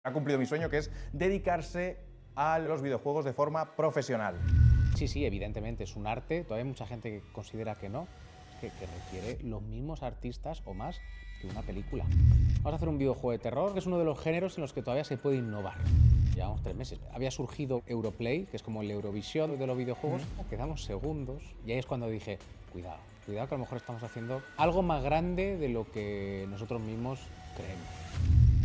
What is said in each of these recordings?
Ha cumplido mi sueño, que es dedicarse a los videojuegos de forma profesional. Sí, evidentemente es un arte. Todavía hay mucha gente que considera que no, que requiere los mismos artistas o más que una película. Vamos a hacer un videojuego de terror, que es uno de los géneros en los que todavía se puede innovar. Llevamos 3 meses. Había surgido Europlay, que es como el Eurovisión de los videojuegos. Quedamos segundos y ahí es cuando dije, cuidado, que a lo mejor estamos haciendo algo más grande de lo que nosotros mismos creemos.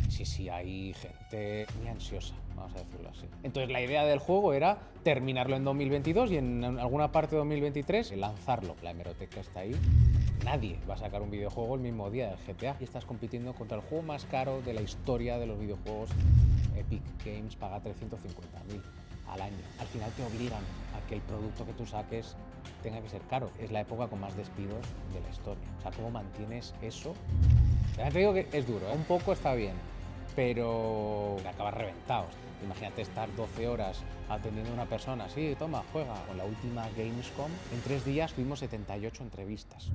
Sí, hay gente muy ansiosa, vamos a decirlo así. Entonces la idea del juego era terminarlo en 2022 y en alguna parte de 2023 lanzarlo. La hemeroteca está ahí. Nadie va a sacar un videojuego el mismo día del GTA. Y estás compitiendo contra el juego más caro de la historia de los videojuegos. Epic Games paga 350.000 al año. Al final te obligan a que el producto que tú saques tenga que ser caro. Es la época con más despidos de la historia. O sea, ¿cómo mantienes eso? Ya te digo que es duro, ¿eh? Un poco está bien, pero acabas reventado. Imagínate estar 12 horas atendiendo a una persona, sí, toma, juega. Con la última Gamescom, en 3 días tuvimos 78 entrevistas.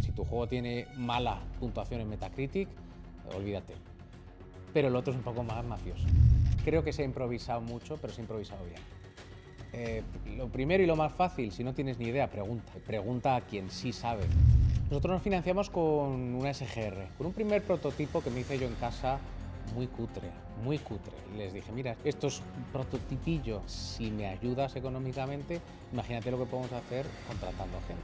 Si tu juego tiene mala puntuación en Metacritic, olvídate. Pero el otro es un poco más mafioso. Creo que se ha improvisado mucho, pero se ha improvisado bien. Lo primero y lo más fácil, si no tienes ni idea, pregunta a quien sí sabe. Nosotros nos financiamos con una SGR, con un primer prototipo que me hice yo en casa, muy cutre, muy cutre. Y les dije, mira, esto es un prototipillo, si me ayudas económicamente, imagínate lo que podemos hacer contratando gente.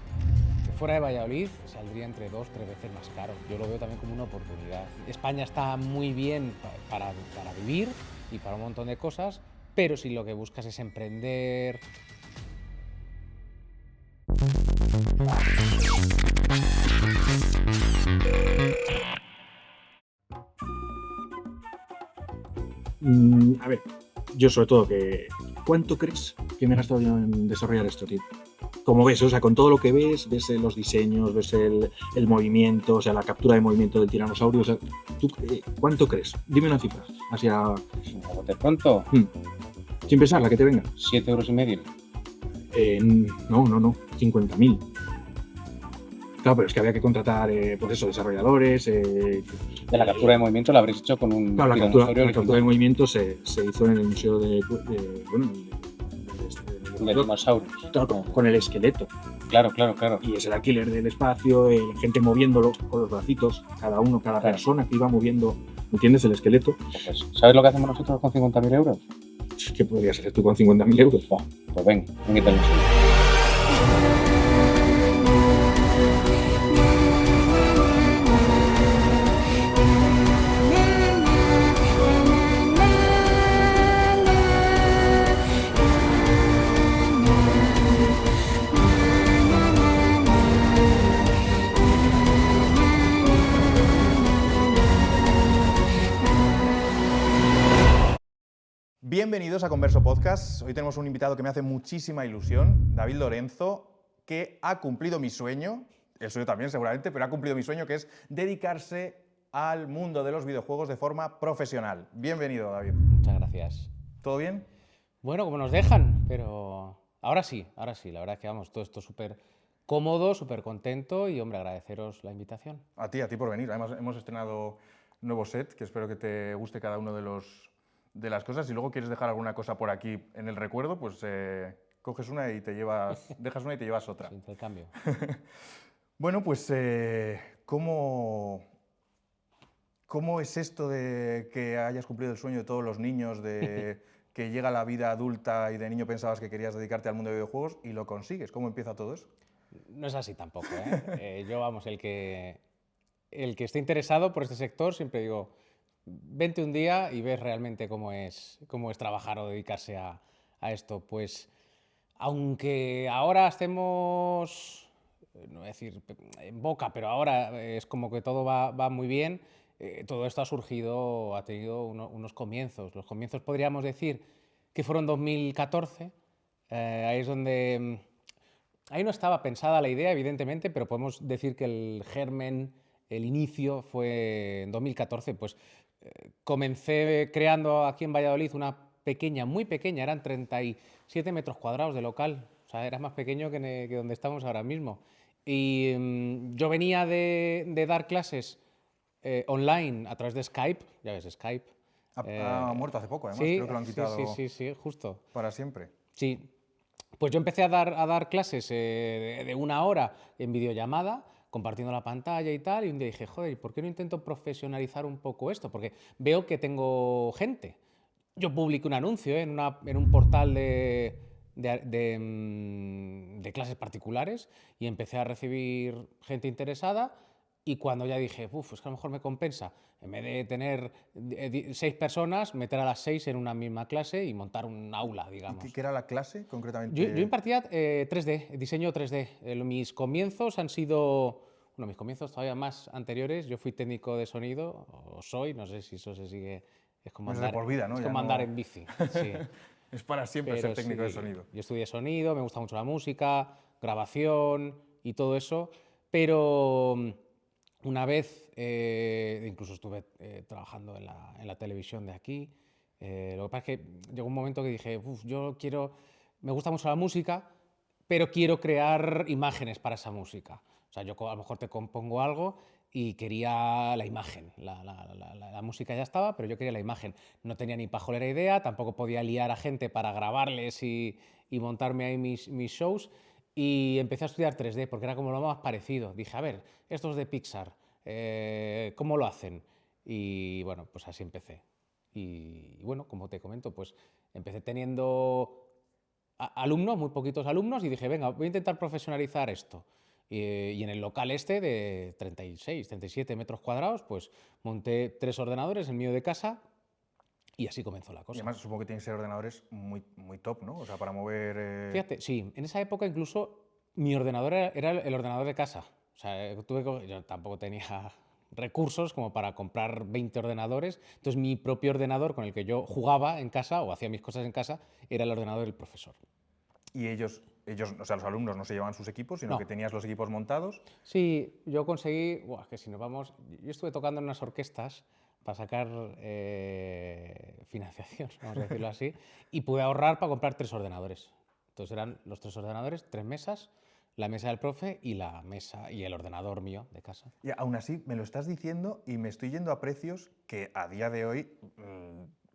Fuera de Valladolid saldría entre 2 o 3 veces más caro. Yo lo veo también como una oportunidad. España está muy bien para vivir y para un montón de cosas, pero si lo que buscas es emprender... A ver, yo sobre todo ¿cuánto crees que me he gastado yo en desarrollar esto, tío? Como ves, o sea, con todo lo que ves los diseños, ves el movimiento, o sea, la captura de movimiento del tiranosaurio, o sea, ¿cuánto crees? Dime una cifra, hacia... De pronto, sin pensar, la que te venga. 7,5 euros. No, 50.000. Claro, pero es que había que contratar, pues eso, desarrolladores. De la captura de movimiento la habréis hecho con un Claro, la tiranosaurio captura de movimiento se hizo en el museo de dinosaurios. Claro, con el esqueleto. Claro. Y es el alquiler del espacio, gente moviéndolo con los bracitos, cada persona que iba moviendo, ¿entiendes? El esqueleto. Pues, ¿sabes lo que hacemos nosotros con 50.000 euros? ¿Qué podrías hacer tú con 50.000 euros? Pues ven que te lo enseño. Bienvenidos a Converso Podcast. Hoy tenemos un invitado que me hace muchísima ilusión, David Lorenzo, que ha cumplido mi sueño, el suyo también seguramente, pero ha cumplido mi sueño, que es dedicarse al mundo de los videojuegos de forma profesional. Bienvenido, David. Muchas gracias. ¿Todo bien? Bueno, como nos dejan, pero ahora sí. La verdad es que vamos, todo esto súper cómodo, súper contento y, hombre, agradeceros la invitación. A ti por venir. Además, hemos estrenado nuevo set, que espero que te guste cada uno de las cosas. Si luego quieres dejar alguna cosa por aquí en el recuerdo, pues coges una y te llevas, dejas una y te llevas otra. Sí, intercambio. Bueno, pues ¿cómo es esto de que hayas cumplido el sueño de todos los niños, de que llega la vida adulta y de niño pensabas que querías dedicarte al mundo de videojuegos y lo consigues? ¿Cómo empieza todo eso? No es así tampoco, ¿eh? Yo, vamos, el que esté interesado por este sector, siempre digo, vente un día y ves realmente cómo es trabajar o dedicarse a esto. Pues, aunque ahora estemos, no voy a decir en boca, pero ahora es como que todo va muy bien, todo esto ha tenido unos comienzos. Los comienzos podríamos decir que fueron 2014, ahí es donde... Ahí no estaba pensada la idea, evidentemente, pero podemos decir que el germen, el inicio fue en 2014. Pues comencé creando aquí en Valladolid una pequeña, muy pequeña, eran 37 metros cuadrados de local, o sea, era más pequeño que donde estamos ahora mismo. Y yo venía de dar clases online a través de Skype, ya ves, Skype, Ha muerto hace poco, además. Sí, Creo que lo han quitado sí, justo. para siempre. Sí, pues yo empecé a dar clases de 1 hora en videollamada, compartiendo la pantalla y tal, y un día dije, joder, ¿por qué no intento profesionalizar un poco esto? Porque veo que tengo gente. Yo publiqué un anuncio en un portal de clases particulares y empecé a recibir gente interesada. Y cuando ya dije, uff, es que a lo mejor me compensa, en vez de tener 6 personas, meter a las 6 en una misma clase y montar un aula, ¿Y digamos. qué era la clase, Yo concretamente? impartía 3D, diseño 3D. Mis comienzos han sido, bueno, mis comienzos todavía más anteriores. Yo fui técnico de sonido, o soy, no sé si eso se sigue. No es de por vida, ¿no? Es Ya como andar no... en bici, sí. Es para siempre ser Pero técnico de sí, sonido. yo estudié sonido, me gusta mucho la música, grabación y todo eso, pero una vez, incluso estuve trabajando en la televisión de aquí, lo que pasa es que llegó un momento que dije, "Uf, me gusta mucho la música, pero quiero crear imágenes para esa música. O sea, yo a lo mejor te compongo algo y quería la imagen. La música ya estaba, pero yo quería la imagen. No tenía ni pajolera idea, tampoco podía liar a gente para grabarles y montarme ahí mis shows. Y empecé a estudiar 3D porque era como lo más parecido. Dije, a ver, estos de Pixar, ¿cómo lo hacen? Y bueno, pues así empecé. Y bueno, como te comento, pues empecé teniendo alumnos, muy poquitos alumnos, y dije, venga, voy a intentar profesionalizar esto. Y en el local este de 36, 37 metros cuadrados, pues monté 3 ordenadores, el mío de casa, y así comenzó la Y cosa. además supongo que tienen que ser ordenadores muy, muy top, ¿no? O sea, para mover... Fíjate, sí, en esa época incluso mi ordenador era el ordenador de casa. O sea, yo tampoco tenía recursos como para comprar 20 ordenadores. Entonces mi propio ordenador con el que yo jugaba en casa o hacía mis cosas en casa era el ordenador del profesor. Y o sea, los alumnos no se llevaban sus equipos, sino No, que tenías los equipos montados. sí, yo conseguí, buah, que si nos vamos, yo estuve tocando en unas orquestas para sacar financiación, vamos a decirlo así, y pude ahorrar para comprar 3 ordenadores. Entonces eran los 3 ordenadores, 3 mesas, la mesa del profe y la mesa y el ordenador mío de casa. Y aún así, me lo estás diciendo y me estoy yendo a precios que a día de hoy,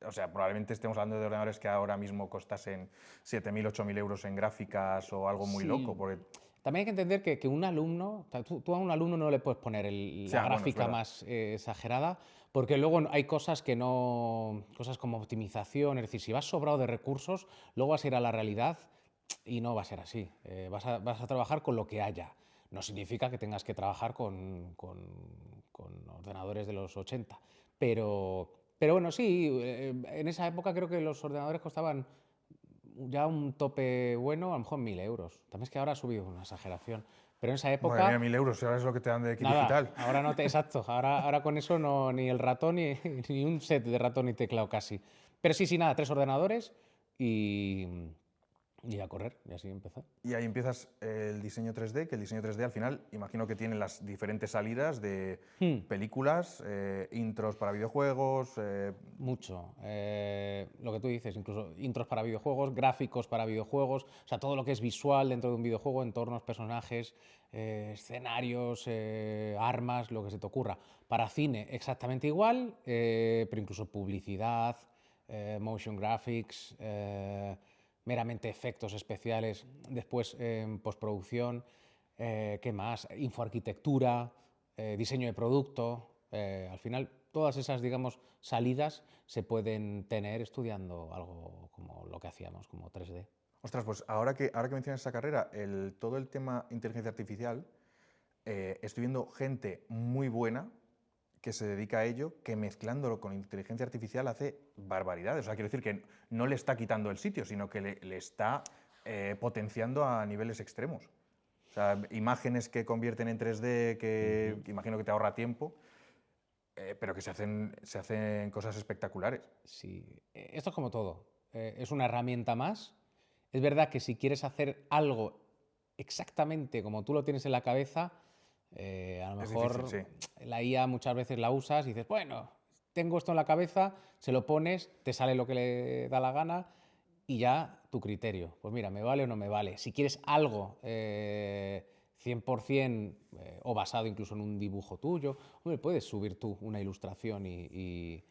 o sea, probablemente estemos hablando de ordenadores que ahora mismo costasen 7.000, 8.000 euros en gráficas o algo muy loco. Sí, Porque, también hay que entender que un alumno, o sea, tú a un alumno no le puedes poner o la sea, bueno, es gráfica verdad. más exagerada, porque luego hay cosas que no, cosas como optimización, es decir, si vas sobrado de recursos, luego vas a ir a la realidad y no va a ser así. Vas a trabajar con lo que haya. No significa que tengas que trabajar con ordenadores de los 80, pero bueno, sí, en esa época creo que los ordenadores costaban ya un tope bueno, a lo mejor 1.000 euros. También es que ahora ha subido una exageración. Pero en esa Madre mía, época, 1.000 euros, ahora es lo que te dan de kit nada, digital. ahora no te. Exacto, ahora con eso no, ni el ratón, ni un set de ratón y teclado casi. Pero sí, sí, nada, 3 ordenadores y, y a correr, y así empezó. Y ahí empiezas el diseño 3D, que el diseño 3D al final imagino que tiene las diferentes salidas de películas, intros para videojuegos. Mucho. Lo que tú dices, incluso intros para videojuegos, gráficos para videojuegos, o sea, todo lo que es visual dentro de un videojuego, entornos, personajes, escenarios, armas, lo que se te ocurra. Para cine exactamente igual, pero incluso publicidad, motion graphics, meramente efectos especiales, después en postproducción, ¿qué más? Infoarquitectura, diseño de producto, al final todas esas, digamos, salidas se pueden tener estudiando algo como lo que hacíamos, como 3D. Ostras, pues ahora que mencionas esa carrera, todo el tema inteligencia artificial, estoy viendo gente muy buena que se dedica a ello, que mezclándolo con inteligencia artificial hace barbaridades. O sea, quiero decir que no le está quitando el sitio, sino que le está potenciando a niveles extremos. O sea, imágenes que convierten en 3D, que imagino que te ahorra tiempo, pero que se hacen cosas espectaculares. Sí, esto es como todo. Es una herramienta más. Es verdad que si quieres hacer algo exactamente como tú lo tienes en la cabeza, a lo Es difícil, mejor sí. la IA muchas veces la usas y dices, bueno, tengo esto en la cabeza, se lo pones, te sale lo que le da la gana y ya tu criterio. Pues mira, ¿me vale o no me vale? Si quieres algo 100% o basado incluso en un dibujo tuyo, hombre, puedes subir tú una ilustración y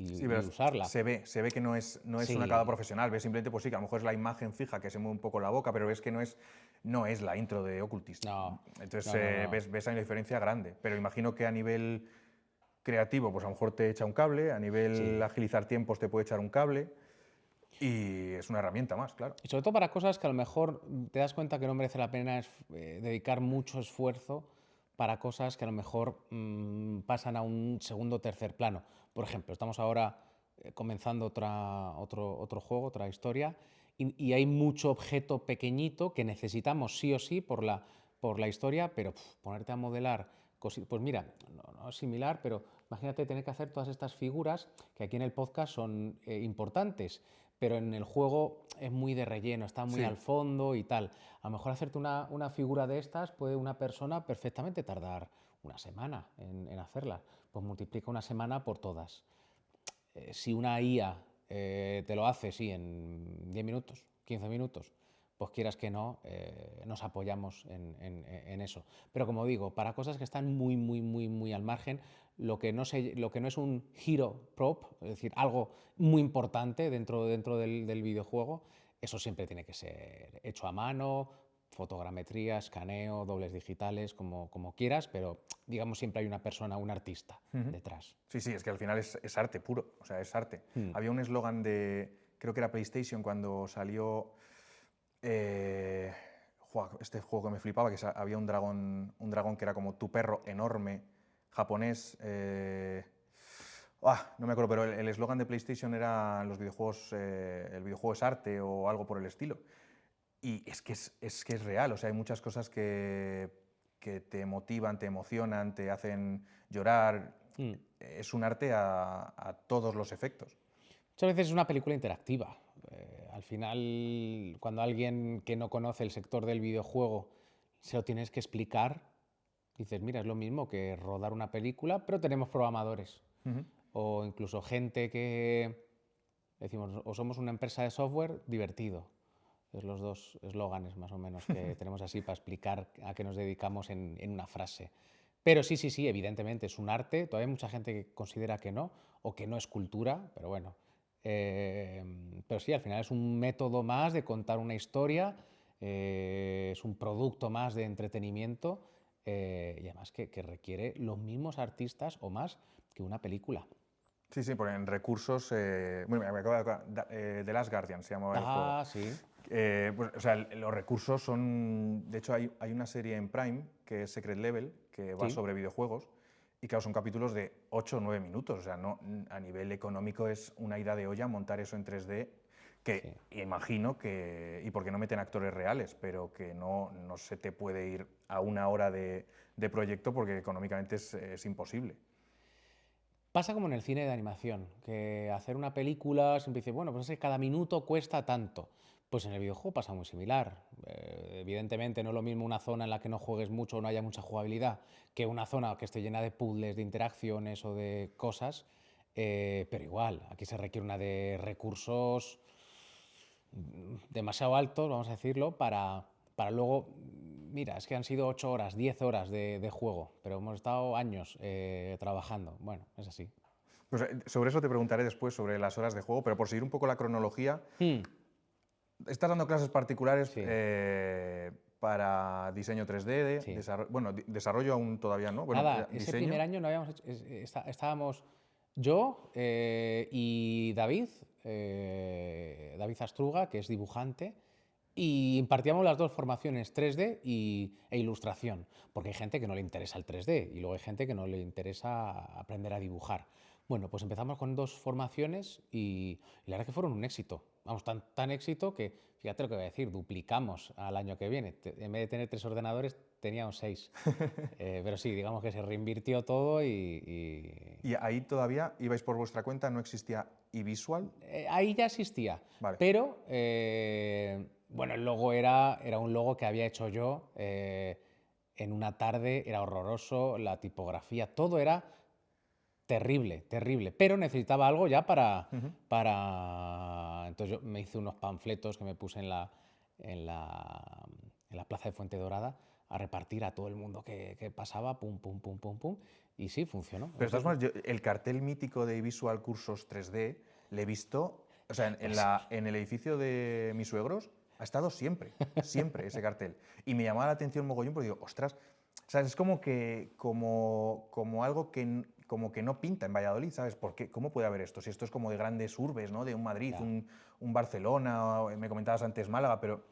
Sí, y pero usarla. se ve que no es Sí. un acabado profesional, ves simplemente, pues sí, que a lo mejor es la imagen fija que se mueve un poco la boca, pero ves que no es la intro de Occultist. No, Entonces no. ves ahí una diferencia grande, pero imagino que a nivel creativo, pues a lo mejor te echa un cable, a nivel Sí. agilizar tiempos te puede echar un cable y es una herramienta más, claro. Y sobre todo para cosas que a lo mejor te das cuenta que no merece la pena dedicar mucho esfuerzo para cosas que a lo mejor pasan a un segundo o tercer plano. Por ejemplo, estamos ahora comenzando otro juego, otra historia, y hay mucho objeto pequeñito que necesitamos sí o sí por la historia, pero ponerte a modelar pues mira, no es similar, pero imagínate tener que hacer todas estas figuras que aquí en el podcast son importantes, pero en el juego es muy de relleno, está muy Sí. al fondo y tal. A lo mejor hacerte una figura de estas puede una persona perfectamente tardar una semana en hacerla. Pues multiplica una semana por todas. Si una IA te lo hace, sí, en 10 minutos, 15 minutos, pues quieras que no, nos apoyamos en eso. Pero como digo, para cosas que están muy al margen, lo que no es un hero prop, es decir, algo muy importante dentro del videojuego, eso siempre tiene que ser hecho a mano, fotogrametría, escaneo, dobles digitales, como quieras, pero digamos siempre hay una persona, un artista detrás. Sí, sí, es que al final es arte puro, o sea, es arte. Había un eslogan creo que era PlayStation cuando salió este juego que me flipaba, había un dragón que era como tu perro enorme, japonés. No me acuerdo, pero el eslogan de PlayStation era los videojuegos, el videojuego es arte o algo por el estilo. Y es que es real, o sea, hay muchas cosas que te motivan, te emocionan, te hacen llorar. Es un arte a todos los efectos. Muchas veces es una película interactiva. Al final, cuando alguien que no conoce el sector del videojuego se lo tienes que explicar, dices, mira, es lo mismo que rodar una película, pero tenemos programadores. O incluso gente que decimos, o somos una empresa de software divertido. Es los dos eslóganes más o menos que tenemos así para explicar a qué nos dedicamos en una frase. Pero sí, evidentemente es un arte. Todavía hay mucha gente que considera que no, o que no es cultura, pero bueno. Pero sí, al final es un método más de contar una historia, es un producto más de entretenimiento y además que requiere los mismos artistas o más que una película. Sí, sí, porque en recursos. Bueno, me acabo de acordar, The Last Guardian se llamaba el juego. Sí. Pues, o sea, los recursos son. De hecho, hay una serie en Prime que es Secret Level, que va Sí. sobre videojuegos. Y claro, son capítulos de 8 o 9 minutos. O sea, no, a nivel económico es una ida de olla montar eso en 3D. Que imagino que. Y porque no meten actores reales, pero que no se te puede ir a una hora de proyecto porque económicamente es imposible. Pasa como en el cine de animación, que hacer una película siempre dice, bueno, pues es que cada minuto cuesta tanto. Pues en el videojuego pasa muy similar. Evidentemente no es lo mismo una zona en la que no juegues mucho o no haya mucha jugabilidad que una zona que esté llena de puzzles, de interacciones o de cosas, pero igual, aquí se requiere una de recursos demasiado altos, vamos a decirlo, para luego, mira, es que han sido 8 horas, 10 horas de juego, pero hemos estado años trabajando. Bueno, es así. Pues sobre eso te preguntaré después, sobre las horas de juego, pero por seguir un poco la cronología, estás dando clases particulares Sí. para diseño 3D, Sí. Desarrollo aún todavía no. Bueno, Nada, ese diseño. primer año no habíamos hecho, estábamos yo y David, David Astruga, que es dibujante, y impartíamos las dos formaciones, 3D e ilustración, porque hay gente que no le interesa el 3D y luego hay gente que no le interesa aprender a dibujar. Bueno, pues empezamos con dos formaciones y la verdad que fueron un éxito. Vamos, tan éxito que, fíjate lo que voy a decir, duplicamos al año que viene. En vez de tener 3 ordenadores, teníamos 6. Pero sí, digamos que se reinvirtió todo Y ahí todavía ibais por vuestra cuenta, no existía eVisual. ahí ya existía, Vale. pero bueno, el logo era un logo que había hecho yo en una tarde, era horroroso, la tipografía, todo era terrible, pero necesitaba algo ya para. Entonces yo me hice unos panfletos que me puse en la plaza de Fuente Dorada a repartir a todo el mundo que pasaba, pum, pum, pum, pum, pum, y sí, funcionó. Pero de todas formas, el cartel mítico de Visual Cursos 3D le he visto, o sea, en el edificio de mis suegros ha estado siempre, siempre ese cartel. Y me llamaba la atención mogollón porque digo, ostras, ¿sabes? Es como que, como algo como que no pinta en Valladolid, ¿sabes? ¿Cómo puede haber esto? Si esto es como de grandes urbes, ¿no? De un Madrid, Ya. un Barcelona, me comentabas antes Málaga, pero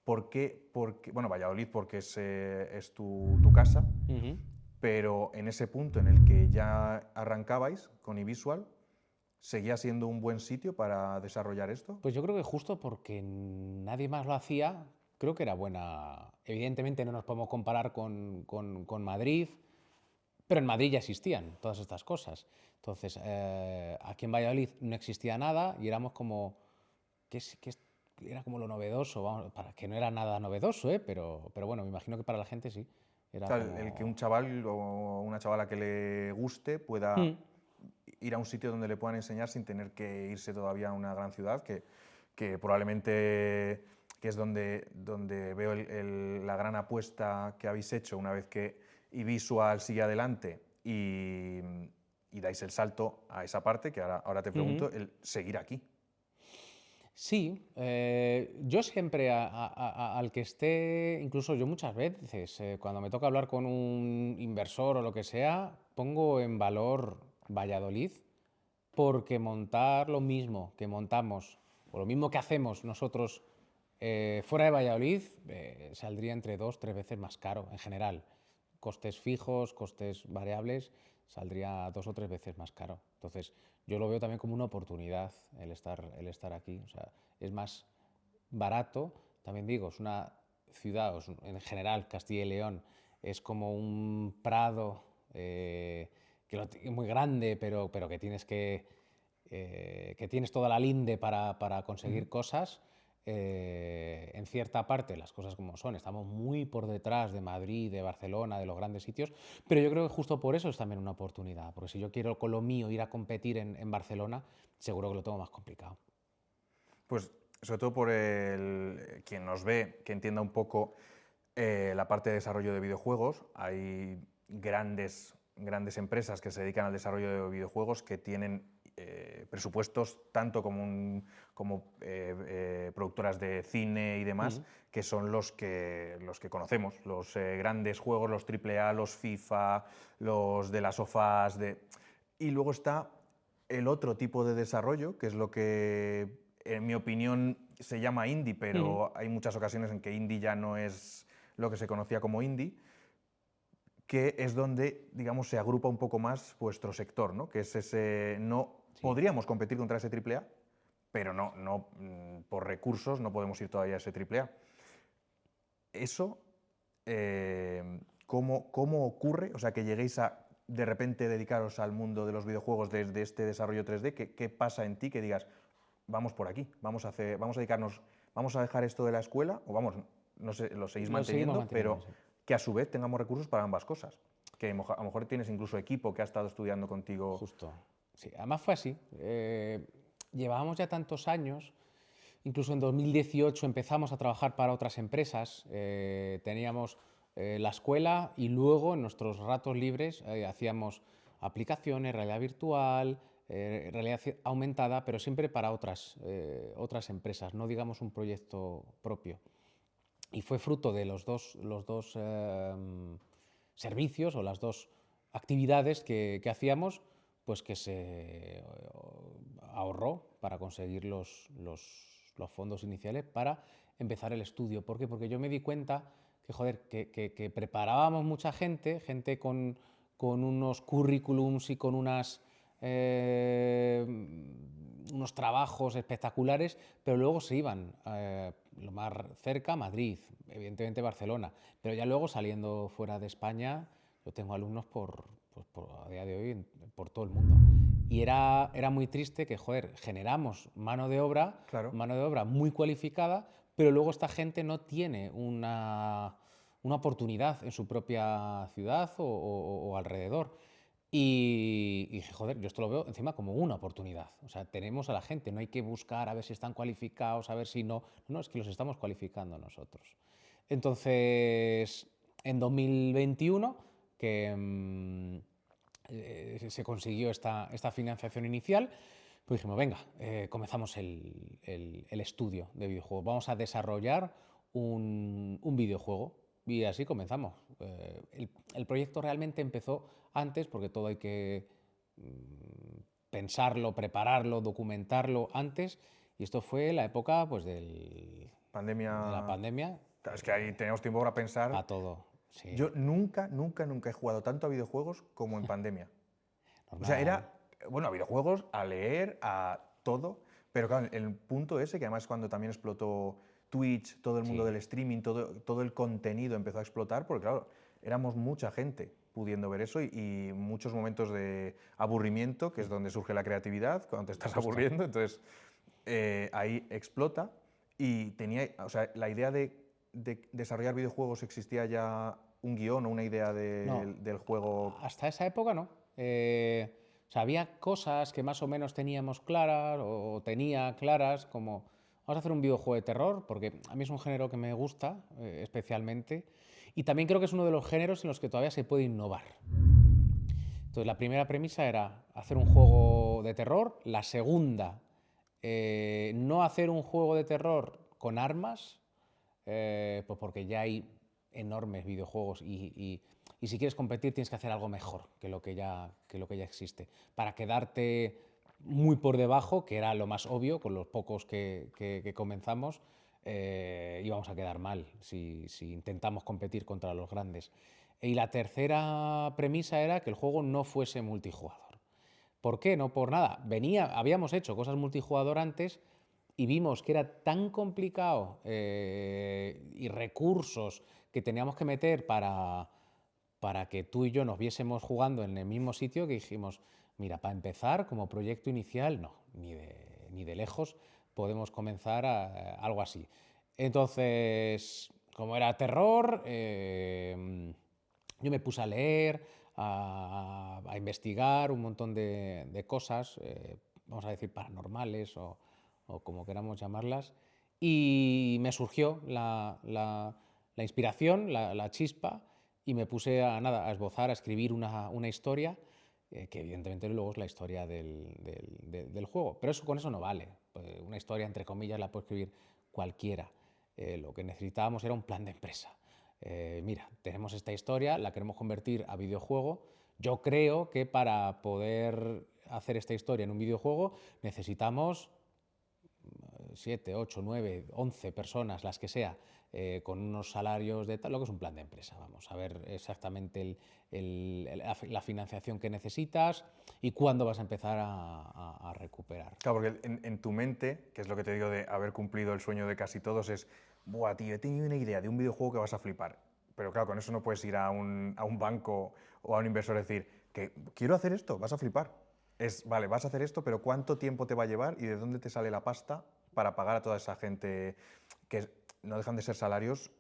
¿por qué? Bueno, Valladolid porque es tu casa, Ujú. pero en ese punto en el que ya arrancabais con eVisual, ¿seguía siendo un buen sitio para desarrollar esto? Pues yo creo que justo porque nadie más lo hacía, creo que era buena. Evidentemente no nos podemos comparar con Madrid, pero en Madrid ya existían todas estas cosas. Entonces, aquí en Valladolid no existía nada y éramos como, era como lo novedoso, vamos, para que no era nada novedoso, pero bueno, me imagino que para la gente sí. O Era sea, el que un como... chaval o una chavala que le guste pueda Mm. ir a un sitio donde le puedan enseñar sin tener que irse todavía a una gran ciudad, que probablemente que es donde veo la gran apuesta que habéis hecho una vez que eVisual sigue adelante y dais el salto a esa parte, que ahora te pregunto, el seguir aquí. Sí, yo siempre al que esté, incluso yo muchas veces, cuando me toca hablar con un inversor o lo que sea, pongo en valor Valladolid porque montar lo mismo que montamos o lo mismo que hacemos nosotros fuera de Valladolid saldría entre 2 o 3 veces más caro en general. Costes fijos, costes variables, saldría 2 o 3 veces más caro. Entonces, yo lo veo también como una oportunidad el estar aquí. O sea, es más barato, también digo, es una ciudad, en general Castilla y León, es como un prado muy grande, pero que tienes toda la linde para conseguir cosas. En cierta parte, las cosas como son, estamos muy por detrás de Madrid, de Barcelona, de los grandes sitios, pero yo creo que justo por eso es también una oportunidad, porque si yo quiero con lo mío ir a competir en Barcelona, seguro que lo tengo más complicado. Pues sobre todo por quien nos ve, que entienda un poco la parte de desarrollo de videojuegos. Hay grandes empresas que se dedican al desarrollo de videojuegos que tienen presupuestos tanto como productoras de cine y demás, que son los que conocemos, los grandes juegos, los AAA, los FIFA, los de las sofás. Y luego está el otro tipo de desarrollo, que es lo que, en mi opinión, se llama indie, pero hay muchas ocasiones en que indie ya no es lo que se conocía como indie, que es donde, digamos, se agrupa un poco más vuestro sector, ¿no? Que es ese, podríamos competir contra ese AAA, pero no por recursos no podemos ir todavía a ese AAA. Eso, ¿cómo ocurre? O sea, que lleguéis a de repente dedicaros al mundo de los videojuegos desde este desarrollo 3D. ¿Qué pasa en ti que digas, vamos por aquí, vamos a dedicarnos, vamos a dejar esto de la escuela, o vamos, no sé, lo seguís Lo seguimos manteniendo, pero manteniendo, sí. que a su vez tengamos recursos para ambas cosas? Que a lo mejor tienes incluso equipo que ha estado estudiando contigo. Justo. Sí, además fue así. Llevábamos ya tantos años, incluso en 2018 empezamos a trabajar para otras empresas, teníamos la escuela y luego en nuestros ratos libres hacíamos aplicaciones, realidad virtual, realidad aumentada, pero siempre para otras empresas, no digamos un proyecto propio. Y fue fruto de los dos servicios o las dos actividades que hacíamos, pues que se ahorró para conseguir los fondos iniciales para empezar el estudio. ¿Por qué? Porque yo me di cuenta que, joder, que preparábamos mucha gente con unos currículums y con unos trabajos espectaculares, pero luego se iban lo más cerca, Madrid, evidentemente Barcelona, pero ya luego saliendo fuera de España, yo tengo alumnos a día de hoy por todo el mundo. Y era muy triste que, joder, generamos Claro. mano de obra muy cualificada, pero luego esta gente no tiene una oportunidad en su propia ciudad o alrededor. Y dije, joder, yo esto lo veo encima como una oportunidad. O sea, tenemos a la gente, no hay que buscar a ver si están cualificados, a ver si no. No, es que los estamos cualificando nosotros. Entonces, en 2021 que se consiguió esta financiación inicial, pues dijimos, venga, comenzamos el estudio de videojuegos. Vamos a desarrollar un videojuego. Y así comenzamos. El proyecto realmente empezó antes porque todo hay que pensarlo, prepararlo, documentarlo antes. Y esto fue la época pues, de la pandemia. Claro, es que ahí teníamos tiempo para pensar. A todo. Sí. Yo nunca he jugado tanto a videojuegos como en pandemia. O sea, era, bueno, a videojuegos, a leer, a todo. Pero claro, el punto ese, que además cuando también explotó Twitch, todo el mundo Sí. del streaming, todo el contenido empezó a explotar, porque claro, éramos mucha gente pudiendo ver eso y muchos momentos de aburrimiento, que es donde surge la creatividad, cuando te estás aburriendo, entonces ahí explota y tenía, o sea, la idea de desarrollar videojuegos, ¿existía ya un guión o una idea del juego? Hasta esa época no. O sea, había cosas que más o menos teníamos claras o tenía claras, como vamos a hacer un videojuego de terror, porque a mí es un género que me gusta especialmente, y también creo que es uno de los géneros en los que todavía se puede innovar. Entonces, la primera premisa era hacer un juego de terror. La segunda, no hacer un juego de terror con armas, pues porque ya hay enormes videojuegos y si quieres competir tienes que hacer algo mejor que lo que ya existe. Para quedarte muy por debajo, que era lo más obvio, con los pocos que comenzamos, íbamos a quedar mal si intentamos competir contra los grandes. Y la tercera premisa era que el juego no fuese multijugador. ¿Por qué? No por nada. Habíamos hecho cosas multijugador antes y vimos que era tan complicado y recursos que teníamos que meter para que tú y yo nos viésemos jugando en el mismo sitio, que dijimos, mira, para empezar, como proyecto inicial, no, ni de lejos podemos comenzar algo así. Entonces, como era terror, yo me puse a leer, a investigar un montón de cosas, vamos a decir paranormales o como queramos llamarlas, y me surgió la inspiración, la chispa, y me puse a esbozar, a escribir una historia, que evidentemente luego es la historia del juego. Pero con eso no vale. Una historia, entre comillas, la puede escribir cualquiera. Lo que necesitábamos era un plan de empresa. Mira, tenemos esta historia, la queremos convertir a videojuego. Yo creo que para poder hacer esta historia en un videojuego necesitamos 7, 8, 9, 11 personas, las que sea, con unos salarios de tal, lo que es un plan de empresa. Vamos a ver exactamente la financiación que necesitas y cuándo vas a empezar a recuperar. Claro, porque en tu mente, que es lo que te digo de haber cumplido el sueño de casi todos, es, buah, tío, he tenido una idea de un videojuego que vas a flipar. Pero claro, con eso no puedes ir a un banco o a un inversor y decir, que quiero hacer esto, vas a flipar. Vale, vas a hacer esto, pero ¿cuánto tiempo te va a llevar y de dónde te sale la pasta para pagar a toda esa gente que no dejan de ser salarios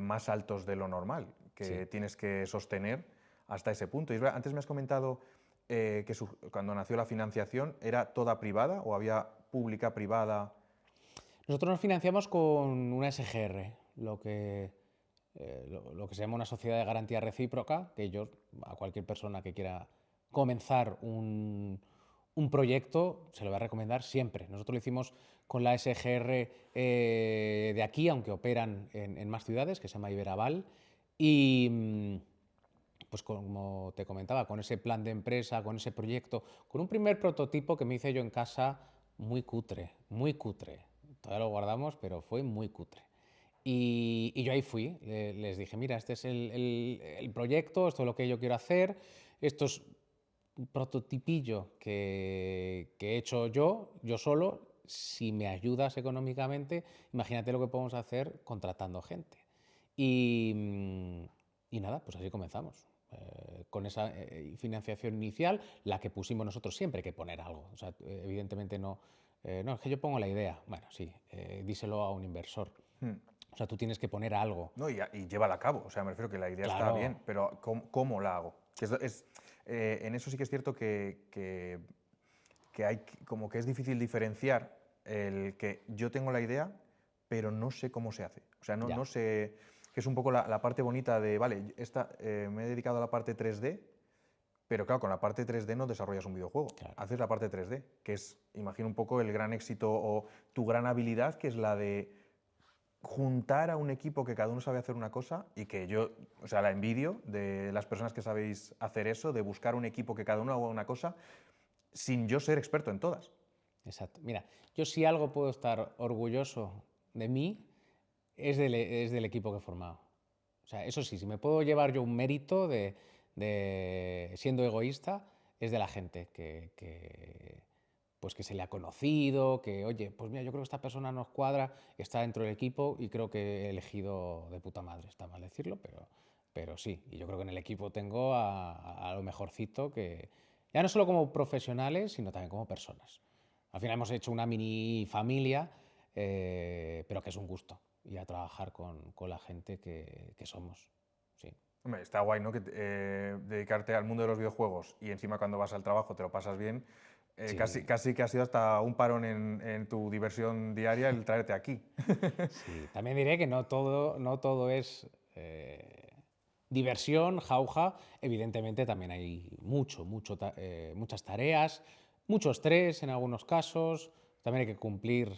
más altos de lo normal, que tienes que sostener hasta ese punto? Y antes me has comentado que cuando nació la financiación, ¿era toda privada o había pública, privada? Nosotros nos financiamos con una SGR, lo que se llama una sociedad de garantía recíproca, que yo, a cualquier persona que quiera comenzar un proyecto, se lo voy a recomendar siempre. Nosotros lo hicimos con la SGR de aquí, aunque operan en más ciudades, que se llama Iberaval, y pues como te comentaba, con ese plan de empresa, con ese proyecto, con un primer prototipo que me hice yo en casa muy cutre, muy cutre. Todavía lo guardamos, pero fue muy cutre. Y yo ahí fui, les dije, mira, este es el proyecto, esto es lo que yo quiero hacer, esto es un prototipillo que he hecho yo solo. Si me ayudas económicamente, imagínate lo que podemos hacer contratando gente. Y nada, pues así comenzamos. Con esa financiación inicial, la que pusimos nosotros, siempre hay que poner algo. O sea, evidentemente no, no, es que yo pongo la idea. Bueno, sí, díselo a un inversor. O sea, tú tienes que poner algo. No, y llévala a cabo. O sea, me refiero que la idea está Claro. bien, pero ¿cómo la hago? En eso sí que es cierto que hay como que es difícil diferenciar el que yo tengo la idea, pero no sé cómo se hace. O sea, no sé. que es un poco la parte bonita de, vale, me he dedicado a la parte 3D, pero claro, con la parte 3D no desarrollas un videojuego, Claro. haces la parte 3D, que es, imagino un poco el gran éxito o tu gran habilidad, que es la de juntar a un equipo que cada uno sabe hacer una cosa y que yo, o sea, la envidio de las personas que sabéis hacer eso, de buscar un equipo que cada uno haga una cosa sin yo ser experto en todas. Exacto. Mira, yo si algo puedo estar orgulloso de mí es del equipo que he formado. O sea, eso sí, si me puedo llevar yo un mérito de siendo egoísta, es de la gente pues que se le ha conocido, que, oye, pues mira, yo creo que esta persona nos cuadra, está dentro del equipo y creo que he elegido de puta madre. Está mal decirlo, pero sí. Y yo creo que en el equipo tengo a lo mejorcito que, ya no solo como profesionales, sino también como personas. Al final hemos hecho una mini familia, pero que es un gusto ir a trabajar con la gente que somos. Sí. Hombre, está guay, ¿no? Que dedicarte al mundo de los videojuegos y encima cuando vas al trabajo te lo pasas bien. Sí. Casi que ha sido hasta un parón en tu diversión diaria el traerte aquí. Sí, también diré que no todo es diversión, jauja. Evidentemente también hay muchas tareas, mucho estrés en algunos casos. También hay que cumplir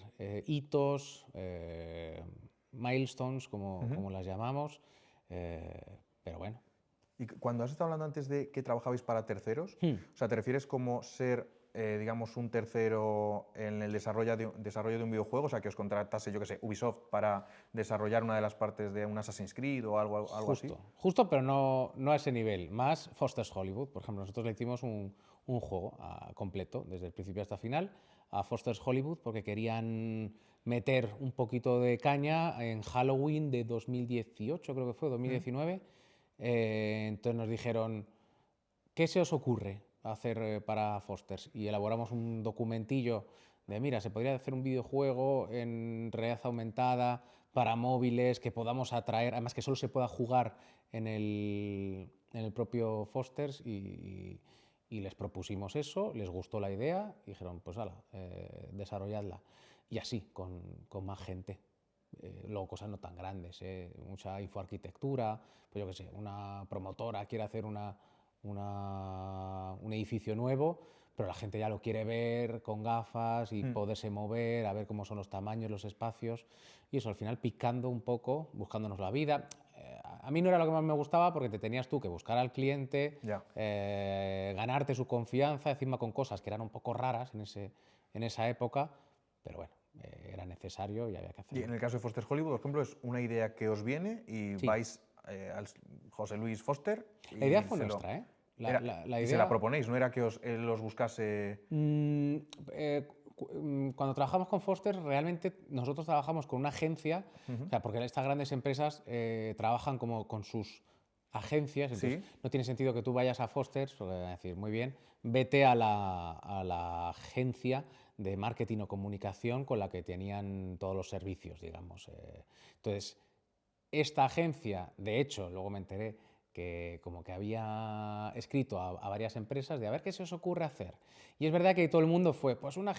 hitos, milestones, como las llamamos. Pero bueno. Y cuando has estado hablando antes de que trabajabais para terceros, o sea, ¿te refieres como ser, digamos, un tercero en el desarrollo de un videojuego? O sea, que os contratase, yo qué sé, Ubisoft para desarrollar una de las partes de un Assassin's Creed o algo así. Justo, pero no a ese nivel. Más Foster's Hollywood. Por ejemplo, nosotros le hicimos un juego completo, desde el principio hasta el final, a Foster's Hollywood, porque querían meter un poquito de caña en Halloween de 2018, creo que fue, 2019. Entonces nos dijeron, ¿qué se os ocurre hacer para Foster's? Y elaboramos un documentillo de, mira, se podría hacer un videojuego en realidad aumentada para móviles, que podamos atraer, además que solo se pueda jugar en el propio Foster's y les propusimos eso, les gustó la idea y dijeron, pues hala, desarrolladla. Y así, con más gente. Luego cosas no tan grandes, mucha infoarquitectura, pues yo qué sé, una promotora quiere hacer un edificio nuevo, pero la gente ya lo quiere ver con gafas y poderse mover, a ver cómo son los tamaños, los espacios, y eso al final picando un poco, buscándonos la vida. A mí no era lo que más me gustaba porque te tenías tú que buscar al cliente, ganarte su confianza, encima con cosas que eran un poco raras en esa época, pero bueno, era necesario y había que hacerlo. Y en el caso de Foster's Hollywood, por ejemplo, es una idea que os viene y vais al José Luis Foster. Y la idea fue nuestra, ¿eh? La idea... Y se la proponéis, no era que él os buscase... Cuando trabajamos con Foster, realmente nosotros trabajamos con una agencia, o sea, porque estas grandes empresas trabajan como con sus agencias, entonces no tiene sentido que tú vayas a Foster, porque van a decir, muy bien, vete a la agencia de marketing o comunicación con la que tenían todos los servicios, digamos. Entonces, esta agencia, de hecho, luego me enteré que como que había escrito a varias empresas de a ver qué se os ocurre hacer. Y es verdad que todo el mundo fue, pues una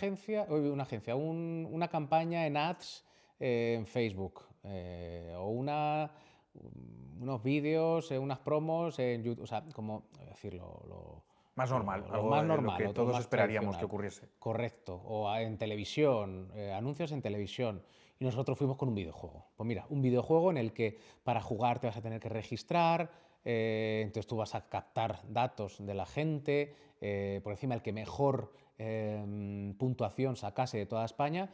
campaña en ads en Facebook, o unos vídeos, unas promos en YouTube, o sea, como decirlo, más normal, lo más normal, lo que todos esperaríamos que ocurriese. Correcto, o en televisión, anuncios en televisión. Y nosotros fuimos con un videojuego. Pues mira, un videojuego en el que para jugar te vas a tener que registrar, entonces tú vas a captar datos de la gente, por encima el que mejor puntuación sacase de toda España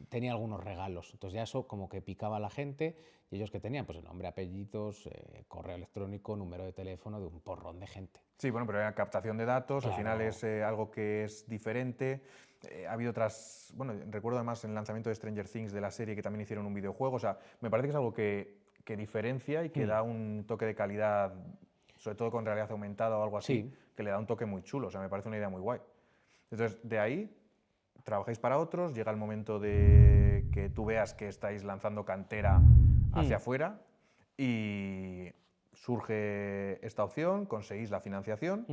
tenía algunos regalos. Entonces ya eso como que picaba a la gente y ellos que tenían, pues el nombre, apellidos, correo electrónico, número de teléfono de un porrón de gente. Sí, bueno, pero era captación de datos, claro. Al final es algo que es diferente. Ha habido otras, bueno, recuerdo además en el lanzamiento de Stranger Things de la serie que también hicieron un videojuego, o sea, me parece que es algo que diferencia y que da un toque de calidad, sobre todo con realidad aumentada o algo así, que le da un toque muy chulo, o sea, me parece una idea muy guay. Entonces, de ahí trabajáis para otros, llega el momento de que tú veas que estáis lanzando cantera hacia afuera y surge esta opción, conseguís la financiación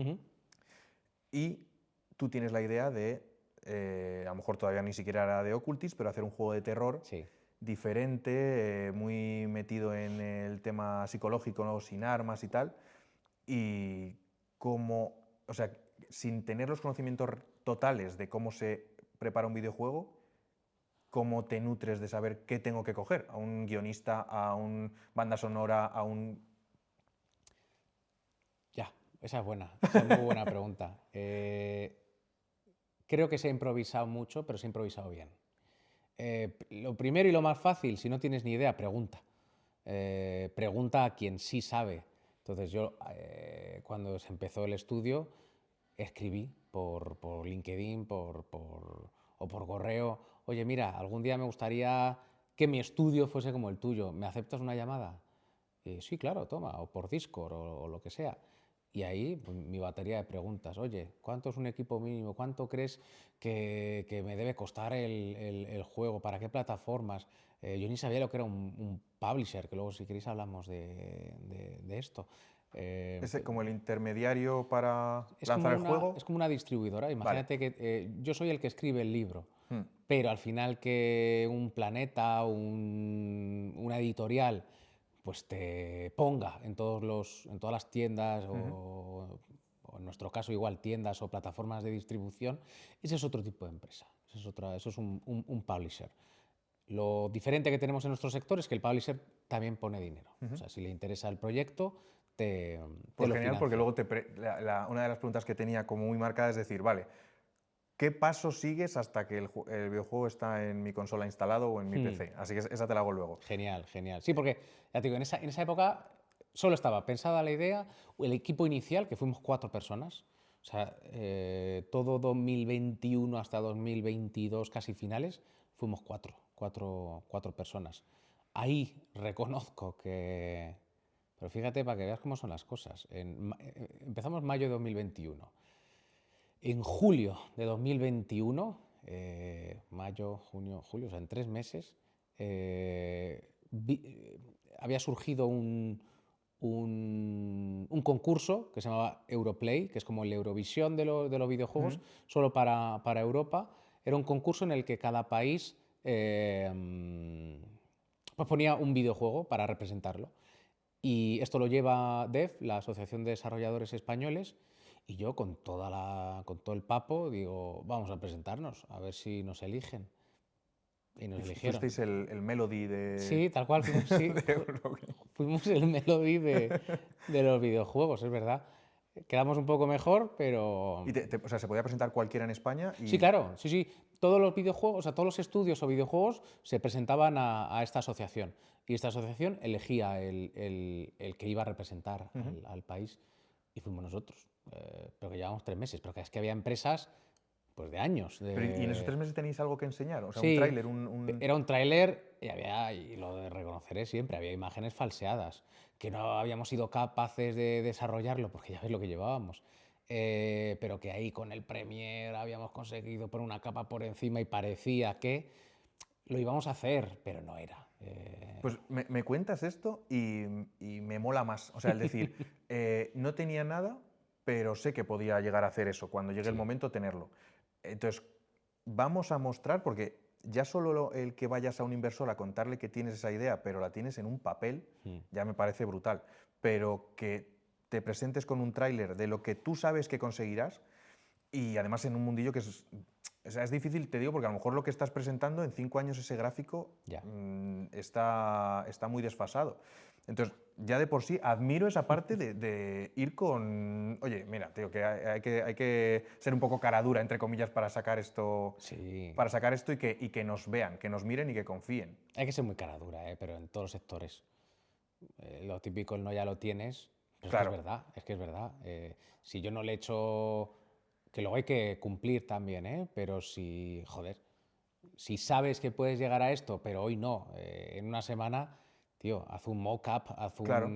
y tú tienes la idea de, a lo mejor todavía ni siquiera era de Occultist, pero hacer un juego de terror diferente, muy metido en el tema psicológico, ¿no? Sin armas y tal, y cómo, o sea, sin tener los conocimientos totales de cómo se prepara un videojuego, cómo te nutres de saber qué tengo que coger, a un guionista, a una banda sonora, a un... Ya, esa es buena, esa es muy buena pregunta. Creo que se ha improvisado mucho, pero se ha improvisado bien. Lo primero y lo más fácil, si no tienes ni idea, pregunta. Pregunta a quien sí sabe. Entonces yo, cuando se empezó el estudio, escribí por LinkedIn o por correo, oye, mira, algún día me gustaría que mi estudio fuese como el tuyo, ¿me aceptas una llamada? Sí, claro, toma, o por Discord o lo que sea. Y ahí pues, mi batería de preguntas, oye, ¿cuánto es un equipo mínimo? ¿Cuánto crees que me debe costar el juego? ¿Para qué plataformas? Yo ni sabía lo que era un publisher, que luego si queréis hablamos de esto. Es como el intermediario para lanzar el juego. Es como una distribuidora. Vale. Imagínate que yo soy el que escribe el libro, Hmm. pero al final que un Planeta, una editorial, pues te ponga en todas las tiendas o en nuestro caso igual tiendas o plataformas de distribución, ese es otro tipo de empresa. Eso es un publisher. Lo diferente que tenemos en nuestro sector es que el publisher también pone dinero. O sea, si le interesa el proyecto, te Pues lo genial, porque financia. luego una de las preguntas que tenía como muy marcada es decir, vale, ¿qué paso sigues hasta que el videojuego está en mi consola instalado o en mi PC? Así que esa te la hago luego. Genial, genial. Sí, porque ya te digo, en esa época solo estaba pensada la idea, el equipo inicial, que fuimos 4 personas. O sea, todo 2021 hasta 2022, casi finales, fuimos cuatro personas. Ahí reconozco que... Pero fíjate, para que veas cómo son las cosas. Empezamos mayo de 2021. En julio de 2021, mayo, junio, julio, o sea, en 3 meses, había surgido un concurso que se llamaba Europlay, que es como el Eurovisión de los videojuegos, solo para Europa. Era un concurso en el que cada país pues ponía un videojuego para representarlo. Y esto lo lleva DEF, la Asociación de Desarrolladores Españoles, y yo con con todo el papo digo, vamos a presentarnos, a ver si nos eligen. Y nos eligieron. Fuisteis el Melody Sí, tal cual, fuimos, sí, de Eurogamer. fuimos el Melody de los videojuegos, es verdad. Quedamos un poco mejor, pero... Y o sea, se podía presentar cualquiera en España Sí, y... claro, sí, sí. Todos los videojuegos, o sea, todos los estudios o videojuegos se presentaban a esta asociación. Y esta asociación elegía el que iba a representar al país. Y fuimos nosotros. Pero que llevamos 3 meses. Pero que es que había empresas pues de años. ¿Y en esos 3 meses tenéis algo que enseñar? O sea, un Sí, tráiler, era un tráiler y lo reconoceré siempre, había imágenes falseadas, que no habíamos sido capaces de desarrollarlo, porque ya ves lo que llevábamos. Pero que ahí con el Premiere habíamos conseguido poner una capa por encima y parecía que lo íbamos a hacer, pero no era. Pues me cuentas esto y me mola más. O sea, es decir, no tenía nada, pero sé que podía llegar a hacer eso, cuando llegue el momento tenerlo. Entonces, vamos a mostrar, porque ya solo el que vayas a un inversor a contarle que tienes esa idea, pero la tienes en un papel, ya me parece brutal. Pero que te presentes con un tráiler de lo que tú sabes que conseguirás, y además en un mundillo que es... O sea, es difícil, te digo, porque a lo mejor lo que estás presentando en 5 años ese gráfico está muy desfasado. Entonces, ya de por sí admiro esa parte de ir con... Oye, mira, tío, que hay que ser un poco cara dura, entre comillas, para sacar esto, Sí. para sacar esto y que nos vean, que nos miren y que confíen. Hay que ser muy cara dura, pero en todos los sectores. Lo típico, el no ya lo tienes, pero Claro. es que es verdad. Si yo no le echo, que luego hay que cumplir también, pero si, joder, si sabes que puedes llegar a esto, pero hoy no, en una semana, tío, haz un mock-up, Claro.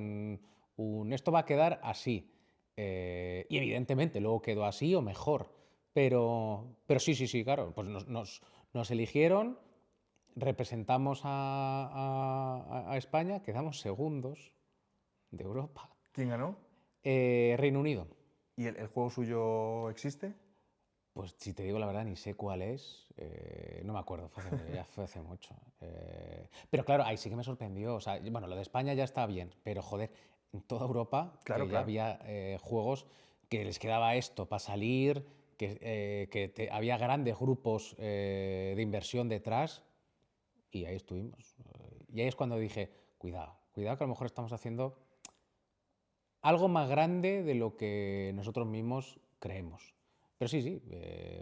Esto va a quedar así. Y evidentemente luego quedó así o mejor. Pero sí, sí, sí, claro, pues nos eligieron, representamos a España, quedamos segundos de Europa. ¿Quién ganó? Reino Unido. ¿Y el juego suyo existe? Pues si te digo la verdad, ni sé cuál es. No me acuerdo, ya fue hace mucho. Pero claro, ahí sí que me sorprendió. O sea, bueno, lo de España ya está bien, pero joder, en toda Europa Claro, que ya claro. había juegos que les quedaba esto para salir, había grandes grupos de inversión detrás y ahí estuvimos. Y ahí es cuando dije, cuidado, cuidado que a lo mejor estamos haciendo algo más grande de lo que nosotros mismos creemos. Pero sí, sí,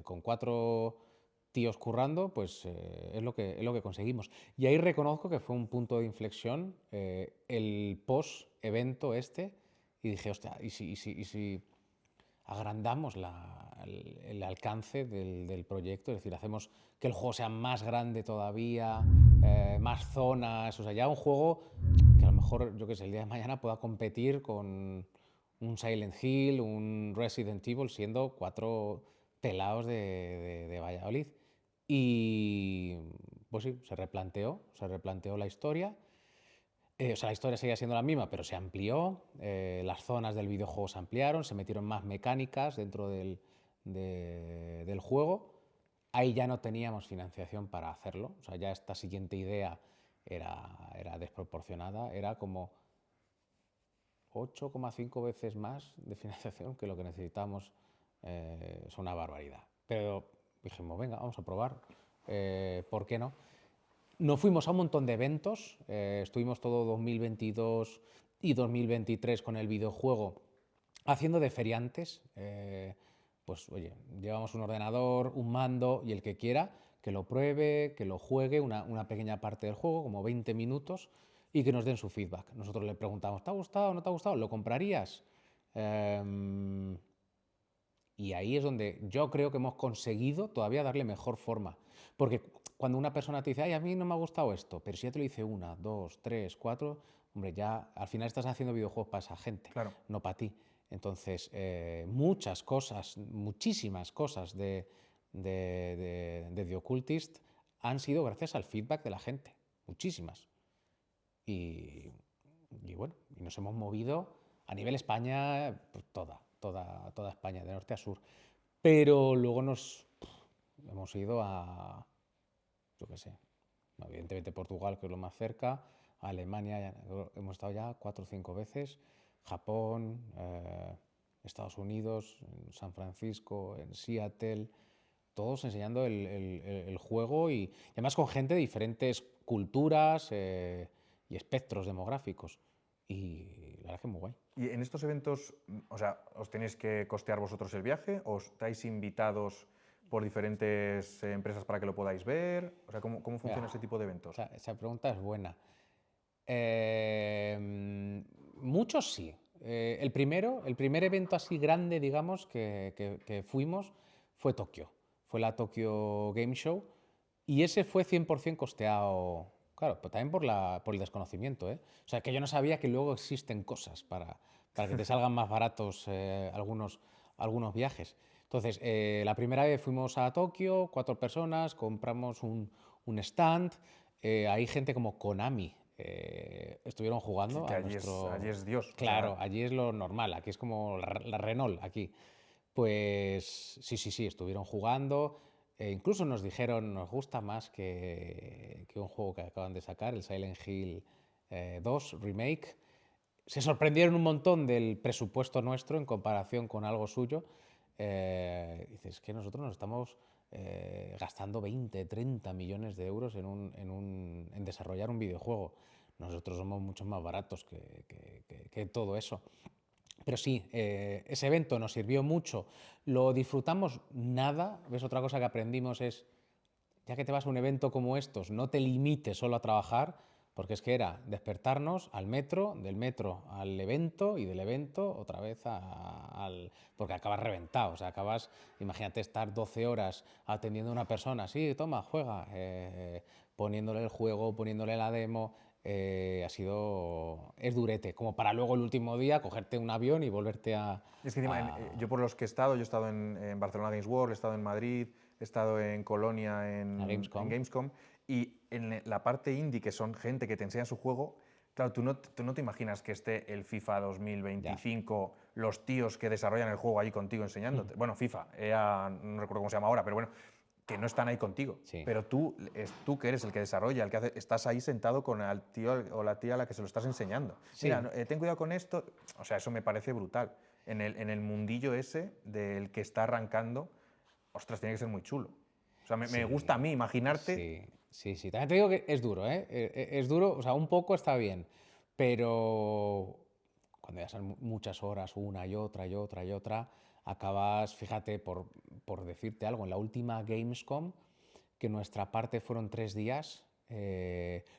con 4 tíos currando, pues es lo que conseguimos. Y ahí reconozco que fue un punto de inflexión el post-evento este, y dije, hostia, ¿y si agrandamos el alcance del proyecto? Es decir, hacemos que el juego sea más grande todavía, más zonas, o sea, ya un juego que a lo mejor, yo qué sé, el día de mañana pueda competir con un Silent Hill, un Resident Evil, siendo 4 pelados de Valladolid. Y pues sí, se replanteó la historia. O sea, la historia seguía siendo la misma, pero se amplió, las zonas del videojuego se ampliaron, se metieron más mecánicas dentro del juego. Ahí ya no teníamos financiación para hacerlo, o sea, ya esta siguiente idea era desproporcionada, era como 8,5 veces más de financiación que lo que necesitábamos. Es una barbaridad. Pero dijimos, venga, vamos a probar, ¿por qué no? Nos fuimos a un montón de eventos, estuvimos todo 2022 y 2023 con el videojuego haciendo de feriantes. Pues oye, llevamos un ordenador, un mando y el que quiera que lo pruebe, que lo juegue, una pequeña parte del juego, como 20 minutos, y que nos den su feedback. Nosotros le preguntamos, ¿te ha gustado o no te ha gustado? ¿Lo comprarías? Y ahí es donde yo creo que hemos conseguido todavía darle mejor forma. Porque cuando una persona te dice, ay, a mí no me ha gustado esto, pero si ya te lo dice 1, 2, 3, 4, hombre, ya al final estás haciendo videojuegos para esa gente, Claro. no para ti. Entonces, muchas cosas, muchísimas cosas de The Occultist han sido gracias al feedback de la gente. Muchísimas. Y, y bueno, y nos hemos movido a nivel España, pues toda España, de norte a sur. Pero luego nos hemos ido a, yo qué sé, evidentemente Portugal, que es lo más cerca, a Alemania, hemos estado ya 4 o 5 veces, Japón, Estados Unidos, en San Francisco, en Seattle, todos enseñando el juego y además con gente de diferentes culturas y espectros demográficos. Y la verdad es que es muy guay. Y en estos eventos, o sea, ¿os tenéis que costear vosotros el viaje? ¿O estáis invitados por diferentes empresas para que lo podáis ver? O sea, ¿cómo funciona ese tipo de eventos? Esa pregunta es buena. Muchos sí. El primer evento así grande, digamos, que fuimos fue Tokio. Fue la Tokyo Game Show y ese fue 100% costeado, claro, pero también por el desconocimiento, ¿eh? O sea, que yo no sabía que luego existen cosas para que te salgan más baratos algunos viajes. Entonces, la primera vez fuimos a Tokio, 4 personas, compramos un stand. Hay gente como Konami, estuvieron jugando Que a allí nuestro... es Dios. O Claro, sea, allí es lo normal, aquí es como la Renault, aquí. Pues sí, sí, sí, estuvieron jugando. Incluso nos dijeron, nos gusta más que un juego que acaban de sacar, el Silent Hill 2 Remake. Se sorprendieron un montón del presupuesto nuestro en comparación con algo suyo. Dices que nosotros nos estamos gastando 20, 30 millones de euros en desarrollar un videojuego. Nosotros somos mucho más baratos que todo eso. Pero sí, ese evento nos sirvió mucho. Lo disfrutamos nada. ¿Ves? Otra cosa que aprendimos es, ya que te vas a un evento como estos, no te limites solo a trabajar, porque es que era despertarnos al metro, del metro al evento y del evento otra vez al... porque acabas reventado, o sea, acabas, imagínate estar 12 horas atendiendo a una persona, sí, toma, juega, poniéndole el juego, poniéndole la demo, es durete, como para luego el último día cogerte un avión y volverte es que encima, yo por los que he estado, yo he estado en Barcelona Games World, he estado en Madrid, he estado en Colonia, a en Gamescom. Gamescom, y en la parte indie, que son gente que te enseña su juego, Claro, tú no te imaginas que esté el FIFA 2025, los tíos que desarrollan el juego ahí contigo enseñándote. Bueno, FIFA, no recuerdo cómo se llama ahora, pero bueno, que no están ahí contigo. Sí. Pero tú que eres el que desarrolla, el que hace, estás ahí sentado con el tío o la tía a la que se lo estás enseñando. Sí. Mira, ten cuidado con esto. O sea, eso me parece brutal. En el mundillo ese del que está arrancando, ostras, tiene que ser muy chulo. O sea, me gusta a mí imaginarte. Sí. También te digo que es duro, ¿eh? Es duro, o sea, un poco está bien, pero cuando ya son muchas horas, una y otra, acabas, fíjate, por decirte algo, en la última Gamescom, que nuestra parte fueron 3 días,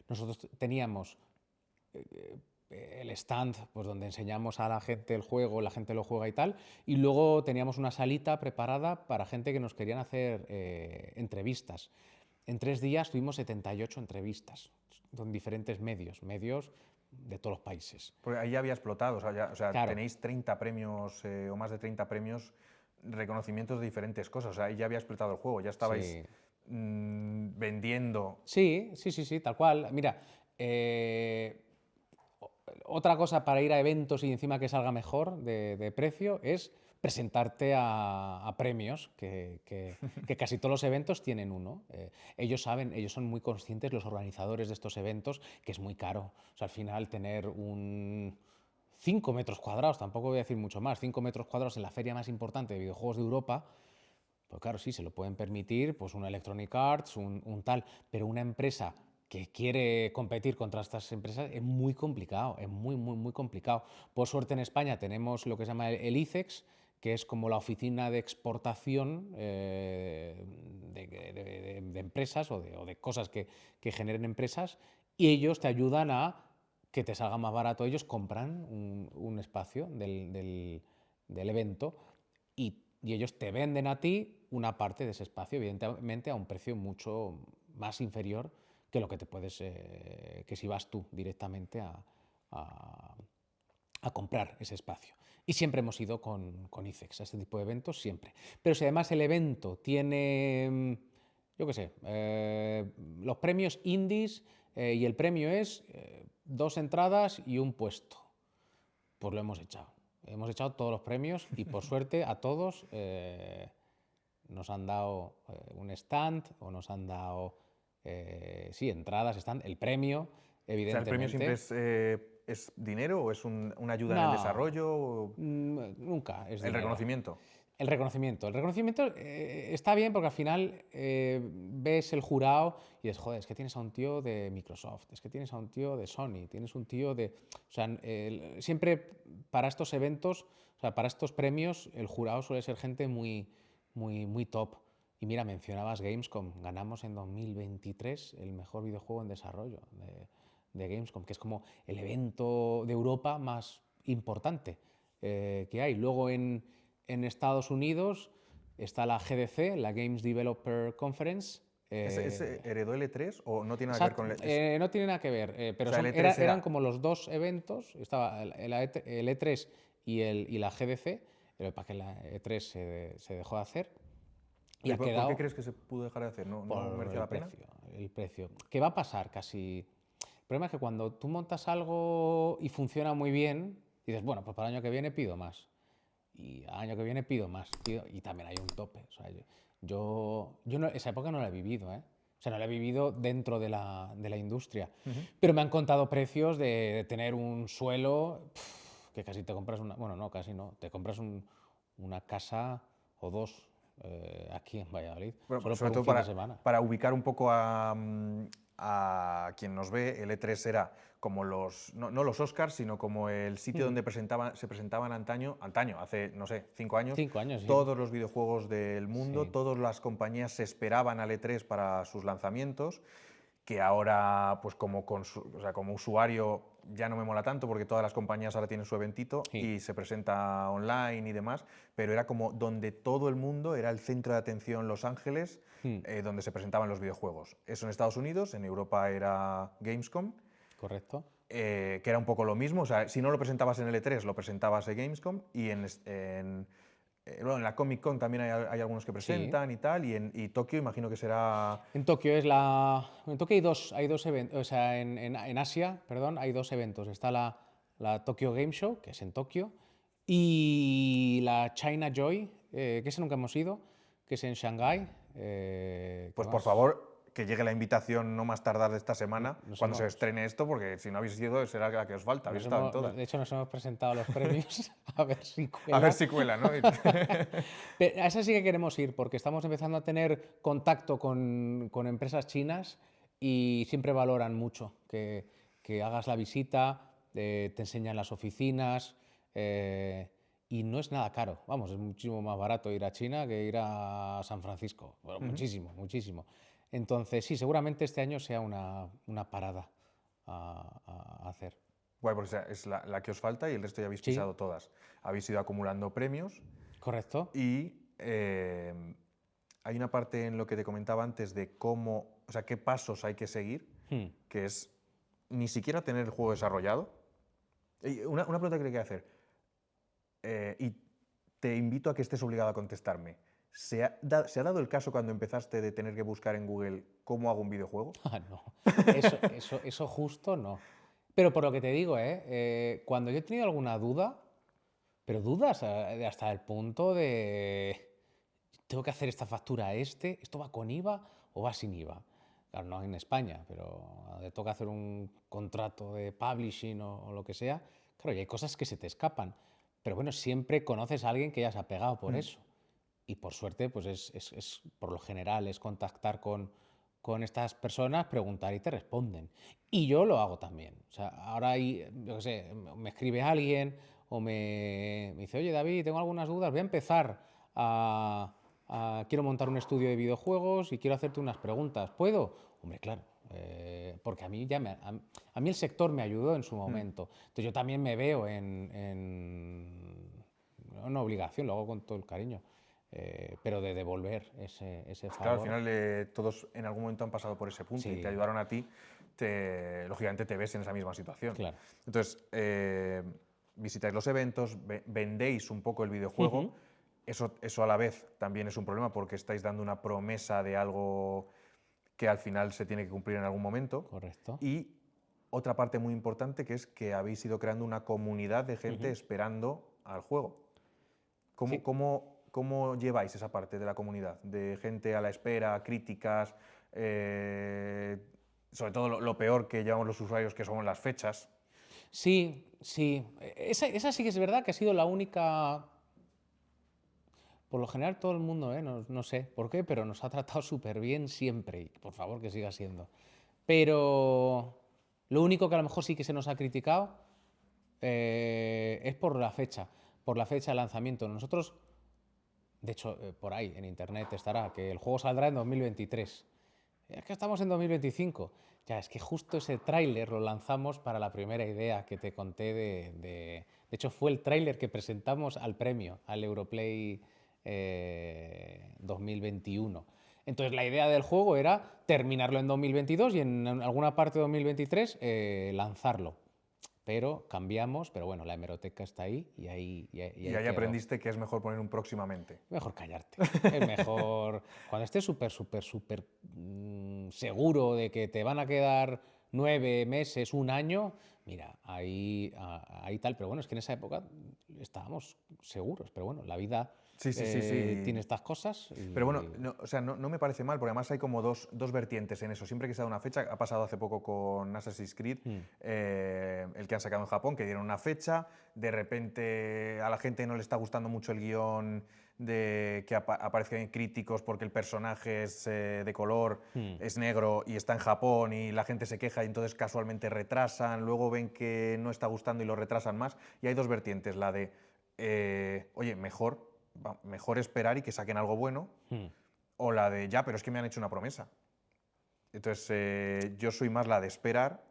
nosotros teníamos el stand, pues donde enseñamos a la gente el juego, la gente lo juega y tal, y luego teníamos una salita preparada para gente que nos querían hacer entrevistas. En 3 días tuvimos 78 entrevistas con diferentes medios de todos los países. Porque ahí ya había explotado, o sea, Claro. tenéis 30 premios o más de 30 premios, reconocimientos de diferentes cosas, o sea, ahí ya había explotado el juego, ya estabais Sí. vendiendo. Sí, tal cual. Mira, otra cosa para ir a eventos y encima que salga mejor de precio es presentarte a premios, que casi todos los eventos tienen uno. Ellos saben, ellos son muy conscientes, los organizadores de estos eventos, que es muy caro. O sea, al final tener 5 metros cuadrados, tampoco voy a decir mucho más, 5 metros cuadrados en la feria más importante de videojuegos de Europa, pues claro, sí, se lo pueden permitir, pues una Electronic Arts, un tal, pero una empresa que quiere competir contra estas empresas es muy complicado, es muy complicado. Por suerte en España tenemos lo que se llama el ICEX, que es como la oficina de exportación de empresas o de cosas que generen empresas, y ellos te ayudan a que te salga más barato. Ellos compran un espacio del evento y ellos te venden a ti una parte de ese espacio, evidentemente a un precio mucho más inferior que lo que te puedes, que si vas tú directamente a comprar ese espacio. Y siempre hemos ido con ICEX a este tipo de eventos, siempre. Pero si además el evento tiene, yo qué sé, los premios indies y el premio es 2 entradas y un puesto, pues lo hemos echado. Hemos echado todos los premios y por suerte a todos nos han dado un stand o nos han dado, sí, entradas, stand, el premio, evidentemente. O sea, ¿el premio siempre es dinero o es una ayuda en el No, desarrollo? nunca es ¿El dinero. reconocimiento? El reconocimiento. El reconocimiento está bien porque al final ves el jurado y dices, joder, es que tienes a un tío de Microsoft, es que tienes a un tío de Sony, tienes un tío de... O sea, siempre para estos eventos, o sea, para estos premios, el jurado suele ser gente muy top. Y mira, mencionabas Gamescom, ganamos en 2023 el mejor videojuego en desarrollo de Gamescom, que es como el evento de Europa más importante que hay. Luego en Estados Unidos está la GDC, la Games Developer Conference. ¿Ese heredó el E3 o no tiene nada que ver con el no tiene nada que ver, pero O sea, el E3 eran como los dos eventos, estaba el E3 y la GDC, pero para que la E3 se dejó de hacer. Y ¿Por quedado qué crees que se pudo dejar de hacer? ¿No merecía la pena? el precio. ¿Qué va a pasar? Casi... El problema es que cuando tú montas algo y funciona muy bien, dices, bueno, pues para el año que viene pido más. Y al año que viene pido más. Y también hay un tope. O sea, yo no, esa época no la he vivido, ¿eh? O sea, no la he vivido dentro de la industria. Pero me han contado precios de tener un suelo que casi te compras una... Bueno, no, casi no. Te compras una casa o dos aquí en Valladolid. Bueno, solo sobre por un todo fin de semana. para ubicar un poco a quien nos ve, el E3 era como no los Oscars, sino como el sitio donde se presentaban antaño, hace, no sé, 5 años, 5 años, sí. todos los videojuegos del mundo, Sí. todas las compañías se esperaban al E3 para sus lanzamientos, que ahora, pues como usuario ya no me mola tanto porque todas las compañías ahora tienen su eventito Sí. y se presenta online y demás, pero era como donde todo el mundo, era el centro de atención Los Ángeles, donde se presentaban los videojuegos. Eso en Estados Unidos, en Europa era Gamescom. Correcto. Que era un poco lo mismo, o sea, si no lo presentabas en el E3, lo presentabas en Gamescom, y en bueno, en la Comic Con también hay algunos que presentan y tal, y Tokio imagino que será... En Tokio En Tokio hay dos eventos, o sea, en Asia, perdón, hay dos eventos. Está la Tokyo Game Show, que es en Tokio, y la China Joy, que ese nunca hemos ido, que es en Shanghái. Pues por favor, que llegue la invitación no más tardar de esta semana, Nos cuando se hemos- estrene esto, porque si no habéis ido será la que os falta, habéis estado en todas. De hecho, nos hemos presentado a los premios a ver si cuela. A ver si cuela, ¿no? A esa sí que queremos ir, porque estamos empezando a tener contacto con empresas chinas y siempre valoran mucho que hagas la visita, te enseñan las oficinas y no es nada caro. Vamos, es muchísimo más barato ir a China que ir a San Francisco. Bueno, muchísimo, muchísimo. Entonces, sí, seguramente este año sea una parada a hacer. Guay, porque es la que os falta y el resto ya habéis Sí. pisado todas. Habéis ido acumulando premios ¿Correcto? y hay una parte en lo que te comentaba antes de cómo, o sea, qué pasos hay que seguir, que es ni siquiera tener el juego desarrollado. Y una pregunta que te quería hacer, y te invito a que estés obligado a contestarme. ¿Se ha dado el caso cuando empezaste de tener que buscar en Google cómo hago un videojuego? Ah, no. Eso justo no. Pero por lo que te digo, cuando yo he tenido alguna duda, pero dudas hasta el punto de, tengo que hacer esta factura a ¿esto va con IVA o va sin IVA? Claro, no en España, pero donde toca hacer un contrato de publishing o lo que sea, claro, y hay cosas que se te escapan. Pero bueno, siempre conoces a alguien que ya se ha pegado por eso. Y por suerte, pues por lo general, es contactar con estas personas, preguntar y te responden. Y yo lo hago también. O sea, ahora yo qué sé, me escribe alguien o me dice, oye David, tengo algunas dudas, voy a empezar quiero montar un estudio de videojuegos y quiero hacerte unas preguntas. ¿Puedo? Hombre, claro. Porque a mí, a mí el sector me ayudó en su momento. Entonces yo también me veo en una obligación, lo hago con todo el cariño. Pero de devolver ese favor. Claro, al final todos en algún momento han pasado por ese punto y te ayudaron a ti, lógicamente te ves en esa misma situación. Claro. Entonces, visitáis los eventos, vendéis un poco el videojuego. Eso a la vez también es un problema porque estáis dando una promesa de algo que al final se tiene que cumplir en algún momento. Correcto. Y otra parte muy importante que es que habéis ido creando una comunidad de gente esperando al juego. ¿Cómo lleváis esa parte de la comunidad? De gente a la espera, críticas, sobre todo lo peor que llevamos los usuarios, que son las fechas. Sí. Esa sí que es verdad que ha sido la única. Por lo general todo el mundo, no sé por qué, pero nos ha tratado súper bien siempre. Y por favor que siga siendo. Pero lo único que a lo mejor sí que se nos ha criticado es por la fecha de lanzamiento. Nosotros, de hecho, por ahí en internet estará que el juego saldrá en 2023. Es que estamos en 2025. Ya, es que justo ese tráiler lo lanzamos para la primera idea que te conté de hecho, fue el tráiler que presentamos al premio, al Europlay 2021. Entonces, la idea del juego era terminarlo en 2022 y en alguna parte de 2023 lanzarlo. Pero cambiamos, pero bueno, la hemeroteca está ahí y ahí quedó. Aprendiste que es mejor poner un próximamente. Mejor callarte. Es mejor. Cuando estés súper seguro de que te van a quedar 9 meses, un año, mira, ahí tal. Pero bueno, es que en esa época estábamos seguros. Pero bueno, la vida Sí. tiene estas cosas. Pero bueno, no me parece mal, porque además hay como dos vertientes en eso. Siempre que se da una fecha, ha pasado hace poco con Assassin's Creed, el que han sacado en Japón, que dieron una fecha, de repente a la gente no le está gustando mucho el guión de que aparezcan críticos porque el personaje es de color, es negro y está en Japón y la gente se queja y entonces casualmente retrasan, luego ven que no está gustando y lo retrasan más. Y hay dos vertientes, la de, oye, mejor esperar y que saquen algo bueno, o la de, ya, pero es que me han hecho una promesa. Entonces, yo soy más la de esperar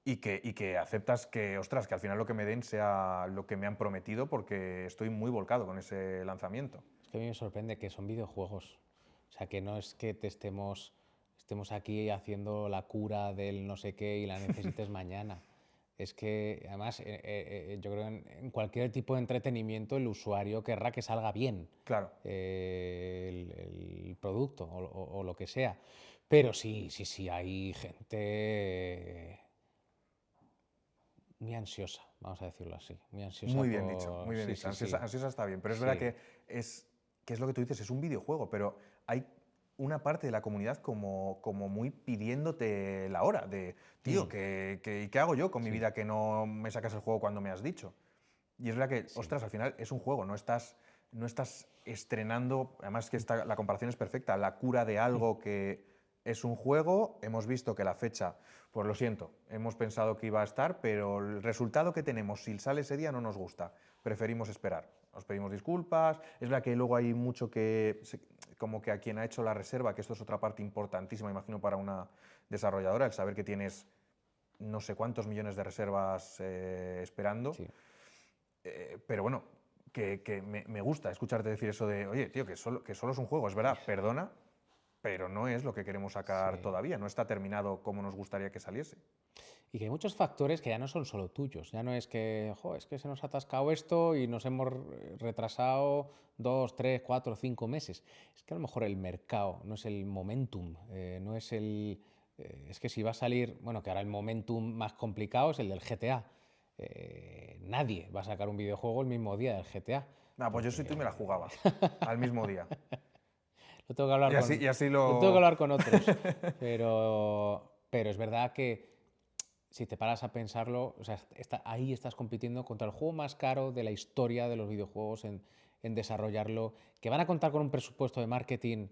y que aceptas que, ostras, que al final lo que me den sea lo que me han prometido, porque estoy muy volcado con ese lanzamiento. Es que a mí me sorprende que son videojuegos. O sea, que no es que estemos aquí haciendo la cura del no sé qué y la necesites mañana. Es que, además, yo creo que en cualquier tipo de entretenimiento el usuario querrá que salga bien Claro. el producto o lo que sea. Pero sí, hay gente muy ansiosa, vamos a decirlo así. Muy ansiosa Muy bien dicho, por... muy bien Sí, dicho. sí, sí. Ansiosa está bien, pero es verdad Sí. que es lo que tú dices, es un videojuego, pero hay una parte de la comunidad como muy pidiéndote la hora de, tío, Mm, ¿qué hago yo con mi sí, vida que no me sacas el juego cuando me has dicho? Y es verdad que, sí. ostras, al final es un juego, no estás estrenando, además que la comparación es perfecta, la cura de algo que es un juego, hemos visto que la fecha, pues lo siento, hemos pensado que iba a estar, pero el resultado que tenemos, si sale ese día, no nos gusta, preferimos esperar. Os pedimos disculpas, es verdad que luego hay mucho como que a quien ha hecho la reserva, que esto es otra parte importantísima, imagino, para una desarrolladora, el saber que tienes no sé cuántos millones de reservas esperando. Sí. Pero bueno, que me gusta escucharte decir eso de, oye, tío, que solo es un juego, es verdad, perdona, pero no es lo que queremos sacar Sí. todavía, no está terminado como nos gustaría que saliese. Y que hay muchos factores que ya no son solo tuyos. Ya no es que, "Jo, es que se nos ha atascado esto y nos hemos retrasado 2, 3, 4, 5 meses". Es que a lo mejor el mercado no es el momentum, no es el... es que si va a salir, bueno, que ahora el momentum más complicado es el del GTA. Nadie va a sacar un videojuego el mismo día del GTA, Ah, pues yo soy tú y me la porque jugaba al mismo día. lo tengo que hablar Y con, así lo tengo que lo... hablar con otros. Pero es verdad que si te paras a pensarlo, o sea, ahí estás compitiendo contra el juego más caro de la historia de los videojuegos en desarrollarlo, que van a contar con un presupuesto de marketing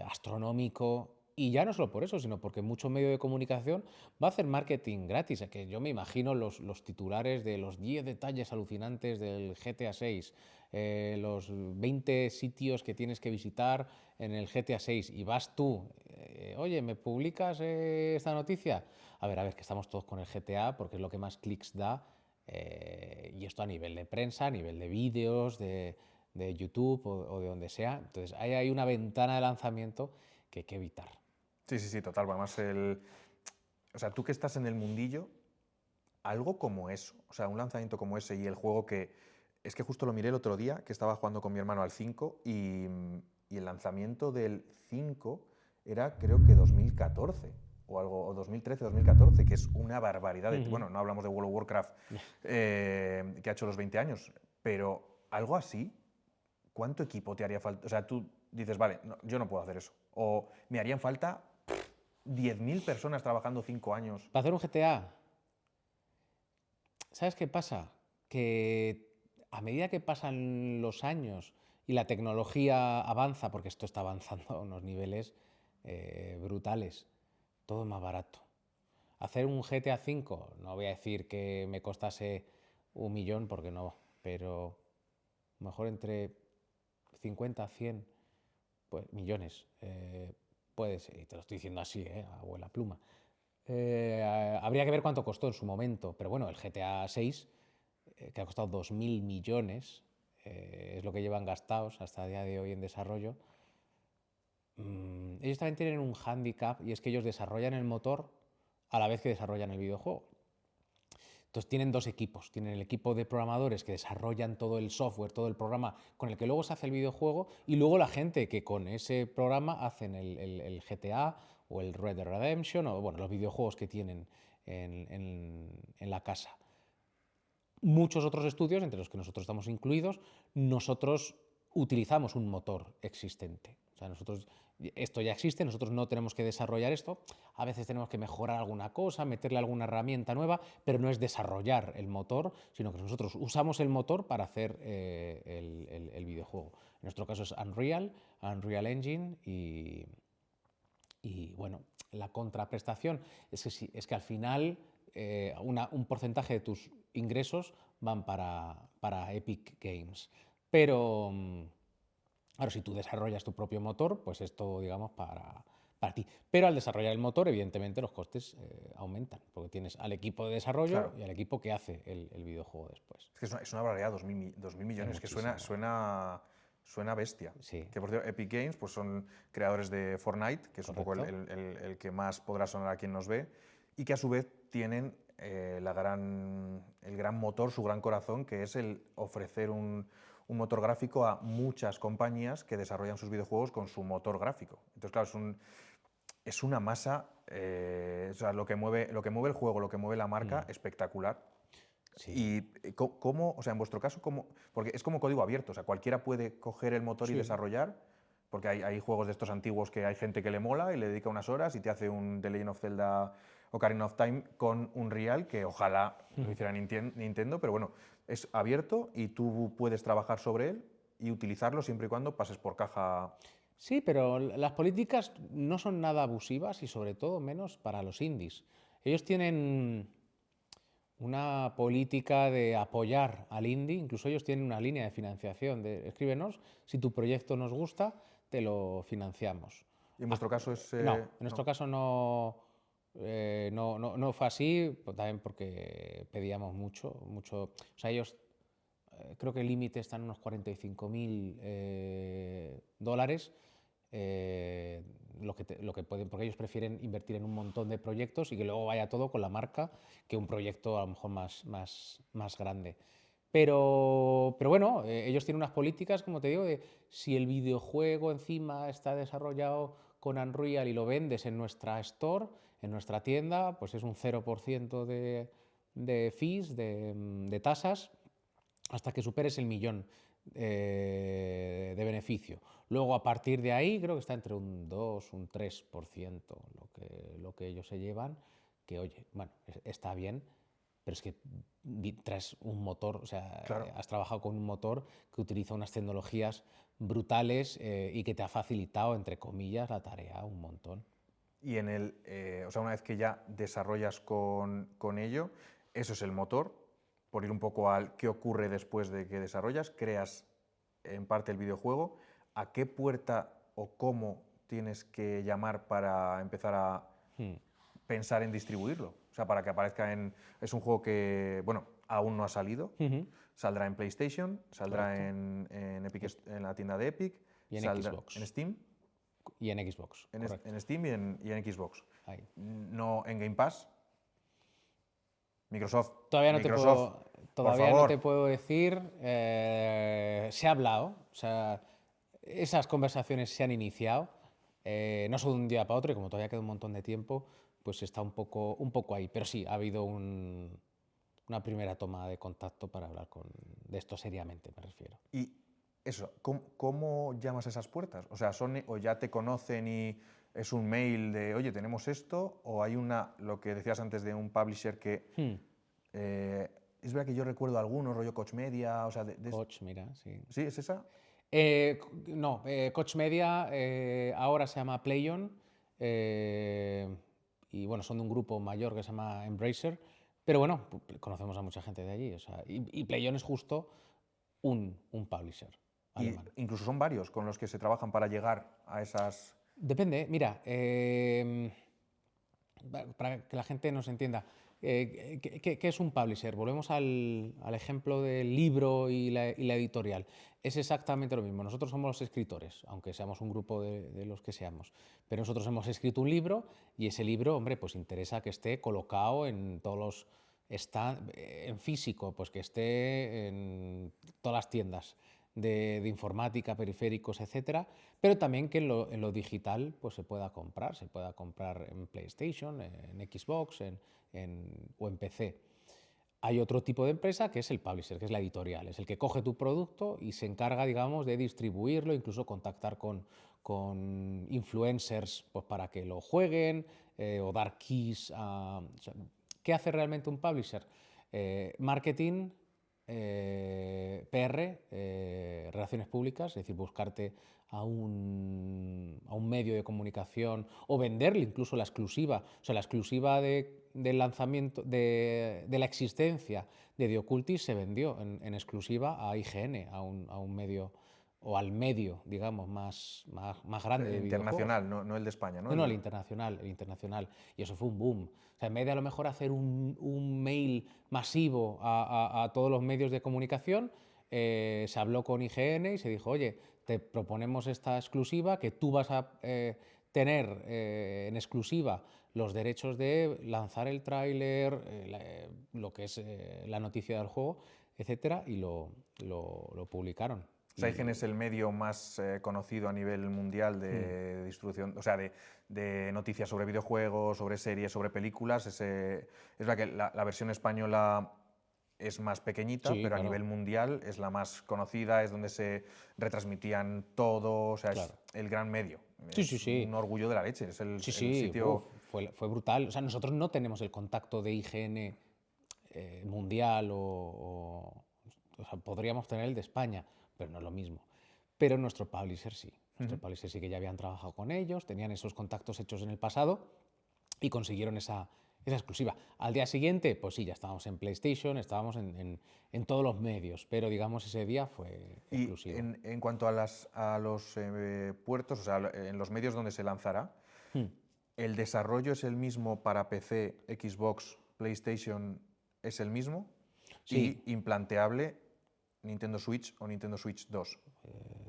astronómico. Y ya no solo por eso, sino porque mucho medio de comunicación va a hacer marketing gratis. Que yo me imagino los titulares de los 10 detalles alucinantes del GTA 6, los 20 sitios que tienes que visitar en el GTA 6, y vas tú, oye, ¿me publicas esta noticia? A ver, que estamos todos con el GTA porque es lo que más clics da, y esto a nivel de prensa, a nivel de vídeos, de YouTube o de donde sea. Entonces, ahí hay una ventana de lanzamiento que hay que evitar. Sí, sí, sí, total. Además, o sea, tú que estás en el mundillo, algo como eso, o sea, un lanzamiento como ese y el juego que... Es que justo lo miré el otro día, que estaba jugando con mi hermano al 5 y el lanzamiento del 5 era creo que 2014 o algo, o 2013, 2014, que es una barbaridad. Bueno, no hablamos de World of Warcraft, que ha hecho los 20 años, pero algo así, ¿cuánto equipo te haría falta? O sea, tú dices, vale, no, yo no puedo hacer eso. O me harían falta 10.000 personas trabajando 5 años. Para hacer un GTA, ¿sabes qué pasa? Que a medida que pasan los años y la tecnología avanza, porque esto está avanzando a unos niveles brutales, todo es más barato. Hacer un GTA V, no voy a decir que me costase 1 millón, porque no, pero mejor entre 50 a 100 pues, millones. Puede ser, y te lo estoy diciendo así, abuela pluma. Habría que ver cuánto costó en su momento, pero bueno, el GTA 6, que ha costado 2.000 millones, es lo que llevan gastados hasta el día de hoy en desarrollo. Ellos también tienen un hándicap, y es que ellos desarrollan el motor a la vez que desarrollan el videojuego. Entonces tienen dos equipos. Tienen el equipo de programadores que desarrollan todo el software, todo el programa con el que luego se hace el videojuego, y luego la gente que con ese programa hacen el GTA o el Red Dead Redemption, o bueno, los videojuegos que tienen en la casa. Muchos otros estudios, entre los que nosotros estamos incluidos, nosotros utilizamos un motor existente. O sea, esto ya existe, nosotros no tenemos que desarrollar esto. A veces tenemos que mejorar alguna cosa, meterle alguna herramienta nueva, pero no es desarrollar el motor, sino que nosotros usamos el motor para hacer el videojuego. En nuestro caso es Unreal Engine, y bueno, la contraprestación es que al final un porcentaje de tus ingresos van para Epic Games. Pero, claro, si tú desarrollas tu propio motor, pues es todo, digamos, para ti. Pero al desarrollar el motor, evidentemente los costes aumentan, porque tienes al equipo de desarrollo Claro. y al equipo que hace el videojuego después. Es que es una barbaridad, 2.000 millones, que suena bestia. Sí. Que por cierto, Epic Games pues son creadores de Fortnite, que es un poco Correcto. el que más podrá sonar a quien nos ve, y que a su vez tienen el gran motor, su gran corazón, que es el ofrecer un motor gráfico a muchas compañías que desarrollan sus videojuegos con su motor gráfico. Entonces, claro, es una masa, o sea, lo que mueve el juego, lo que mueve la marca, espectacular. Sí. Y cómo, o sea, en vuestro caso, porque es como código abierto, o sea, cualquiera puede coger el motor y Sí. desarrollar, porque hay juegos de estos antiguos que hay gente que le mola y le dedica unas horas y te hace un The Legend of Zelda Ocarina of Time con Unreal, que ojalá lo hiciera Nintendo, pero bueno, es abierto y tú puedes trabajar sobre él y utilizarlo siempre y cuando pases por caja. Sí, pero las políticas no son nada abusivas y sobre todo menos para los indies. Ellos tienen una política de apoyar al indie, incluso ellos tienen una línea de financiación de escríbenos, si tu proyecto nos gusta, te lo financiamos. Y en vuestro caso es... No, en nuestro caso no, no fue así, pues también porque pedíamos mucho. O sea, ellos creo que el límite está en unos 45.000 dólares. Lo que pueden, porque ellos prefieren invertir en un montón de proyectos y que luego vaya todo con la marca que un proyecto a lo mejor más grande. Pero bueno, ellos tienen unas políticas, como te digo, de si el videojuego encima está desarrollado con Unreal y lo vendes en nuestra store, en nuestra tienda, pues es un 0% de fees, de tasas, hasta que superes el 1.000.000 de beneficio. Luego, a partir de ahí, creo que está entre un 2, un 3% lo que ellos se llevan, que oye, bueno, está bien, pero es que traes un motor, o sea, Claro. has trabajado con un motor que utiliza unas tecnologías brutales y que te ha facilitado, entre comillas, la tarea un montón. Y o sea, una vez que ya desarrollas con ello, eso es el motor, por ir un poco al qué ocurre después de que desarrollas, creas en parte el videojuego, a qué puerta o cómo tienes que llamar para empezar a pensar en distribuirlo. O sea, para que aparezca Es un juego que, bueno, aún no ha salido, saldrá en PlayStation, saldrá en la tienda de Epic, Y en saldrá Xbox. en Steam. Y en Xbox. En Steam y en Xbox. Ahí. No en Game Pass. Microsoft. Todavía por no favor. te puedo decir. Se ha hablado, o sea, esas conversaciones se han iniciado, no solo de un día para otro, y como todavía queda un montón de tiempo, pues está un poco ahí. Pero sí, ha habido una primera toma de contacto para hablar de esto seriamente, me refiero. Y eso, ¿cómo llamas a esas puertas? O sea, o ya te conocen y es un mail de, oye, tenemos esto, o hay lo que decías antes de un publisher que... es verdad que yo recuerdo algunos, rollo Koch Media, o sea... Koch, mira, sí. ¿Sí? ¿Es esa? No, Koch Media ahora se llama PlayOn, y bueno, son de un grupo mayor que se llama Embracer, pero bueno, conocemos a mucha gente de allí, o sea, y PlayOn es justo un publisher alemán. Incluso son varios con los que se trabajan para llegar a esas... Depende, mira, para que la gente nos entienda, ¿qué es un publisher? Volvemos al ejemplo del libro y la editorial. Es exactamente lo mismo. Nosotros somos los escritores, aunque seamos un grupo de los que seamos. Pero nosotros hemos escrito un libro y ese libro, hombre, pues interesa que esté colocado en todos los... en físico, pues que esté en todas las tiendas de informática, periféricos, etcétera, pero también que en lo digital pues se pueda comprar en PlayStation, en Xbox o en PC. Hay otro tipo de empresa que es el publisher, que es la editorial, es el que coge tu producto y se encarga, digamos, de distribuirlo, incluso contactar con influencers pues, para que lo jueguen o dar keys a... O sea, ¿qué hace realmente un publisher? Marketing, PR, relaciones públicas, es decir, buscarte a un medio de comunicación o venderle incluso la exclusiva, o sea, la exclusiva del lanzamiento, de la existencia de The Occultist se vendió en exclusiva a IGN, a un medio, o al medio, digamos, más grande de internacional, no el de España, ¿no? No, el internacional. Y eso fue un boom. O sea, en vez de a lo mejor hacer un mail masivo a todos los medios de comunicación, se habló con IGN y se dijo, oye, te proponemos esta exclusiva que tú vas a tener en exclusiva los derechos de lanzar el tráiler, lo que es la noticia del juego, etcétera, y lo publicaron. Saigen es el medio más conocido a nivel mundial de distribución, o sea, de noticias sobre videojuegos, sobre series, sobre películas. Es verdad que la versión española es más pequeñita, Sí, pero a claro. nivel mundial es la más conocida, es donde se retransmitían todo, o sea, Claro. es el gran medio. Sí, Es sí, sí. un orgullo de la leche, es el Sí, sí, sitio... fue brutal. O sea, nosotros no tenemos el contacto de IGN mundial o sea, podríamos tener el de España, pero no es lo mismo. Pero nuestro publisher sí. Nuestro publisher sí que ya habían trabajado con ellos, tenían esos contactos hechos en el pasado y consiguieron esa exclusiva. Al día siguiente, pues sí, ya estábamos en PlayStation, estábamos en todos los medios, pero digamos ese día fue Y exclusivo. en cuanto a los puertos, o sea, en los medios donde se lanzará, ¿el desarrollo es el mismo para PC, Xbox, PlayStation? ¿Es el mismo? Sí. Y implanteable Nintendo Switch o Nintendo Switch 2.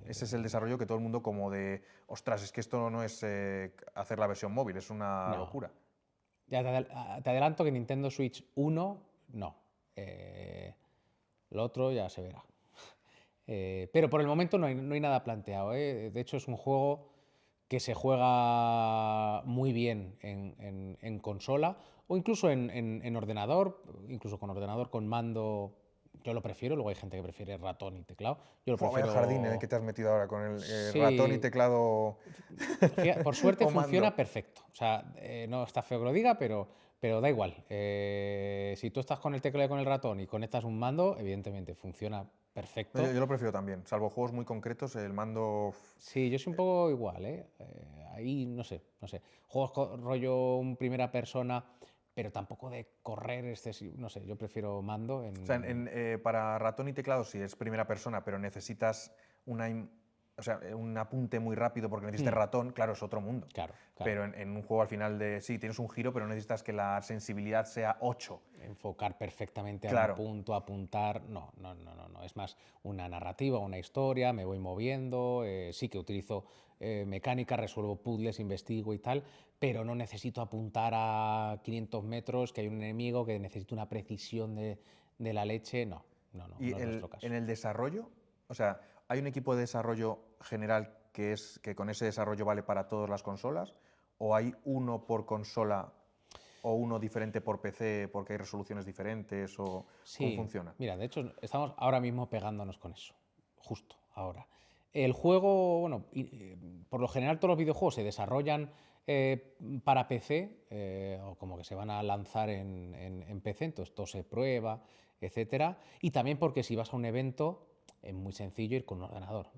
Ese es el desarrollo que todo el mundo como de, ostras, es que esto no es hacer la versión móvil, es una No. locura. Ya te adelanto que Nintendo Switch 1, no. Lo otro ya se verá. Pero por el momento no hay nada planteado. De hecho, es un juego que se juega muy bien en consola o incluso en ordenador, incluso con ordenador con mando. Yo lo prefiero, luego hay gente que prefiere ratón y teclado. Yo lo Fua, prefiero. vaya jardín en el que te has metido ahora con el Sí. ratón y teclado. Por suerte o mando. funciona perfecto. O sea, no está feo que lo diga, pero da igual. Si tú estás con el teclado y con el ratón y conectas un mando, evidentemente funciona perfecto. No, yo lo prefiero también, salvo juegos muy concretos, el mando. Sí, yo soy un poco igual, ¿eh? Ahí no sé. Juegos rollo en primera persona, pero tampoco de correr excesivo. No sé, yo prefiero mando. O sea, para ratón y teclado sí es primera persona, pero necesitas un apunte muy rápido porque necesitas ratón, claro, es otro mundo. Claro. Pero en un juego al final sí, tienes un giro, pero necesitas que la sensibilidad sea 8. Enfocar perfectamente Claro. a un punto, apuntar. No. Es más una narrativa, una historia, me voy moviendo. Sí que utilizo mecánica, resuelvo puzzles, investigo y tal, pero no necesito apuntar a 500 metros, que hay un enemigo, que necesito una precisión de la leche. No Y es nuestro caso. en el desarrollo, o sea, ¿hay un equipo de desarrollo general que con ese desarrollo vale para todas las consolas? ¿O hay uno por consola o uno diferente por PC porque hay resoluciones diferentes? ¿O cómo funciona? Mira, de hecho, estamos ahora mismo pegándonos con eso, justo ahora. El juego, bueno, por lo general todos los videojuegos se desarrollan para PC, o como que se van a lanzar en PC, entonces todo se prueba, etcétera. Y también porque si vas a un evento, es muy sencillo ir con un ordenador,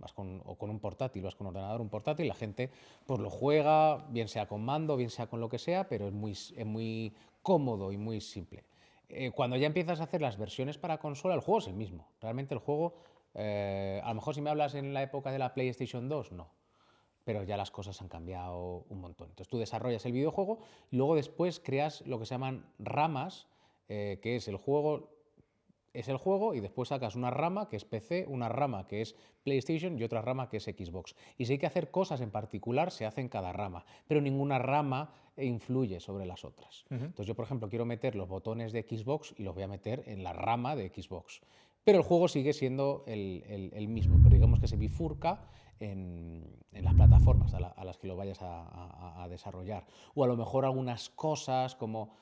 o con un portátil, vas con un ordenador, un portátil, la gente pues lo juega, bien sea con mando, bien sea con lo que sea, pero es muy cómodo y muy simple. Cuando ya empiezas a hacer las versiones para consola, el juego es el mismo. Realmente el juego, a lo mejor si me hablas en la época de la PlayStation 2, no. Pero ya las cosas han cambiado un montón. Entonces tú desarrollas el videojuego y luego después creas lo que se llaman ramas, que es el juego y después sacas una rama que es PC, una rama que es PlayStation y otra rama que es Xbox. Y si hay que hacer cosas en particular, se hace en cada rama, pero ninguna rama influye sobre las otras. Entonces yo, por ejemplo, quiero meter los botones de Xbox y los voy a meter en la rama de Xbox. Pero el juego sigue siendo el mismo, pero digamos que se bifurca en las plataformas a las que lo vayas a desarrollar. O a lo mejor algunas cosas como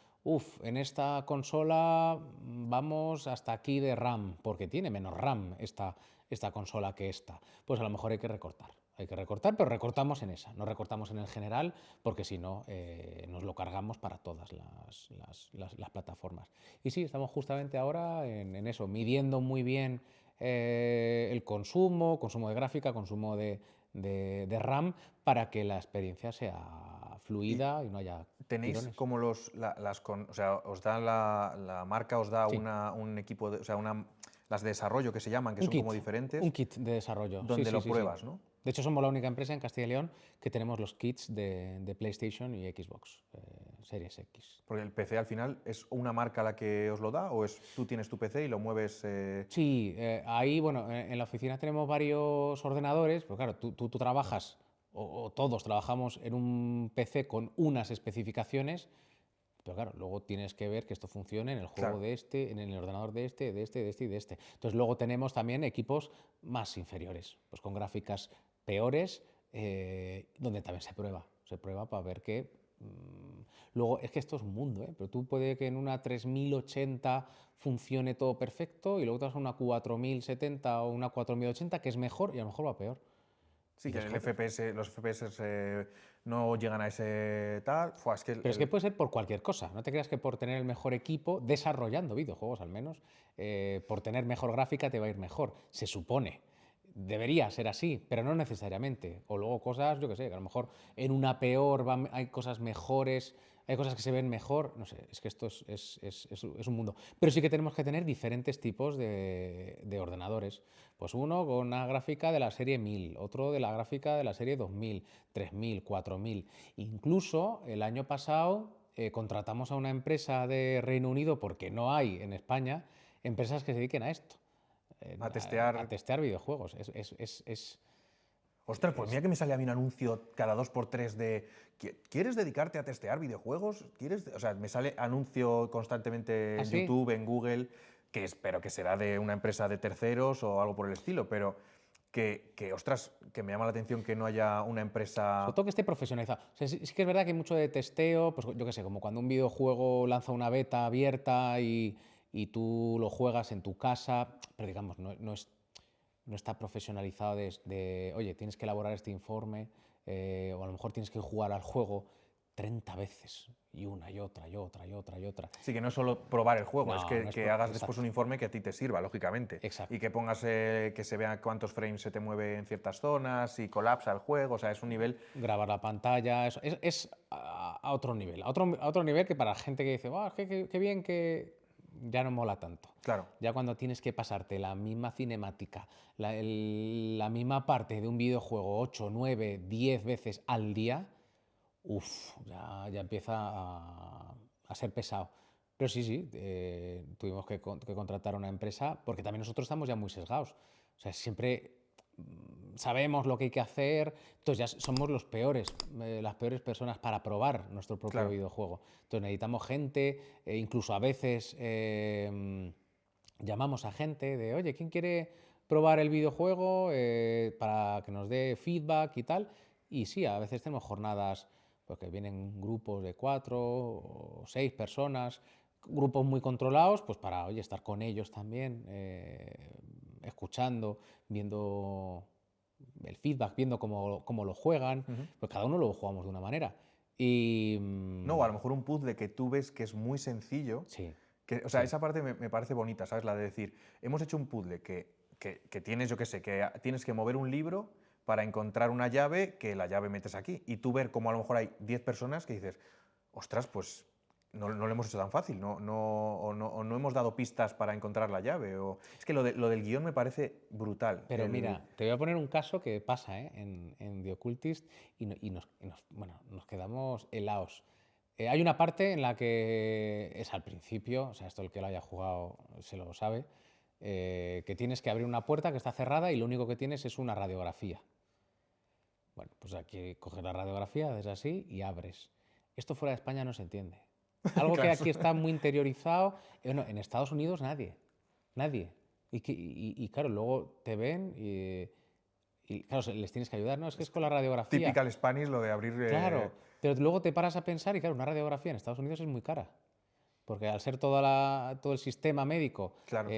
en esta consola vamos hasta aquí de RAM, porque tiene menos RAM esta consola que esta. Pues a lo mejor hay que recortar, pero recortamos en esa, no recortamos en el general, porque si no nos lo cargamos para todas las plataformas. Y sí, estamos justamente ahora en eso, midiendo muy bien el consumo de gráfica, consumo de RAM, para que la experiencia sea fluida y no haya ¿Tenéis tirones. como o sea, os da la marca, os da Sí. un equipo, o sea, las de desarrollo que se llaman, que Un son kit, como diferentes, un kit de desarrollo. donde Sí, lo sí. pruebas, ¿no? De hecho, somos la única empresa en Castilla y León que tenemos los kits de PlayStation y Xbox, Series X. Porque el PC al final es una marca la que os lo da, o es tú tienes tu PC y lo mueves. Sí, ahí, bueno, en la oficina tenemos varios ordenadores, pero claro, tú trabajas o todos trabajamos en un PC con unas especificaciones, pero claro, luego tienes que ver que esto funcione en el juego Claro. de este, en el ordenador de este, de este, de este y de este. Entonces luego tenemos también equipos más inferiores, pues con gráficas peores, donde también se prueba para ver que... Luego, es que esto es un mundo, ¿eh? Pero tú puede que en una 3080 funcione todo perfecto y luego te vas a una 4070 o una 4080 que es mejor y a lo mejor va peor. Sí, Y que dices, el "Joder". FPS, los FPS no llegan a ese tal. Fua, es que Pero es que puede ser por cualquier cosa. No te creas que por tener el mejor equipo, desarrollando videojuegos al menos, por tener mejor gráfica te va a ir mejor. Se supone. Debería ser así, pero no necesariamente. O luego cosas, yo qué sé, que a lo mejor en una peor hay cosas mejores, hay cosas que se ven mejor. No sé, es que esto es un mundo. Pero sí que tenemos que tener diferentes tipos de ordenadores. Pues uno con una gráfica de la serie 1000, otro de la gráfica de la serie 2000, 3000, 4000. Incluso el año pasado contratamos a una empresa de Reino Unido, porque no hay en España empresas que se dediquen a esto, a testear. a testear videojuegos. Ostras, pues mira que me sale a mí un anuncio cada 2x3 de ¿quieres dedicarte a testear videojuegos? O sea, me sale anuncio constantemente en ¿Así? YouTube, en Google, que espero que será de una empresa de terceros o algo por el estilo, pero ostras, que me llama la atención que no haya una Sobre empresa. todo que esté profesionalizado. O sea, sí que es verdad que hay mucho de testeo, pues yo qué sé, como cuando un videojuego lanza una beta abierta y tú lo juegas en tu casa, pero digamos, no está profesionalizado oye, tienes que elaborar este informe, o a lo mejor tienes que jugar al juego 30 veces, y una y otra y otra y otra y otra. Sí, que no es solo probar el juego, es No, no es que hagas después exacto. un informe que a ti te sirva, lógicamente. Exacto. Y que pongas que se vea cuántos frames se te mueve en ciertas zonas, si colapsa el juego, o sea, es un nivel. Grabar la pantalla, es a otro nivel. A otro nivel que para la gente que dice, "Buah, qué bien que ya no mola tanto". Claro. Ya cuando tienes que pasarte la misma cinemática, la misma parte de un videojuego 8, 9, 10 veces al día, ya empieza a ser pesado. Pero sí, tuvimos que contratar a una empresa porque también nosotros estamos ya muy sesgados. O sea, siempre sabemos lo que hay que hacer, entonces ya somos las peores personas para probar nuestro propio Claro. videojuego. Entonces necesitamos gente, incluso a veces llamamos a gente de, oye, ¿quién quiere probar el videojuego para que nos dé feedback y tal? Y sí, a veces tenemos jornadas porque vienen grupos de 4 o 6 personas, grupos muy controlados, pues para, oye, estar con ellos también, escuchando, viendo el feedback, viendo cómo lo juegan, pues cada uno lo jugamos de una manera. Y No, o a lo mejor un puzzle que tú ves que es muy sencillo. sí, O sea, sí. esa parte me parece bonita, ¿sabes? La de decir, hemos hecho un puzzle que tienes, yo qué sé, que tienes que mover un libro para encontrar una llave, que la llave metes aquí. Y tú ver cómo a lo mejor hay 10 personas que dices, ostras, pues no lo hemos hecho tan fácil, o no hemos dado pistas para encontrar la llave. Es que lo del guión me parece brutal. Pero mira, te voy a poner un caso que pasa en The Occultist bueno, nos quedamos helados. Hay una parte en la que es al principio, o sea, esto el que lo haya jugado se lo sabe, que tienes que abrir una puerta que está cerrada y lo único que tienes es una radiografía. Bueno, pues aquí coges la radiografía, haces así y abres. Esto fuera de España no se entiende. Algo que Claro. aquí está muy interiorizado, bueno, en Estados Unidos nadie. Y claro, luego te ven y claro, les tienes que ayudar, ¿no? Es que es con la radiografía. Typical Spanish, lo de abrir. Claro, pero luego te paras a pensar y claro, una radiografía en Estados Unidos es muy cara. Porque al ser todo el sistema médico, Claro.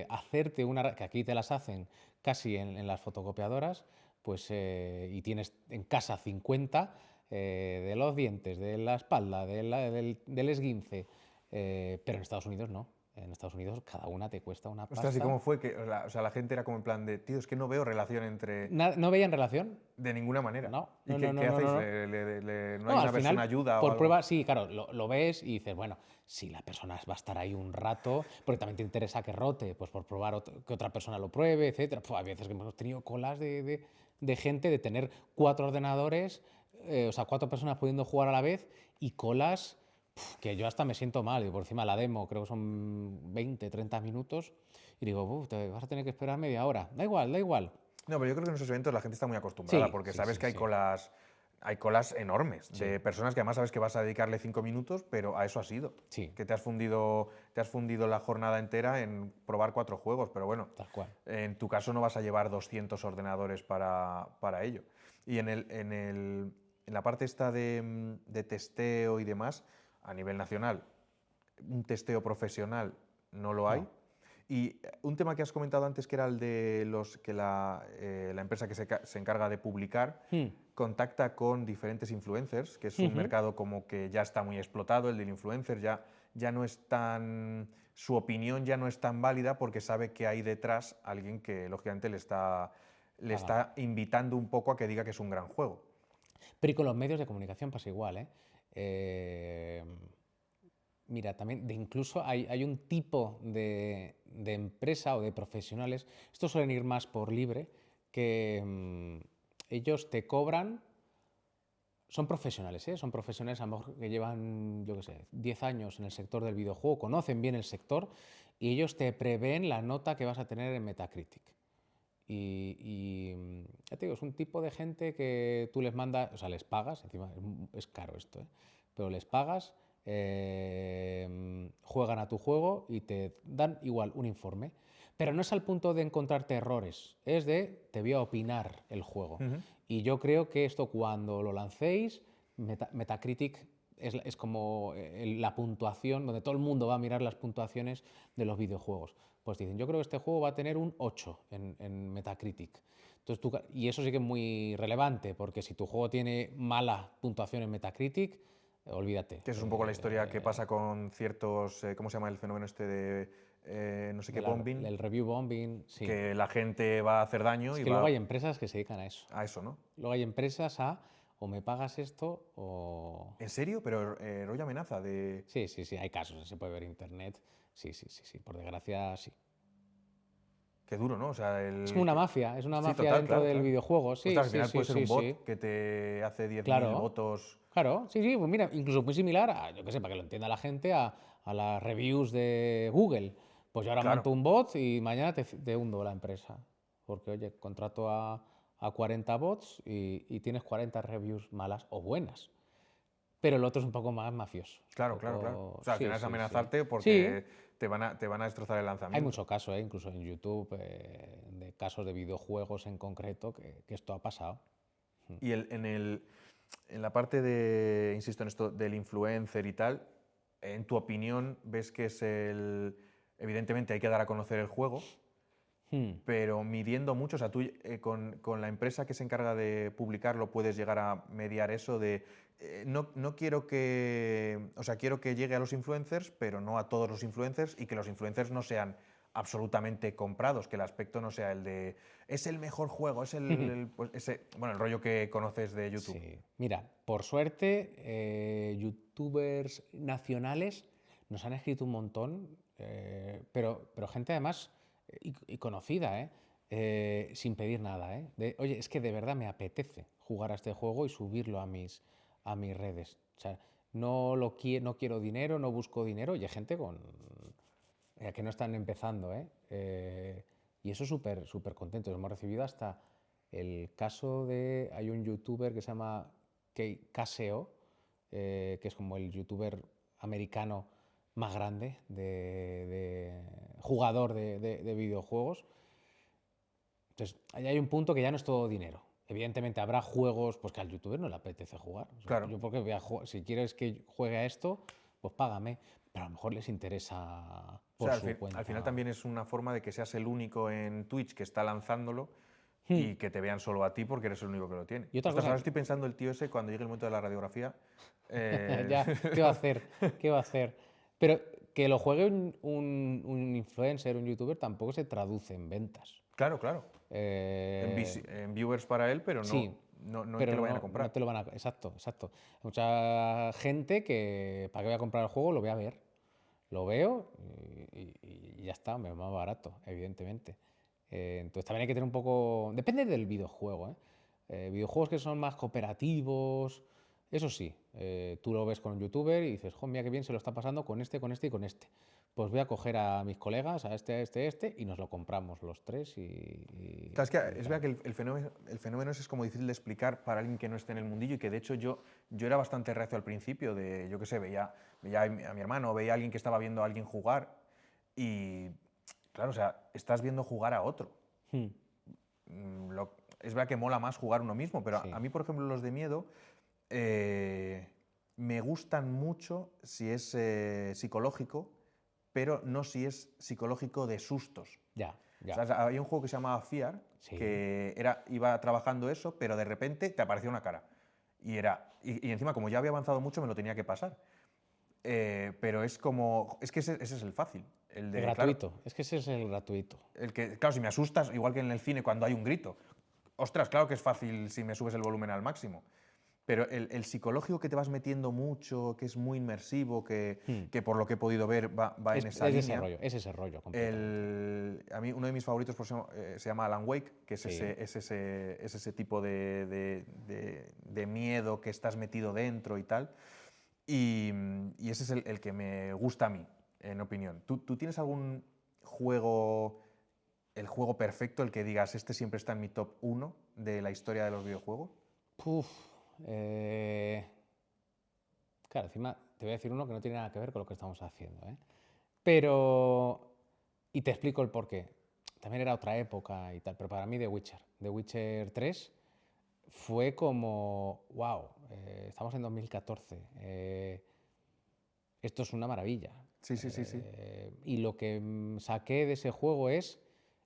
hacerte que aquí te las hacen casi en las fotocopiadoras, pues y tienes en casa 50 de los dientes, de la espalda, del esguince, pero en Estados Unidos no. En Estados Unidos cada una te cuesta una Ostras, ¿y pasta. cómo fue? O sea, la gente era como en plan de, tío, es que no veo relación entre. ¿No veían relación? De ninguna manera. No, ¿Y no, qué, no, no, qué no, hacéis? no. ¿No hay No, una al versión final, ayuda o por algo? prueba, sí, claro, lo ves y dices, bueno, si la persona va a estar ahí un rato, porque también te interesa que rote, pues por probar que otra persona lo pruebe, etcétera. Hay veces que hemos tenido colas de gente, de tener 4 ordenadores, o sea, 4 personas pudiendo jugar a la vez y colas que yo hasta me siento mal. Y por encima la demo creo que son 20, 30 minutos y digo, te vas a tener que esperar media hora. Da igual, da igual. No, pero yo creo que en esos eventos la gente está muy acostumbrada Sí, porque sí, sabes sí, que sí. hay colas enormes Sí. de personas que además sabes que vas a dedicarle 5 minutos, pero a eso has ido. Sí. Que te has fundido la jornada entera en probar 4 juegos, pero bueno, Tal cual. en tu caso no vas a llevar 200 ordenadores para ello. Y en la parte esta de testeo y demás, a nivel nacional, un testeo profesional no lo hay. No. Y un tema que has comentado antes, que era el de la empresa que se encarga de publicar, contacta con diferentes influencers, que es un mercado como que ya está muy explotado, el del influencer, ya no es tan, su opinión ya no es tan válida porque sabe que hay detrás alguien que lógicamente le está invitando un poco a que diga que es un gran juego. Pero y con los medios de comunicación pasa igual, ¿eh? Mira, también incluso hay un tipo de empresa o de profesionales, estos suelen ir más por libre, que ellos te cobran, son profesionales, ¿eh? Son profesionales a lo mejor que llevan, yo qué sé, 10 años en el sector del videojuego, conocen bien el sector y ellos te prevén la nota que vas a tener en Metacritic. Ya te digo, es un tipo de gente que tú les mandas, o sea, les pagas, encima es caro esto, ¿eh? Pero les pagas, juegan a tu juego y te dan igual un informe. Pero no es al punto de encontrarte errores, es de te voy a opinar el juego. Y yo creo que esto cuando lo lancéis, Metacritic es como la puntuación, donde todo el mundo va a mirar las puntuaciones de los videojuegos. Pues dicen, yo creo que este juego va a tener un 8 en Metacritic. Entonces y eso sí que es muy relevante, porque si tu juego tiene mala puntuación en Metacritic, olvídate. Que eso es un poco la historia que pasa con ciertos, ¿cómo se llama el fenómeno este de no sé qué bombing? El review bombing, sí. Que la gente va a hacer daño Es y que luego va hay empresas que se dedican a eso. a eso, ¿no? Luego hay empresas a o me pagas esto o... ¿En serio? Pero rollo amenaza de... Sí, sí, sí, hay casos, se puede ver en internet. Sí, sí, sí, sí, por desgracia sí. Qué duro, ¿no? O sea, Es como es una Sí, mafia total, dentro claro, del claro. videojuego, sí, Ostras, al sí, final sí, puede ser sí, un sí. bot que te hace 10.000 Claro, votos. claro, sí, sí, pues mira, incluso muy similar a, yo qué sé, para que lo entienda la gente, a las reviews de Google. Pues yo ahora Claro, monto un bot y mañana te hundo la empresa. Porque, oye, contrato a 40 bots y tienes 40 reviews malas o buenas. Pero el otro es un poco más mafioso. Un claro, claro, claro. O poco... sea, al Sí, final es sí, sí. amenazarte Sí, porque te van a destrozar el hay lanzamiento. muchos casos, incluso en YouTube, de casos de videojuegos en concreto, que esto ha pasado. Y en la parte de, insisto en esto, del influencer y tal, en tu opinión, ¿ves que es evidentemente hay que dar a conocer el juego, pero midiendo mucho, o sea, tú con la empresa que se encarga de publicarlo puedes llegar a mediar eso de, no quiero que, o sea, quiero que llegue a los influencers, pero no a todos los influencers y que los influencers no sean absolutamente comprados, que el aspecto no sea el de, es el mejor juego, es pues bueno, el rollo que conoces de YouTube. Sí, mira, por suerte, youtubers nacionales nos han escrito un montón, pero gente además y conocida, sin pedir nada, oye, es que de verdad me apetece jugar a este juego y subirlo a mis redes. O sea, no quiero dinero, no busco dinero, y hay gente que no están empezando, y eso súper, súper contentos. Hemos recibido hasta el caso de, hay un youtuber que se llama Caseo, que es como el youtuber americano más grande de jugador de videojuegos. Entonces, ahí hay un punto que ya no es todo dinero. Evidentemente habrá juegos pues, que al youtuber no le apetece jugar. O sea, Claro. yo porque si quieres que juegue a esto, pues págame. Pero a lo mejor les interesa O por sea, su cuenta. al final también es una forma de que seas el único en Twitch que está lanzándolo y que te vean solo a ti porque eres el único que lo tiene. Y otra Ostras, cosa, ahora estoy pensando el tío ese cuando llegue el momento de la radiografía. ya, ¿qué va a hacer? ¿Qué va a hacer? Pero que lo juegue un influencer, un youtuber, tampoco se traduce en ventas. Claro, claro. Eh, En viewers para él, pero sí, no en pero que lo vayan a no comprar. te lo van a... Exacto, exacto. Hay mucha gente que, ¿para qué voy a comprar el juego? Lo voy a ver. Lo veo y ya está, me va más barato, evidentemente. Entonces también hay que tener un poco... Depende del videojuego, Videojuegos que son más cooperativos, Eso sí, tú lo ves con un youtuber y dices, jo, mira qué bien se lo está pasando con este, con este y con este. Pues voy a coger a mis colegas, a este, y nos lo compramos los tres Claro, es que es verdad que el fenómeno es como difícil de explicar para alguien que no esté en el mundillo y que de hecho yo era bastante reacio al principio de, yo qué sé, veía a mi hermano, veía a alguien que estaba viendo a alguien jugar y, claro, o sea, estás viendo jugar a otro. Hmm, Es verdad que mola más jugar uno mismo, pero sí. a mí, por ejemplo, los de miedo me gustan mucho si es psicológico, pero no si es psicológico de sustos. Ya, ya. O sea, había un juego que se llamaba Fear, Sí. que iba trabajando eso, pero de repente te aparecía una cara. Y encima, como ya había avanzado mucho, me lo tenía que pasar. Pero es que ese es el fácil. El de, El claro, gratuito, es que ese es el gratuito. el que, claro, si me asustas, igual que en el cine cuando hay un grito. Ostras, claro que es fácil si me subes el volumen al máximo. Pero el psicológico que te vas metiendo mucho, que es muy inmersivo, que por lo que he podido ver va en esa Es línea. es ese rollo completamente. A mí uno de mis favoritos se llama Alan Wake, que es, Sí. ese tipo de miedo que estás metido dentro y tal. Y ese es el que me gusta a mí, en opinión. ¿Tú tienes algún juego, el juego perfecto, el que digas, este siempre está en mi top 1 de la historia de los videojuegos? Puf, claro, encima te voy a decir uno que no tiene nada que ver con lo que estamos haciendo, ¿eh? Pero, y te explico el porqué. También era otra época y tal, pero para mí The Witcher 3 fue como, wow, estamos en 2014, esto es una maravilla. Sí, sí, sí, sí. Y lo que saqué de ese juego es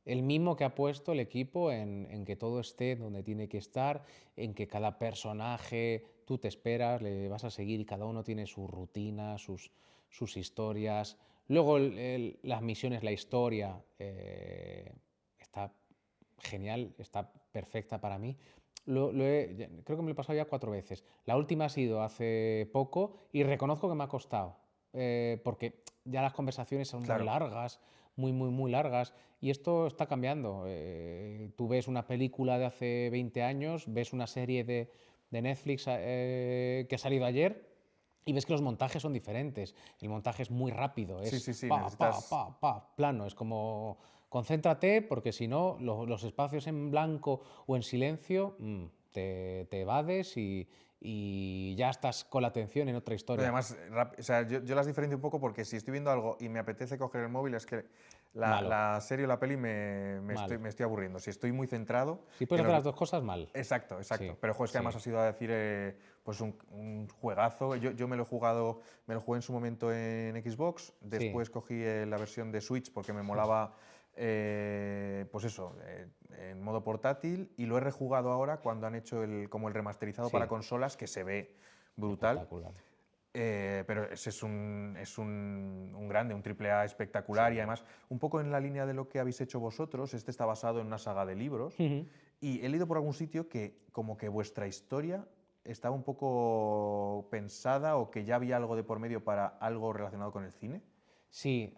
el mismo que ha puesto el equipo en que todo esté donde tiene que estar, en que cada personaje tú te esperas, le vas a seguir y cada uno tiene su rutina, sus historias. Luego las misiones, la historia está genial, está perfecta para mí. Creo que me lo he pasado ya 4 veces. La última ha sido hace poco y reconozco que me ha costado, porque ya las conversaciones son Claro. muy largas, muy largas, y esto está cambiando. Tú ves una película de hace 20 años, ves una serie de Netflix que ha salido ayer y ves que los montajes son diferentes. El montaje es muy rápido, Sí, es sí, sí, pa, plano, es como concéntrate porque si no los espacios en blanco o en silencio te evades y ya estás con la atención en otra Pero historia. además, o sea, yo las diferencio un poco porque si estoy viendo algo y me apetece coger el móvil, es que Malo. la serie o la peli Mal. me estoy aburriendo. Si estoy muy centrado... Si puedes en hacer lo las dos cosas, mal. Exacto, exacto. Sí, Pero juego, es que sí. además ha sido a decir pues un juegazo. Yo me lo he jugado, me lo jugué en su momento en Xbox, después cogí la versión de Switch porque me molaba, pues eso, en modo portátil, y lo he rejugado ahora cuando han hecho como el remasterizado Sí. para consolas, que se ve brutal. Espectacular. Pero ese es un grande, un triple A espectacular, Sí. y además un poco en la línea de lo que habéis hecho vosotros. Este está basado en una saga de libros y he leído por algún sitio que como que vuestra historia estaba un poco pensada o que ya había algo de por medio para algo relacionado con el cine. Sí.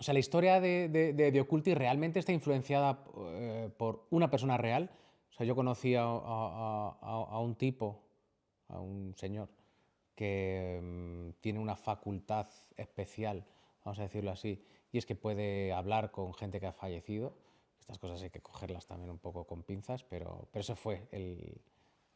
O sea, la historia de Occulti realmente está influenciada por una persona real. O sea, yo conocí a un tipo, a un señor, que tiene una facultad especial, vamos a decirlo así, y es que puede hablar con gente que ha fallecido. Estas cosas hay que cogerlas también un poco con pinzas, pero eso fue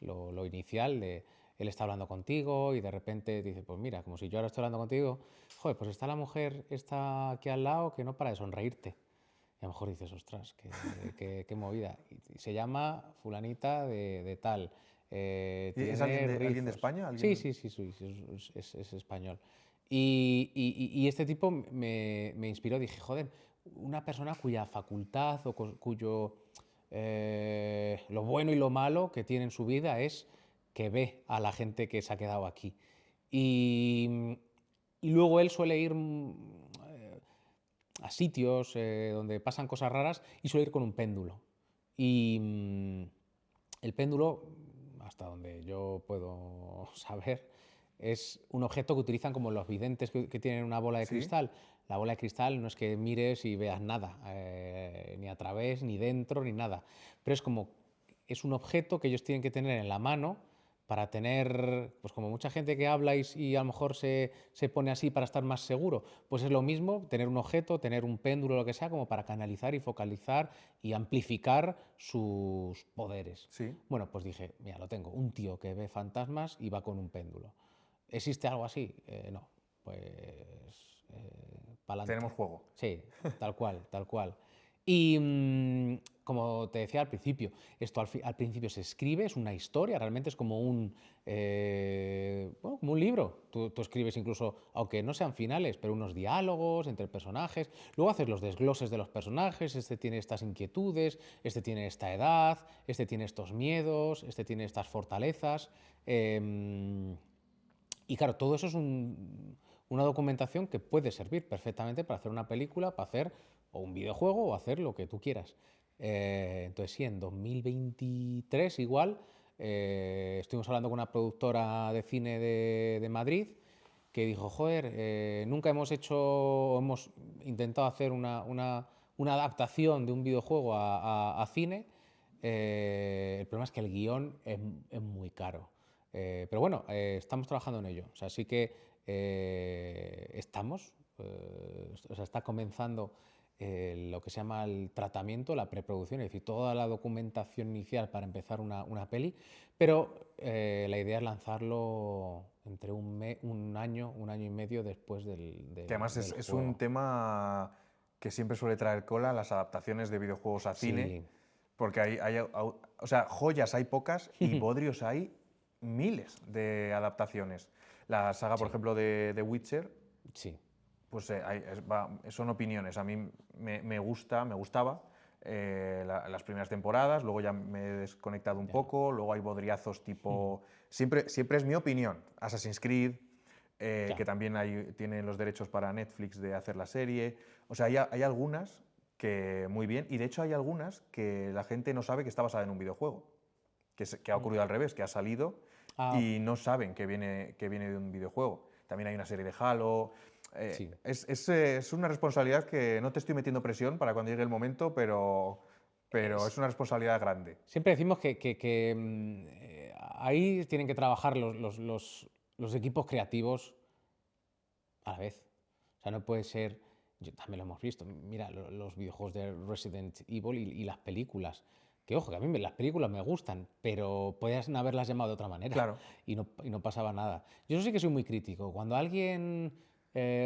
lo inicial de él está hablando contigo y de repente dice, pues mira, como si yo ahora estoy hablando contigo, joder, pues está la mujer está aquí al lado que no para de sonreírte. Y a lo mejor dices, ostras, qué movida. Y se llama fulanita de tal. ¿Es Tiene alguien de rizos. España? Sí, es español. Y este tipo me inspiró. Dije, joder, una persona cuya facultad o cuyo lo bueno y lo malo que tiene en su vida es que ve a la gente que se ha quedado aquí. Y, y luego él suele ir a sitios donde pasan cosas raras y suele ir con un péndulo. Y el péndulo, hasta donde yo puedo saber, es un objeto que utilizan como los videntes que tienen una bola de Sí. cristal. La bola de cristal no es que mires y veas nada, ni a través, ni dentro, ni nada. Pero es como, es un objeto que ellos tienen que tener en la mano para tener, pues como mucha gente que habla y a lo mejor se pone así para estar más seguro, pues es lo mismo tener un objeto, tener un péndulo, lo que sea, como para canalizar y focalizar y amplificar sus poderes. Sí. Bueno, pues dije, mira, lo tengo, un tío que ve fantasmas y va con un péndulo. ¿Existe algo así? No, pues pa'lante. Tenemos juego. Sí, tal cual, tal cual. Y como te decía al principio, esto al principio se escribe, es una historia, realmente es como bueno, como un libro. Tú escribes incluso, aunque no sean finales, pero unos diálogos entre personajes. Luego haces los desgloses de los personajes, este tiene estas inquietudes, este tiene esta edad, este tiene estos miedos, este tiene estas fortalezas. Y claro, todo eso es una documentación que puede servir perfectamente para hacer una película, para hacer o un videojuego o hacer lo que tú quieras. Entonces sí, en 2023 igual estuvimos hablando con una productora de cine de Madrid que dijo, joder, nunca hemos intentado hacer una adaptación de un videojuego a cine. El problema es que el guión es muy caro. Pero bueno, estamos trabajando en ello. O sea, sí que o sea, está comenzando lo que se llama el tratamiento, la preproducción, es decir, toda la documentación inicial para empezar una peli, pero la idea es lanzarlo entre un año y medio después Que además del es juego. un tema que siempre suele traer cola, las adaptaciones de videojuegos a cine, Sí, porque o sea, joyas hay pocas y bodrios hay miles de adaptaciones. La saga, por sí, ejemplo, de Witcher, sí. pues son opiniones. A mí me gustaba las primeras temporadas, luego ya me he desconectado un Ya. poco, luego hay bodriazos tipo... Siempre es mi opinión. Assassin's Creed, Ya. que también tienen los derechos para Netflix de hacer la serie. O sea, hay algunas que muy bien, y de hecho hay algunas que la gente no sabe que está basada en un videojuego, que ha ocurrido al revés, que ha salido Ah, y no saben que viene de un videojuego. También hay una serie de Halo. sí. Es una responsabilidad que no te estoy metiendo presión para cuando llegue el momento, pero es una responsabilidad grande. Siempre decimos que ahí tienen que trabajar los equipos creativos a la vez. O sea, no puede ser, también lo hemos visto, mira, los videojuegos de Resident Evil y las películas. Que ojo, que a mí las películas me gustan, pero podían haberlas llamado de otra manera Claro. y no pasaba nada. Yo eso sí que soy muy crítico. Cuando alguien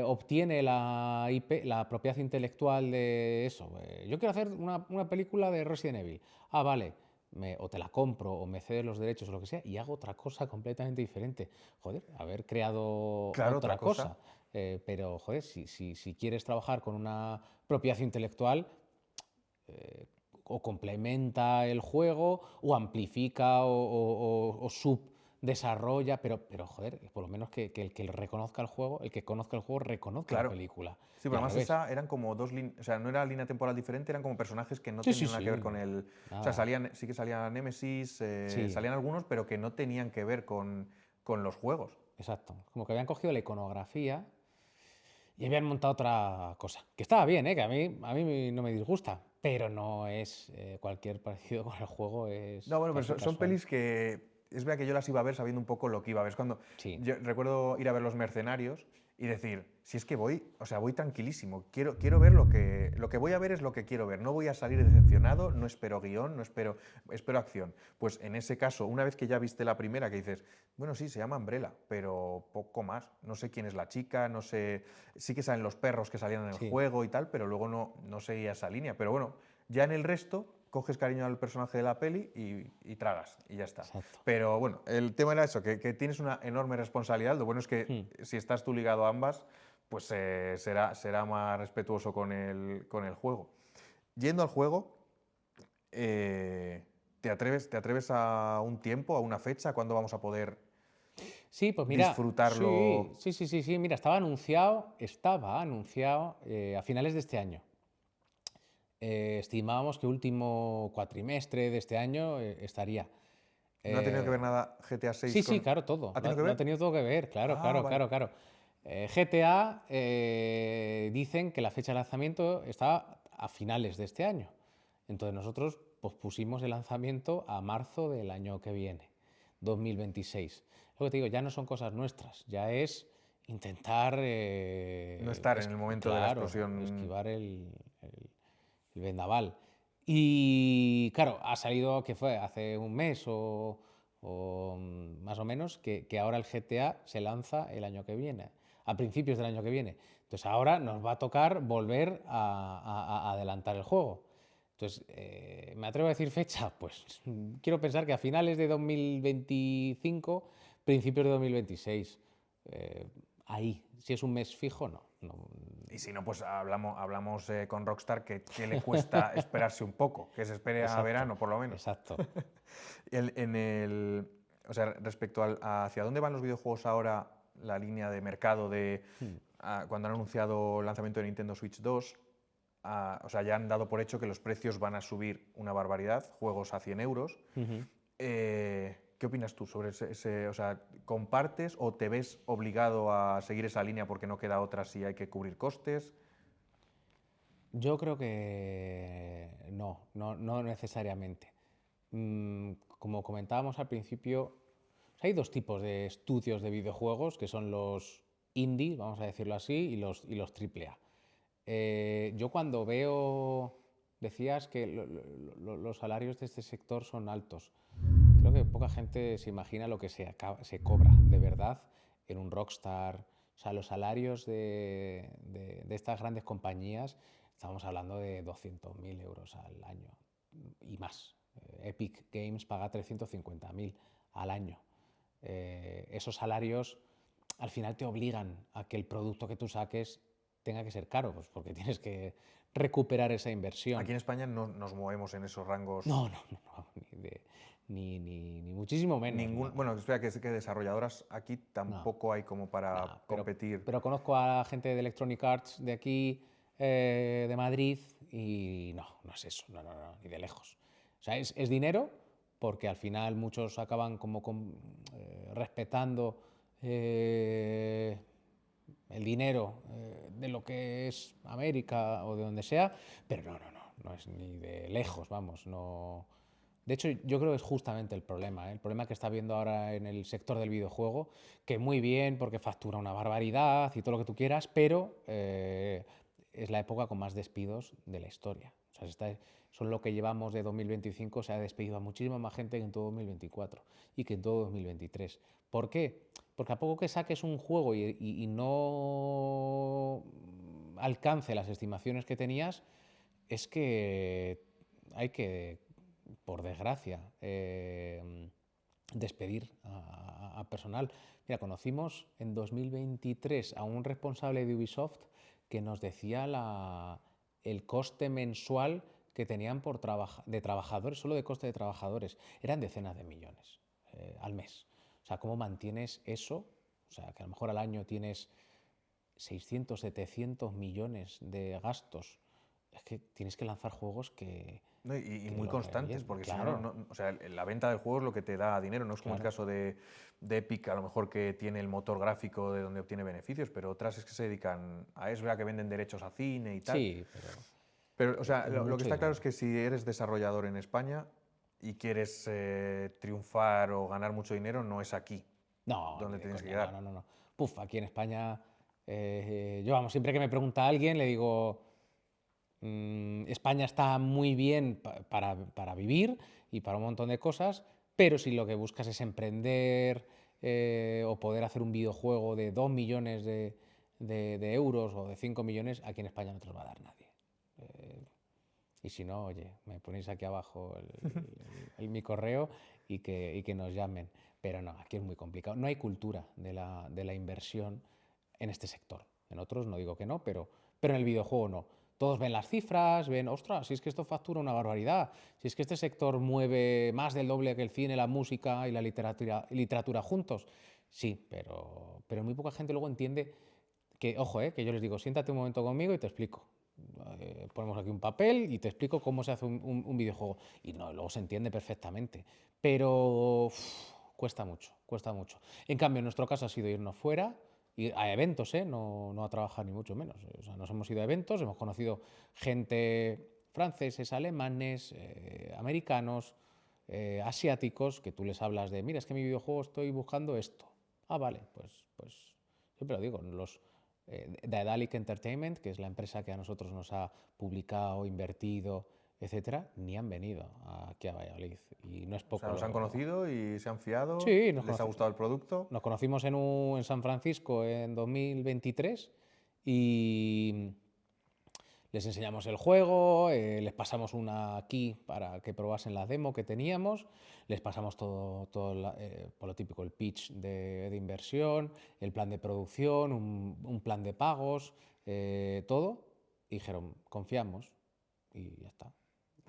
obtiene la IP, la propiedad intelectual de eso, yo quiero hacer una película de Resident Evil. Ah, vale, o te la compro o me cedes los derechos o lo que sea y hago otra cosa completamente diferente. Joder, haber creado Claro, otra otra cosa. cosa. Pero, joder, si quieres trabajar con una propiedad intelectual, o complementa el juego, o amplifica, o subdesarrolla, pero joder, por lo menos que el que reconozca el juego, el que conozca el juego, reconozca la Claro. película. Sí, Y pero al además revés. esa eran como dos líneas, o sea, no era línea temporal diferente, eran como personajes que no Sí, sí, tenían nada que ver sí. con el... O sea, Nada. sí que salía Nemesis, Sí, salían algunos, pero que no tenían que ver con los juegos. exacto. Como que habían cogido la iconografía y habían montado otra cosa. Que estaba bien, ¿eh? Que a mí no me disgusta, pero no es cualquier parecido con el juego, es No, bueno, pero casi son casual. pelis que es verdad que yo las iba a ver sabiendo un poco lo que iba a ver. Es cuando Sí, yo recuerdo ir a ver Los Mercenarios y decir, si es que voy, o sea, voy tranquilísimo, quiero ver lo que voy a ver es lo que quiero ver, no voy a salir decepcionado, no espero guión, espero acción. Pues en ese caso, una vez que ya viste la primera, que dices, bueno, sí, se llama Umbrella, pero poco más. No sé quién es la chica, no sé, sí que salen los perros que salían en el sí, juego y tal, pero luego no seguía esa línea. Pero bueno, ya en el resto coges cariño al personaje de la peli y tragas y ya está. exacto. Pero bueno, el tema era eso, que tienes una enorme responsabilidad. Lo bueno es que Hmm. si estás tú ligado a ambas, pues será más respetuoso con el juego. Yendo al juego, ¿te atreves a un tiempo, a una fecha? ¿Cuándo vamos a poder Sí, pues mira, sí, disfrutarlo? sí, sí, sí, sí, mira, estaba anunciado a finales de este año. Estimábamos que último cuatrimestre de este año estaría. ¿No ha tenido que ver Eh, nada GTA 6 sí, sí, con...? claro, todo. ¿Ha Lo, tenido que lo ha ver? tenido todo que ver, claro, Ah, claro, vale. claro, claro. GTA dicen que la fecha de lanzamiento está a finales de este año. Entonces nosotros pospusimos el lanzamiento a marzo del año que viene. 2026. Lo que te digo, ya no son cosas nuestras, ya es intentar... No estar en el momento de la claro, explosión. esquivar el vendaval. Y claro, ha salido, que fue hace un mes o más o menos, que ahora el GTA se lanza el año que viene, a principios del año que viene. Entonces ahora nos va a tocar volver a adelantar el juego. Entonces, ¿me atrevo a decir fecha? Pues quiero pensar que a finales de 2025, principios de 2026. Ahí, si es un mes fijo, no. Y si no, pues hablamos con Rockstar que le cuesta esperarse un poco, que se espere a verano por lo menos. Exacto. O sea, respecto hacia dónde van los videojuegos ahora, la línea de mercado cuando han anunciado el lanzamiento de Nintendo Switch 2, o sea, ya han dado por hecho que los precios van a subir una barbaridad, juegos a 100 euros. ¿Qué opinas tú sobre ese? O sea, ¿compartes o te ves obligado a seguir esa línea porque no queda otra si hay que cubrir costes? Yo creo que no necesariamente. Como comentábamos al principio, hay dos tipos de estudios de videojuegos, que son los indie, vamos a decirlo así, y los AAA. Yo cuando veo, decías que los salarios de este sector son altos. Creo que poca gente se imagina lo que se cobra de verdad en un Rockstar. O sea, los salarios de estas grandes compañías, estamos hablando de 200.000 euros al año y más. Epic Games paga 350.000 al año. Esos salarios al final te obligan a que el producto que tú saques tenga que ser caro, pues porque tienes que recuperar esa inversión. Aquí en España no nos movemos en esos rangos. No, ni muchísimo menos. Bueno, espera, que desarrolladoras aquí tampoco hay como para competir. Pero conozco a gente de Electronic Arts de aquí, de Madrid, y no es eso, no, ni de lejos. O sea, es dinero, porque al final muchos acaban como respetando el dinero de lo que es América o de donde sea, pero no es ni de lejos, vamos, no. De hecho, yo creo que es justamente el problema que está habiendo ahora en el sector del videojuego, que muy bien porque factura una barbaridad y todo lo que tú quieras, pero es la época con más despidos de la historia. O sea, son lo que llevamos de 2025, se ha despedido a muchísima más gente que en todo 2024 y que en todo 2023. ¿Por qué? Porque a poco que saques un juego y no alcance las estimaciones que tenías, es que hay que, por desgracia, despedir a personal. Mira, conocimos en 2023 a un responsable de Ubisoft que nos decía el coste mensual que tenían de trabajadores, solo de coste de trabajadores, eran decenas de millones al mes. O sea, ¿cómo mantienes eso? O sea, que a lo mejor al año tienes 600, 700 millones de gastos. Es que tienes que lanzar juegos que muy constantes, porque claro. Si no, o sea, la venta del juego es lo que te da dinero, no es como el caso de Epic, a lo mejor que tiene el motor gráfico de donde obtiene beneficios, pero otras es que se dedican a eso, que venden derechos a cine y tal. Sí, pero o sea, lo que está claro es que si eres desarrollador en España y quieres triunfar o ganar mucho dinero, no es aquí donde tienes que quedar. No. Puf, aquí en España, yo vamos, siempre que me pregunta alguien le digo, España está muy bien para vivir y para un montón de cosas, pero si lo que buscas es emprender o poder hacer un videojuego de 2 millones de euros o de 5 millones, aquí en España no te los va a dar nadie. Y si no, oye, me ponéis aquí abajo mi correo y que nos llamen. Pero no, aquí es muy complicado. No hay cultura de la inversión en este sector. En otros no digo que no, pero en el videojuego no. Todos ven las cifras, ven, ostras, si es que esto factura una barbaridad, si es que este sector mueve más del doble que el cine, la música y la literatura juntos. Sí, pero muy poca gente luego entiende que, ojo, que yo les digo, siéntate un momento conmigo y te explico. Ponemos aquí un papel y te explico cómo se hace un videojuego. Y no, luego se entiende perfectamente. Pero cuesta mucho. En cambio, en nuestro caso ha sido irnos fuera, y a eventos, no a trabajar ni mucho menos. O sea, nos hemos ido a eventos, hemos conocido gente franceses, alemanes, americanos, asiáticos que tú les hablas de, mira, es que en mi videojuego estoy buscando esto. Ah, vale, pues siempre lo digo, Daedalic Entertainment, que es la empresa que a nosotros nos ha publicado, invertido, etcétera, ni han venido aquí a Valladolid. Y no es O poco. sea, os han conocido y se han fiado, Sí, les ha gustado el producto. nos conocimos en San Francisco en 2023 y les enseñamos el juego, les pasamos una key para que probasen la demo que teníamos, les pasamos todo por lo típico, el pitch de inversión, el plan de producción, un plan de pagos, todo, y dijeron, confiamos, y ya está.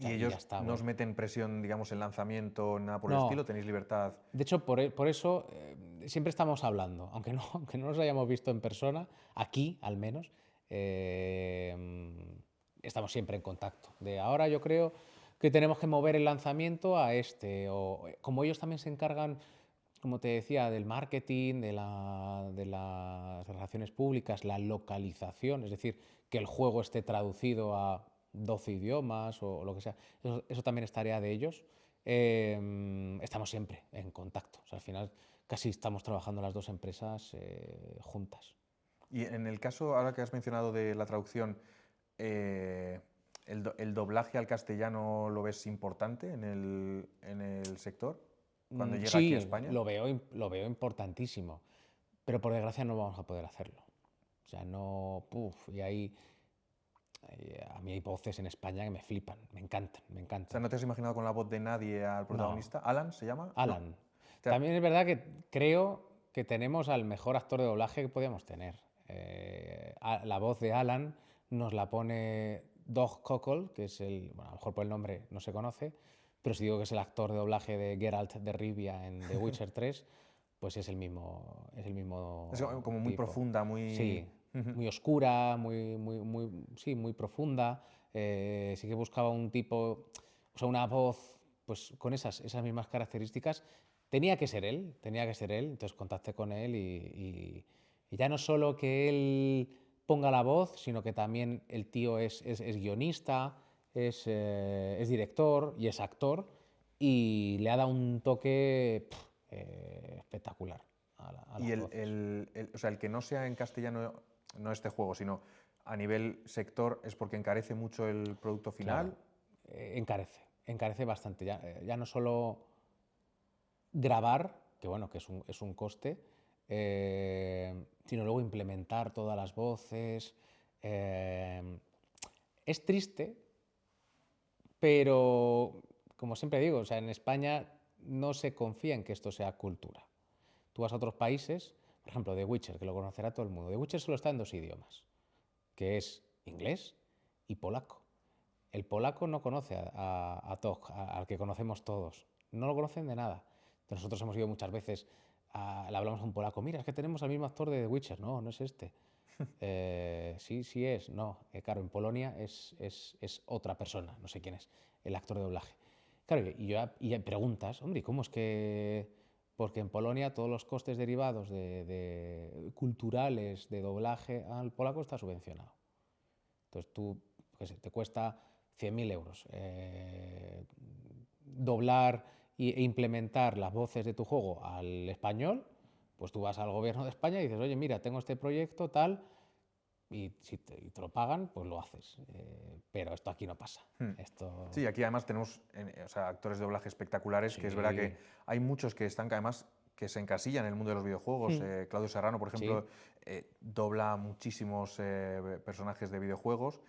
Y Ya ellos está, no os bueno. meten presión, digamos, en lanzamiento, nada por el No. estilo, tenéis libertad. De hecho, por eso siempre estamos hablando, aunque no nos hayamos visto en persona, aquí al menos, estamos siempre en contacto. De ahora yo creo que tenemos que mover el lanzamiento a este, o como ellos también se encargan, como te decía, del marketing, de las relaciones públicas, la localización, es decir, que el juego esté traducido a 12 idiomas o lo que sea, eso también es tarea de ellos. Estamos siempre en contacto. O sea, al final casi estamos trabajando las dos empresas juntas. Y en el caso, ahora que has mencionado de la traducción, ¿el doblaje al castellano lo ves importante en el sector cuando llega Sí, aquí a España? lo veo importantísimo, pero por desgracia no vamos a poder hacerlo. O sea, no... y a mí hay voces en España que me flipan, me encantan, me O encantan. sea, ¿no te has imaginado con la voz de nadie al protagonista? ¿Alan se llama? Alan. No. O sea, También es verdad que creo que tenemos al mejor actor de doblaje que podíamos tener. La voz de Alan nos la pone Doug Cockle, que es bueno, a lo mejor por el nombre no se conoce, pero si digo que es el actor de doblaje de Geralt de Rivia en The Witcher 3, pues es el mismo es como muy tipo. profunda, muy... Sí, muy oscura, sí, muy profunda. Sí que buscaba un tipo, o sea, una voz pues con esas mismas características. Tenía que ser él, entonces contacté con él y ya no solo que él ponga la voz, sino que también el tío es guionista, es director y es actor y le ha dado un toque espectacular a Y las voces. o sea, el que no sea en castellano, no este juego, sino a nivel sector, es porque encarece mucho el producto final. Claro, encarece bastante. Ya no solo grabar, que bueno, que es un coste, sino luego implementar todas las voces. Es triste, pero como siempre digo, o sea, en España no se confía en que esto sea cultura. Tú vas a otros países, por ejemplo, The Witcher, que lo conocerá todo el mundo. The Witcher solo está en 2 idiomas, que es inglés y polaco. El polaco no conoce a Tog, al que conocemos todos. No lo conocen de nada. Nosotros hemos ido muchas veces, le hablamos a un polaco, mira, es que tenemos al mismo actor de The Witcher. No, no es este. Sí es. No, claro, en Polonia es otra persona, no sé quién es, el actor de doblaje. Claro, y preguntas, hombre, ¿cómo es que...? Porque en Polonia todos los costes derivados culturales de doblaje al polaco está subvencionado. Entonces tú, pues, te cuesta 100.000 euros doblar e implementar las voces de tu juego al español, pues tú vas al gobierno de España y dices, oye, mira, tengo este proyecto, tal, y si te lo pagan, pues lo haces. Pero esto aquí no pasa. Esto... Sí, aquí además tenemos o sea, actores de doblaje especteculares, que es verdad que hay muchos que están además que se encasillan en el mundo de los videojuegos. Claudio Serrano, por ejemplo, dobla muchísimos personajes de videojuegos,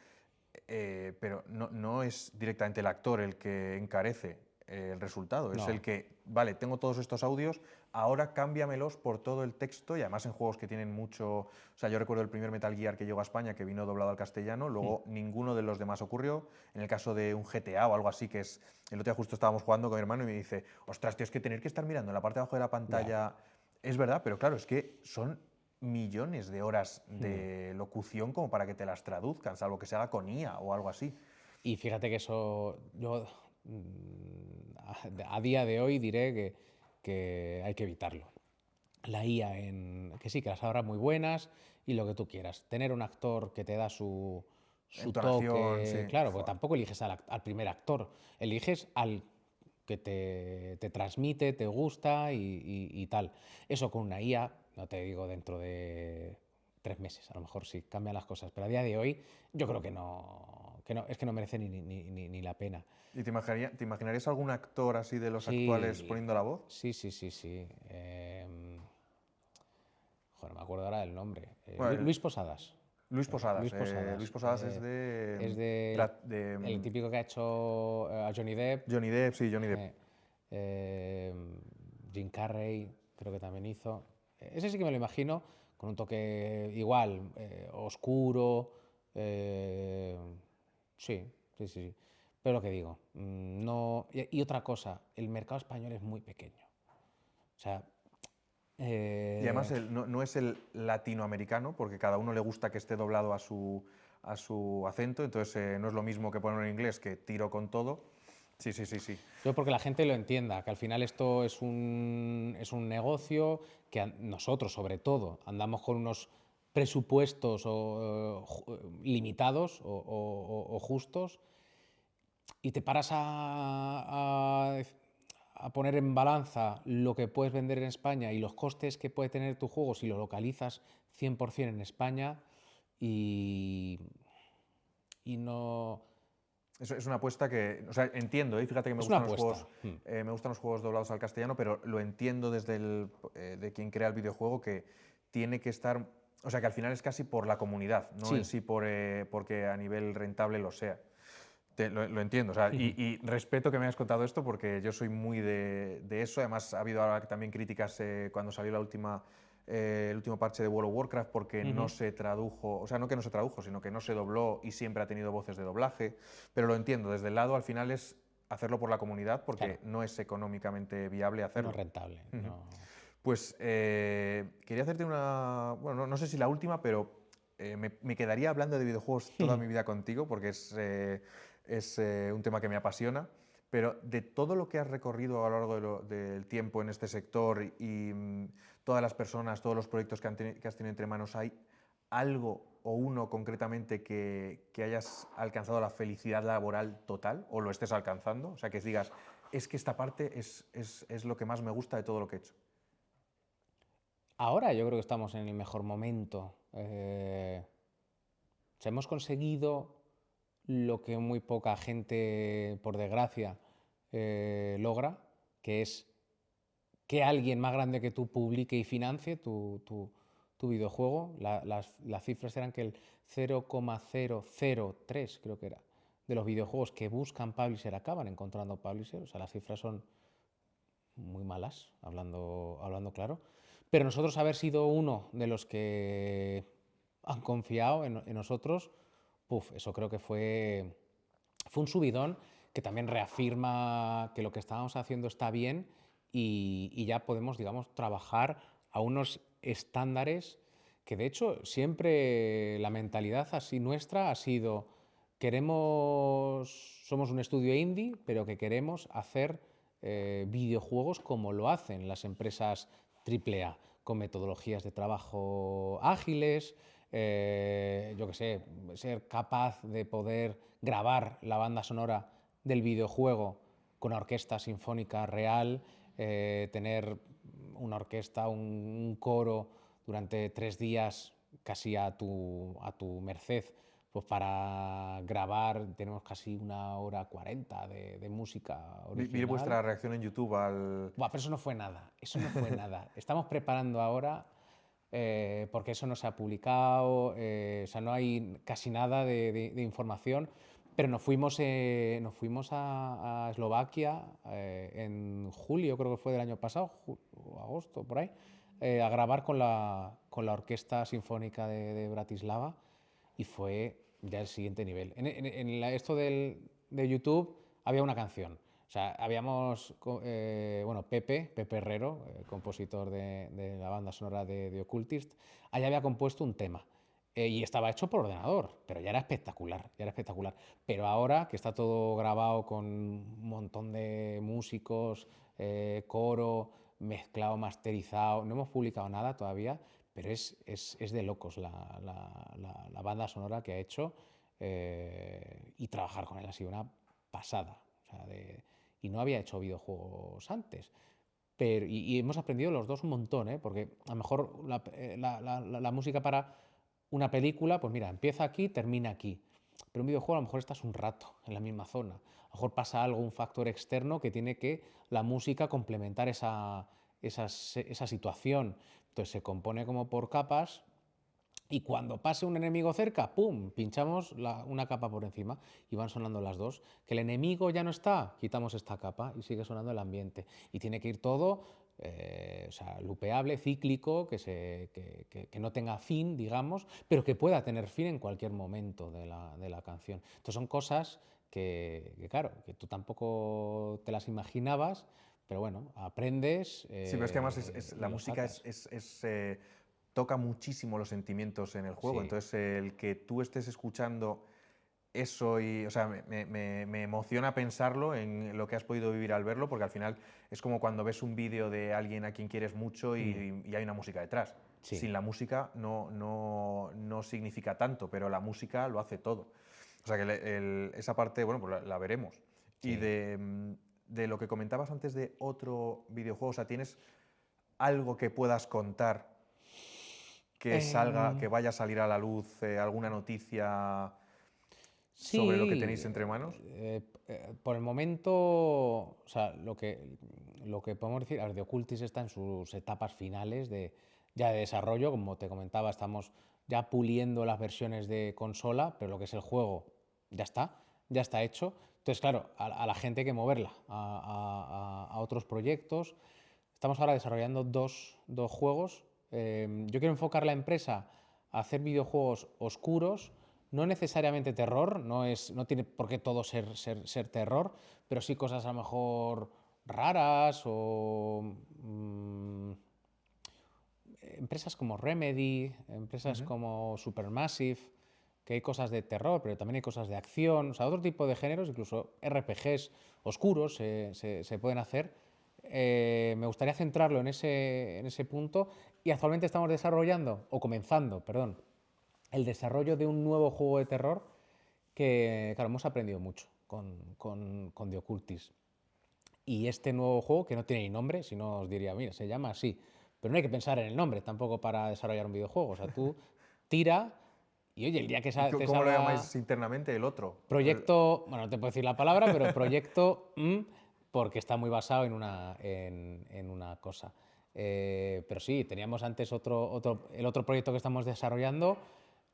pero no es directamente el actor el que encarece el resultado, es el que, vale, tengo todos estos audios, ahora cámbiamelos por todo el texto, y además en juegos que tienen mucho... O sea, yo recuerdo el primer Metal Gear que llegó a España, que vino doblado al castellano, luego ninguno de los demás ocurrió. En el caso de un GTA o algo así, que es... El otro día justo estábamos jugando con mi hermano y me dice, ostras, tío, es que tener que estar mirando en la parte de abajo de la pantalla... Es verdad, pero claro, es que son millones de horas de locución como para que te las traduzcan, salvo que se haga con IA o algo así. Y fíjate que eso... Yo a día de hoy diré que hay que evitarlo. La IA, que sí, que las habrá muy buenas y lo que tú quieras. Tener un actor que te da su Entonación, toque. sí. Claro, porque tampoco eliges al primer actor, eliges al que te transmite, te gusta y tal. Eso con una IA, no te digo dentro de 3 meses, a lo mejor sí, cambian las cosas, pero a día de hoy yo creo que no, es que no merece ni la pena. ¿Y te imaginarías algún actor así de los actuales Sí, poniendo la voz? sí, sí, sí, sí. Joder, no me acuerdo ahora del nombre. Bueno, Luis Posadas. Luis Posadas. Luis Posadas. Luis Posadas es Es el de típico que ha hecho a Johnny Depp. Johnny Depp, sí, Johnny Depp. eh, eh, Jim Carrey, creo que también hizo. Ese sí que me lo imagino con un toque igual, oscuro. Sí, sí, sí, sí. Pero lo que digo, no. Y otra cosa, el mercado español es muy pequeño. O sea, Y además no es el latinoamericano, porque cada uno le gusta que esté doblado a su acento, entonces no es lo mismo que ponerlo en inglés, que tiro con todo. Sí, sí, sí, sí. yo porque la gente lo entienda, que al final esto es un negocio, que nosotros sobre todo andamos con unos presupuestos limitados o justos y te paras a poner en balanza lo que puedes vender en España y los costes que puede tener tu juego si lo localizas 100% en España y, y no... Es una apuesta que, o sea, entiendo, fíjate que Es una apuesta. me gustan los juegos doblados al castellano, pero lo entiendo desde de quien crea el videojuego que tiene que estar, o sea, que al final es casi por la comunidad, no Sí. en sí porque a nivel rentable lo sea. Lo entiendo, o sea, y respeto que me hayas contado esto porque yo soy muy de eso. Además, ha habido ahora también críticas cuando salió el último parche de World of Warcraft porque no se tradujo, o sea, no que no se tradujo, sino que no se dobló y siempre ha tenido voces de doblaje. Pero lo entiendo, desde el lado al final es hacerlo por la comunidad porque Claro. no es económicamente viable No hacerlo. es rentable. No. Pues quería hacerte una, bueno, no sé si la última, pero me quedaría hablando de videojuegos toda mi vida contigo porque es un tema que me apasiona, pero de todo lo que has recorrido a lo largo del tiempo en este sector y todas las personas, todos los proyectos que has tenido entre manos, ¿hay algo o uno concretamente que hayas alcanzado la felicidad laboral total o lo estés alcanzando? O sea, que digas, es que esta parte es lo que más me gusta de todo lo que he hecho. Ahora yo creo que estamos en el mejor momento. O sea, hemos conseguido lo que muy poca gente, por desgracia, logra, que es que alguien más grande que tú publique y financie tu videojuego. Las cifras eran que el 0,003, creo que era, de los videojuegos que buscan publisher acaban encontrando publisher. O sea, las cifras son muy malas, hablando claro. Pero nosotros haber sido uno de los que han confiado en nosotros, eso creo que fue un subidón que también reafirma que lo que estábamos haciendo está bien y ya podemos, digamos, trabajar a unos estándares que de hecho siempre la mentalidad así nuestra ha sido somos un estudio indie, pero que queremos hacer videojuegos como lo hacen las empresas AAA, con metodologías de trabajo ágiles, yo qué sé, ser capaz de poder grabar la banda sonora del videojuego con una orquesta sinfónica real, tener una orquesta, un coro durante 3 días casi a tu merced, pues para grabar tenemos casi 1 hora 40 de música Vi original. vuestra reacción en YouTube al... Buah, pero eso no fue nada, eso no fue nada. Estamos preparando ahora, porque eso no se ha publicado, o sea, no hay casi nada de información, pero nos fuimos a Eslovaquia en julio, creo que fue del año pasado, o agosto, por ahí, a grabar con la Orquesta Sinfónica de Bratislava y fue ya el siguiente nivel. Esto de YouTube había una canción. O sea, habíamos, bueno, Pepe Herrero, compositor de la banda sonora de Occultist, allá había compuesto un tema. Y estaba hecho por ordenador, pero ya era espectacular, ya era espectacular. Pero ahora que está todo grabado con un montón de músicos, coro, mezclado, masterizado, no hemos publicado nada todavía, pero es de locos la banda sonora que ha hecho y trabajar con él ha sido una pasada. O sea, y no había hecho videojuegos antes. Pero, y hemos aprendido los dos un montón, ¿eh? Porque a lo mejor la música para una película, pues mira, empieza aquí, termina aquí. Pero un videojuego a lo mejor estás un rato en la misma zona. A lo mejor pasa algo, un factor externo que tiene que la música complementar esa situación. Entonces se compone como por capas y cuando pase un enemigo cerca, ¡pum!, pinchamos una capa por encima y van sonando las dos. Que el enemigo ya no está, quitamos esta capa y sigue sonando el ambiente. Y tiene que ir todo, o sea, lupeable, cíclico, que no tenga fin, digamos, pero que pueda tener fin en cualquier momento de la canción. Entonces son cosas claro, que tú tampoco te las imaginabas, pero bueno, aprendes Sí, pero es que además y la lo música sacas. toca muchísimo los sentimientos en el juego. Sí. Entonces, el que tú estés escuchando eso y, o sea, me emociona pensarlo en lo que has podido vivir al verlo, porque al final es como cuando ves un vídeo de alguien a quien quieres mucho y hay una música detrás. Sí. Sin la música no significa tanto, pero la música lo hace todo. O sea que esa parte, bueno, pues la veremos. Y Sí. de lo que comentabas antes de otro videojuego, o sea, ¿tienes algo que puedas contar que salga, que Em, vaya a salir a la luz, alguna noticia sobre lo que Sí, tenéis entre manos? por el momento, o sea, lo que podemos decir, a ver, The Occultist está en sus etapas finales ya de desarrollo, como te comentaba, estamos ya puliendo las versiones de consola, pero lo que es el juego ya está hecho. Entonces, claro, a la gente hay que moverla a otros proyectos. Estamos ahora desarrollando dos juegos. Yo quiero enfocar la empresa a hacer videojuegos oscuros, no necesariamente terror, no tiene por qué todo ser terror, pero sí cosas a lo mejor raras o empresas como Remedy, empresas Ujú. como Supermassive, que hay cosas de terror, pero también hay cosas de acción, o sea, otro tipo de géneros, incluso RPGs oscuros se pueden hacer. Me gustaría centrarlo en ese punto y actualmente estamos desarrollando, o comenzando, perdón, el desarrollo de un nuevo juego de terror que, claro, hemos aprendido mucho con The Occultist. Y este nuevo juego, que no tiene ni nombre, si no os diría, mira, se llama así, pero no hay que pensar en el nombre tampoco para desarrollar un videojuego. O sea, tú tira y, oye, el día que ¿Y te cómo lo salga llamáis internamente el otro? proyecto, bueno, no te puedo decir la palabra, pero proyecto porque está muy basado en una cosa. Pero sí, teníamos antes el otro proyecto que estamos desarrollando,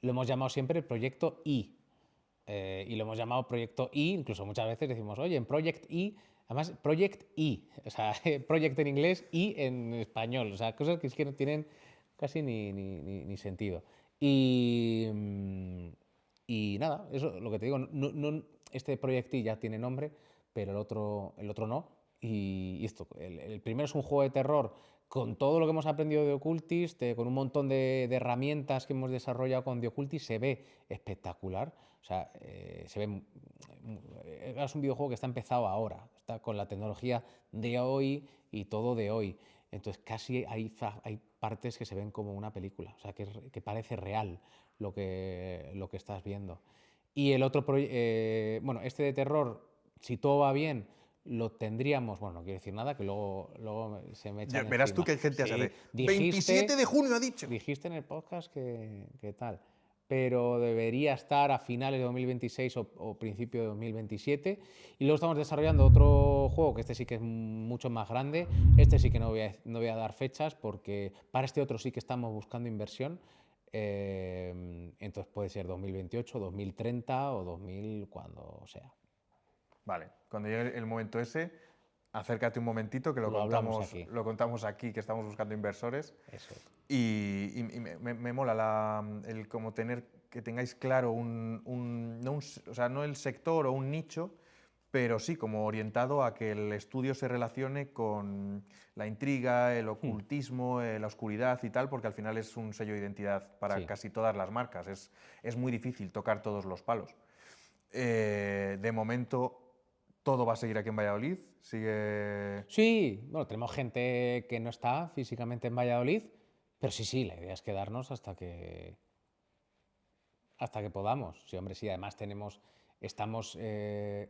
lo hemos llamado siempre el proyecto I. Y lo hemos llamado Proyecto I, incluso muchas veces decimos, oye, en Project I, además Project I, o sea, Project en inglés y en español, o sea, cosas que es que no tienen casi ni sentido. Y nada, eso lo que te digo, este Project I ya tiene nombre, pero el otro no. Y esto, el primero es un juego de terror con todo lo que hemos aprendido de Occultist, con un montón de herramientas que hemos desarrollado con The Occultist, se ve espectacular. O sea, se ve. Es un videojuego que está empezado ahora, está con la tecnología de hoy y todo de hoy. Entonces, casi hay partes que se ven como una película, o sea, que parece real lo que estás viendo. Y el otro, bueno, este de terror, si todo va bien, lo tendríamos, bueno, no quiero decir nada, que luego se me echan Verás tú encima. que hay gente a Sí, saber. 27 de junio ha dicho. dijiste en el podcast que tal, pero debería estar a finales de 2026 o principio de 2027. Y luego estamos desarrollando otro juego, que este sí que es mucho más grande. Este sí que no voy a dar fechas, porque para este otro sí que estamos buscando inversión. Entonces puede ser 2028, 2030 o 2000, cuando sea. Vale, cuando llegue el momento ese, acércate un momentito que lo Lo hablamos contamos, aquí. lo contamos aquí, que estamos buscando inversores. Eso es. Y me mola el como que tengáis claro o sea, no el sector o un nicho, pero sí como orientado a que el estudio se relacione con la intriga, el ocultismo, la oscuridad y tal, porque al final es un sello de identidad para Sí. casi todas las marcas. Es muy difícil tocar todos los palos. De momento, todo va a seguir aquí en Valladolid. Sigue. Sí, bueno, tenemos gente que no está físicamente en Valladolid, pero sí, la idea es quedarnos hasta que podamos. Sí, hombre, sí, además estamos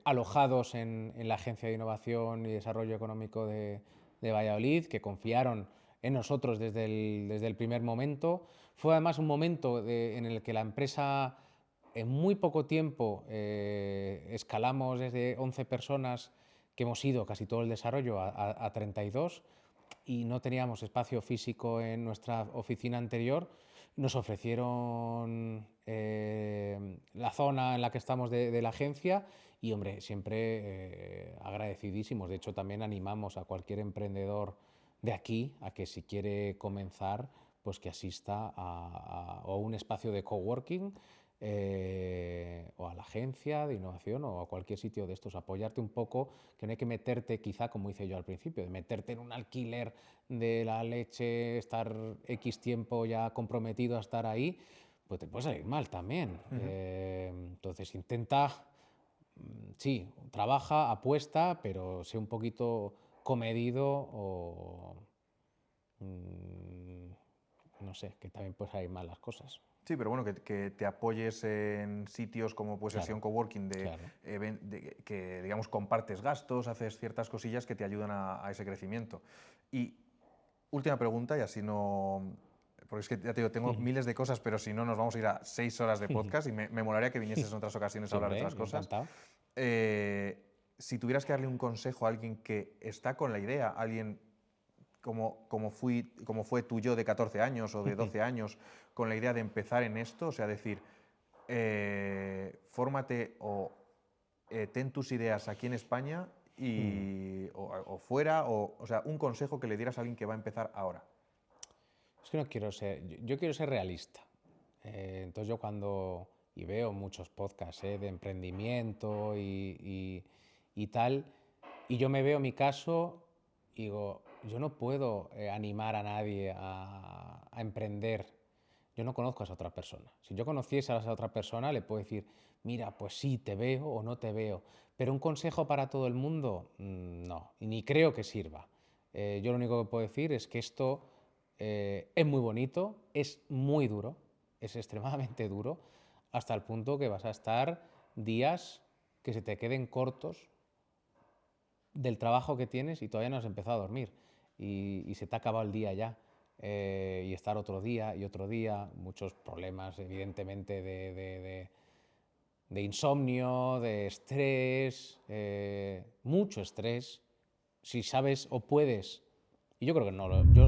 alojados en la Agencia de Innovación y Desarrollo Económico de Valladolid, que confiaron en nosotros desde el primer momento. Fue además un momento en el que la empresa, en muy poco tiempo, escalamos desde 11 personas, que hemos ido casi todo el desarrollo, a 32, y no teníamos espacio físico en nuestra oficina anterior. Nos ofrecieron la zona en la que estamos de la agencia y, hombre, siempre agradecidísimos. De hecho, también animamos a cualquier emprendedor de aquí a que, si quiere comenzar, pues que asista a un espacio de coworking, o a la agencia de innovación o a cualquier sitio de estos, apoyarte un poco, que no hay que meterte, quizá como hice yo al principio, de meterte en un alquiler de la leche, estar X tiempo ya comprometido a estar ahí, pues te puede salir mal también. Entonces intenta, sí, trabaja, apuesta, pero sé un poquito comedido o no sé, que también puede salir mal las cosas. Sí, pero bueno, que te apoyes en sitios como puede ser Claro, un coworking, claro. que digamos compartes gastos, haces ciertas cosillas que te ayudan a ese crecimiento. Y última pregunta, y así no... Porque es que ya te digo, tengo miles de cosas, pero si no nos vamos a ir a 6 horas de podcast y me molaría que vinieses en otras ocasiones a hablar de Siempre, otras cosas. encantado. Si tuvieras que darle un consejo a alguien que está con la idea, alguien como fue tu yo de 14 años o de 12 años, con la idea de empezar en esto, o sea, decir, fórmate o ten tus ideas aquí en España o fuera, o sea, un consejo que le dieras a alguien que va a empezar ahora. Es que no quiero ser, yo quiero ser realista. Entonces yo y veo muchos podcasts de emprendimiento y tal, y yo me veo mi caso y digo, yo no puedo animar a nadie a emprender. Yo no conozco a esa otra persona. Si yo conociese a esa otra persona, le puedo decir, mira, pues sí, te veo o no te veo. Pero un consejo para todo el mundo, no, y ni creo que sirva. Yo lo único que puedo decir es que esto es muy bonito, es muy duro, es extremadamente duro, hasta el punto que vas a estar días que se te queden cortos del trabajo que tienes y todavía no has empezado a dormir y se te ha acabado el día ya. Y estar otro día y otro día, muchos problemas evidentemente de insomnio, de estrés, mucho estrés. Si sabes o puedes, y yo creo que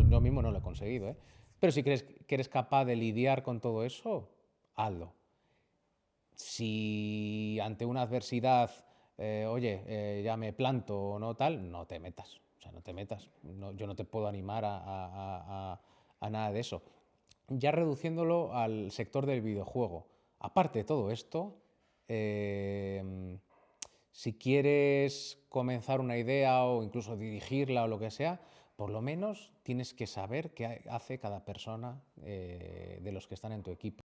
yo mismo no lo he conseguido, pero si crees que eres capaz de lidiar con todo eso, hazlo. Si ante una adversidad, ya me planto o no tal, no te metas. O sea, no te metas. Yo no te puedo animar a nada de eso. Ya reduciéndolo al sector del videojuego. Aparte de todo esto, si quieres comenzar una idea o incluso dirigirla o lo que sea, por lo menos tienes que saber qué hace cada persona de los que están en tu equipo.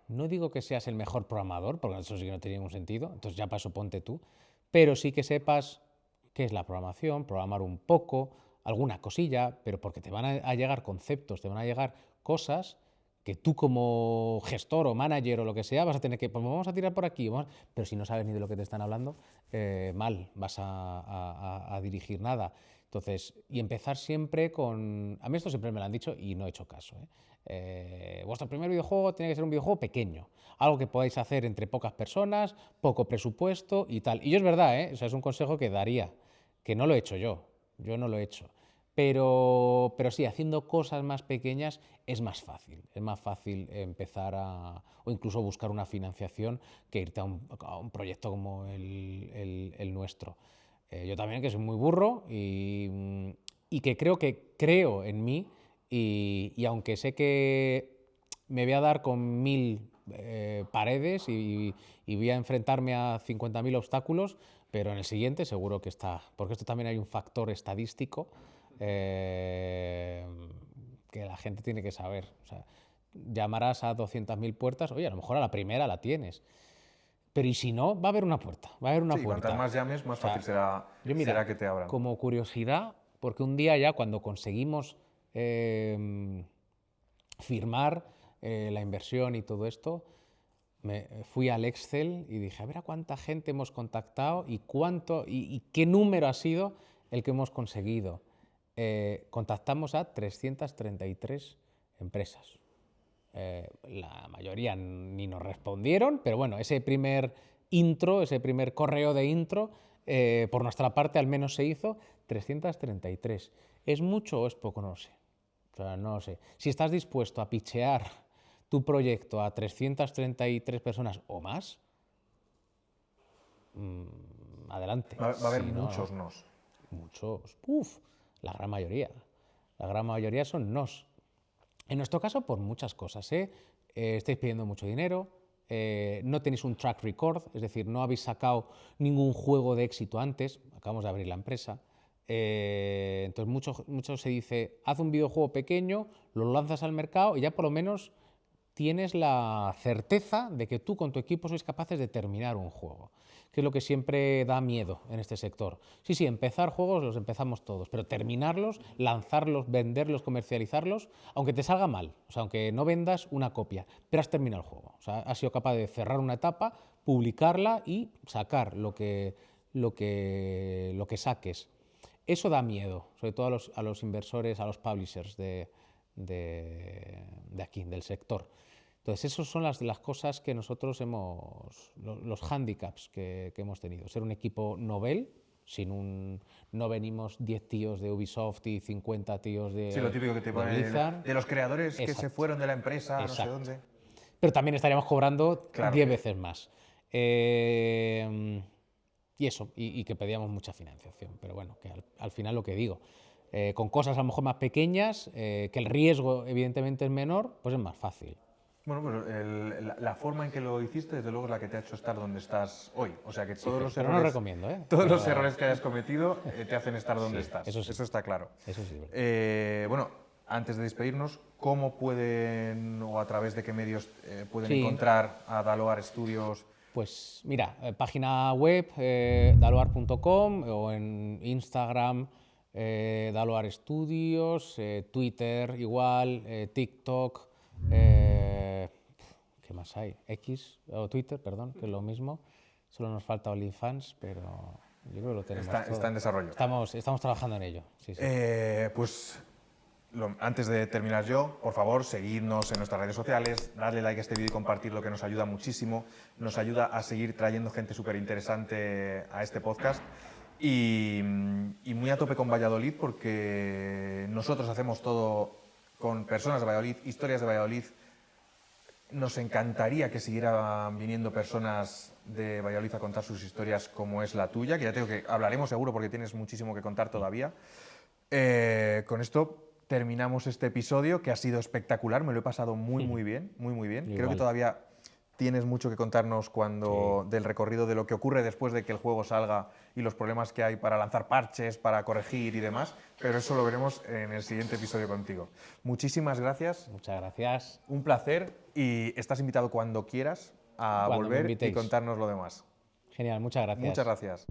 No digo que seas el mejor programador, porque eso sí que no tiene ningún sentido, entonces ya para eso ponte tú, pero sí que sepas qué es la programación, programar un poco, alguna cosilla, pero porque te van a llegar conceptos, te van a llegar cosas que tú como gestor o manager o lo que sea vas a tener que, pues vamos a tirar por aquí, pero si no sabes ni de lo que te están hablando, mal vas a dirigir nada. Entonces, y empezar siempre con... A mí esto siempre me lo han dicho y no he hecho caso. Vuestro primer videojuego tiene que ser un videojuego pequeño, algo que podáis hacer entre pocas personas, poco presupuesto y tal. Y yo es verdad, o sea, es un consejo que daría, que no lo he hecho yo no lo he hecho. Pero sí, haciendo cosas más pequeñas es más fácil empezar o incluso buscar una financiación que irte a un proyecto como el nuestro. Yo también, que soy muy burro y que creo en mí y aunque sé que me voy a dar con 1000 paredes y voy a enfrentarme a 50.000 obstáculos, pero en el siguiente seguro que está, porque esto también hay un factor estadístico que la gente tiene que saber. O sea, llamarás a 200.000 puertas, oye, a lo mejor a la primera la tienes. Pero y si no, va a haber una puerta, va a haber una Sí, puerta. cuantas más llames, más fácil será que te abran. Como curiosidad, porque un día ya cuando conseguimos firmar la inversión y todo esto, fui al Excel y dije, a ver a cuánta gente hemos contactado y qué número ha sido el que hemos conseguido. Contactamos a 333 empresas. La mayoría ni nos respondieron, pero bueno, ese primer correo de intro, por nuestra parte al menos se hizo. 333. ¿Es mucho o es poco? No lo sé. O sea, no lo sé. Si estás dispuesto a pitchear tu proyecto a 333 personas o más, adelante. Va a haber Si no, muchos nos. Muchos. La gran mayoría. La gran mayoría son nos. En nuestro caso, por muchas cosas. Estáis pidiendo mucho dinero, no tenéis un track record, es decir, no habéis sacado ningún juego de éxito antes, acabamos de abrir la empresa. Entonces, mucho se dice, haz un videojuego pequeño, lo lanzas al mercado y ya por lo menos tienes la certeza de que tú con tu equipo sois capaces de terminar un juego, que es lo que siempre da miedo en este sector. Sí, empezar juegos los empezamos todos, pero terminarlos, lanzarlos, venderlos, comercializarlos, aunque te salga mal, o sea, aunque no vendas una copia, pero has terminado el juego. O sea, has sido capaz de cerrar una etapa, publicarla y sacar lo que saques. Eso da miedo, sobre todo a los inversores, a los publishers de aquí, del sector. Entonces, esas son las cosas que nosotros los hándicaps que hemos tenido. Ser un equipo novel, no venimos 10 tíos de Ubisoft y 50 tíos de Sí, lo típico que te ponen de los creadores que se fueron de la empresa, no sé dónde. Pero también estaríamos cobrando Claro. 10 veces más. Y eso, y que pedíamos mucha financiación. Pero bueno, que al final lo que digo, con cosas a lo mejor más pequeñas, que el riesgo evidentemente es menor, pues es más fácil. Bueno, pues la forma en que lo hiciste, desde luego, es la que te ha hecho estar donde estás hoy. O sea, que todos los pero errores, no recomiendo, todos los errores que hayas cometido te hacen estar donde estás. eso sí. Eso está claro. Eso sí. Bueno, antes de despedirnos, ¿cómo pueden o a través de qué medios pueden encontrar a Daloar Studios? Pues mira, página web daloar.com o en Instagram Daloar Studios, Twitter igual, TikTok, ¿qué más hay? X o Twitter, perdón, que es lo mismo. Solo nos falta OnlyFans, pero yo creo que lo tenemos todo. Está en desarrollo. Estamos trabajando en ello. Sí. Pues antes de terminar yo, por favor, seguidnos en nuestras redes sociales, darle like a este vídeo y compartirlo, que nos ayuda muchísimo. Nos ayuda a seguir trayendo gente súper interesante a este podcast. Y muy a tope con Valladolid, porque nosotros hacemos todo con personas de Valladolid, historias de Valladolid. Nos encantaría que siguieran viniendo personas de Valladolid a contar sus historias como es la tuya, que ya tengo que hablaremos seguro porque tienes muchísimo que contar todavía. Con esto terminamos este episodio, que ha sido espectacular, me lo he pasado muy bien, muy bien. Igual. Creo que todavía tienes mucho que contarnos del recorrido de lo que ocurre después de que el juego salga y los problemas que hay para lanzar parches, para corregir y demás, pero eso lo veremos en el siguiente episodio contigo. Muchísimas gracias. Muchas gracias. Un placer, y estás invitado cuando quieras a Cuando me volver y invitéis. contarnos lo demás. Genial, muchas gracias. Muchas gracias.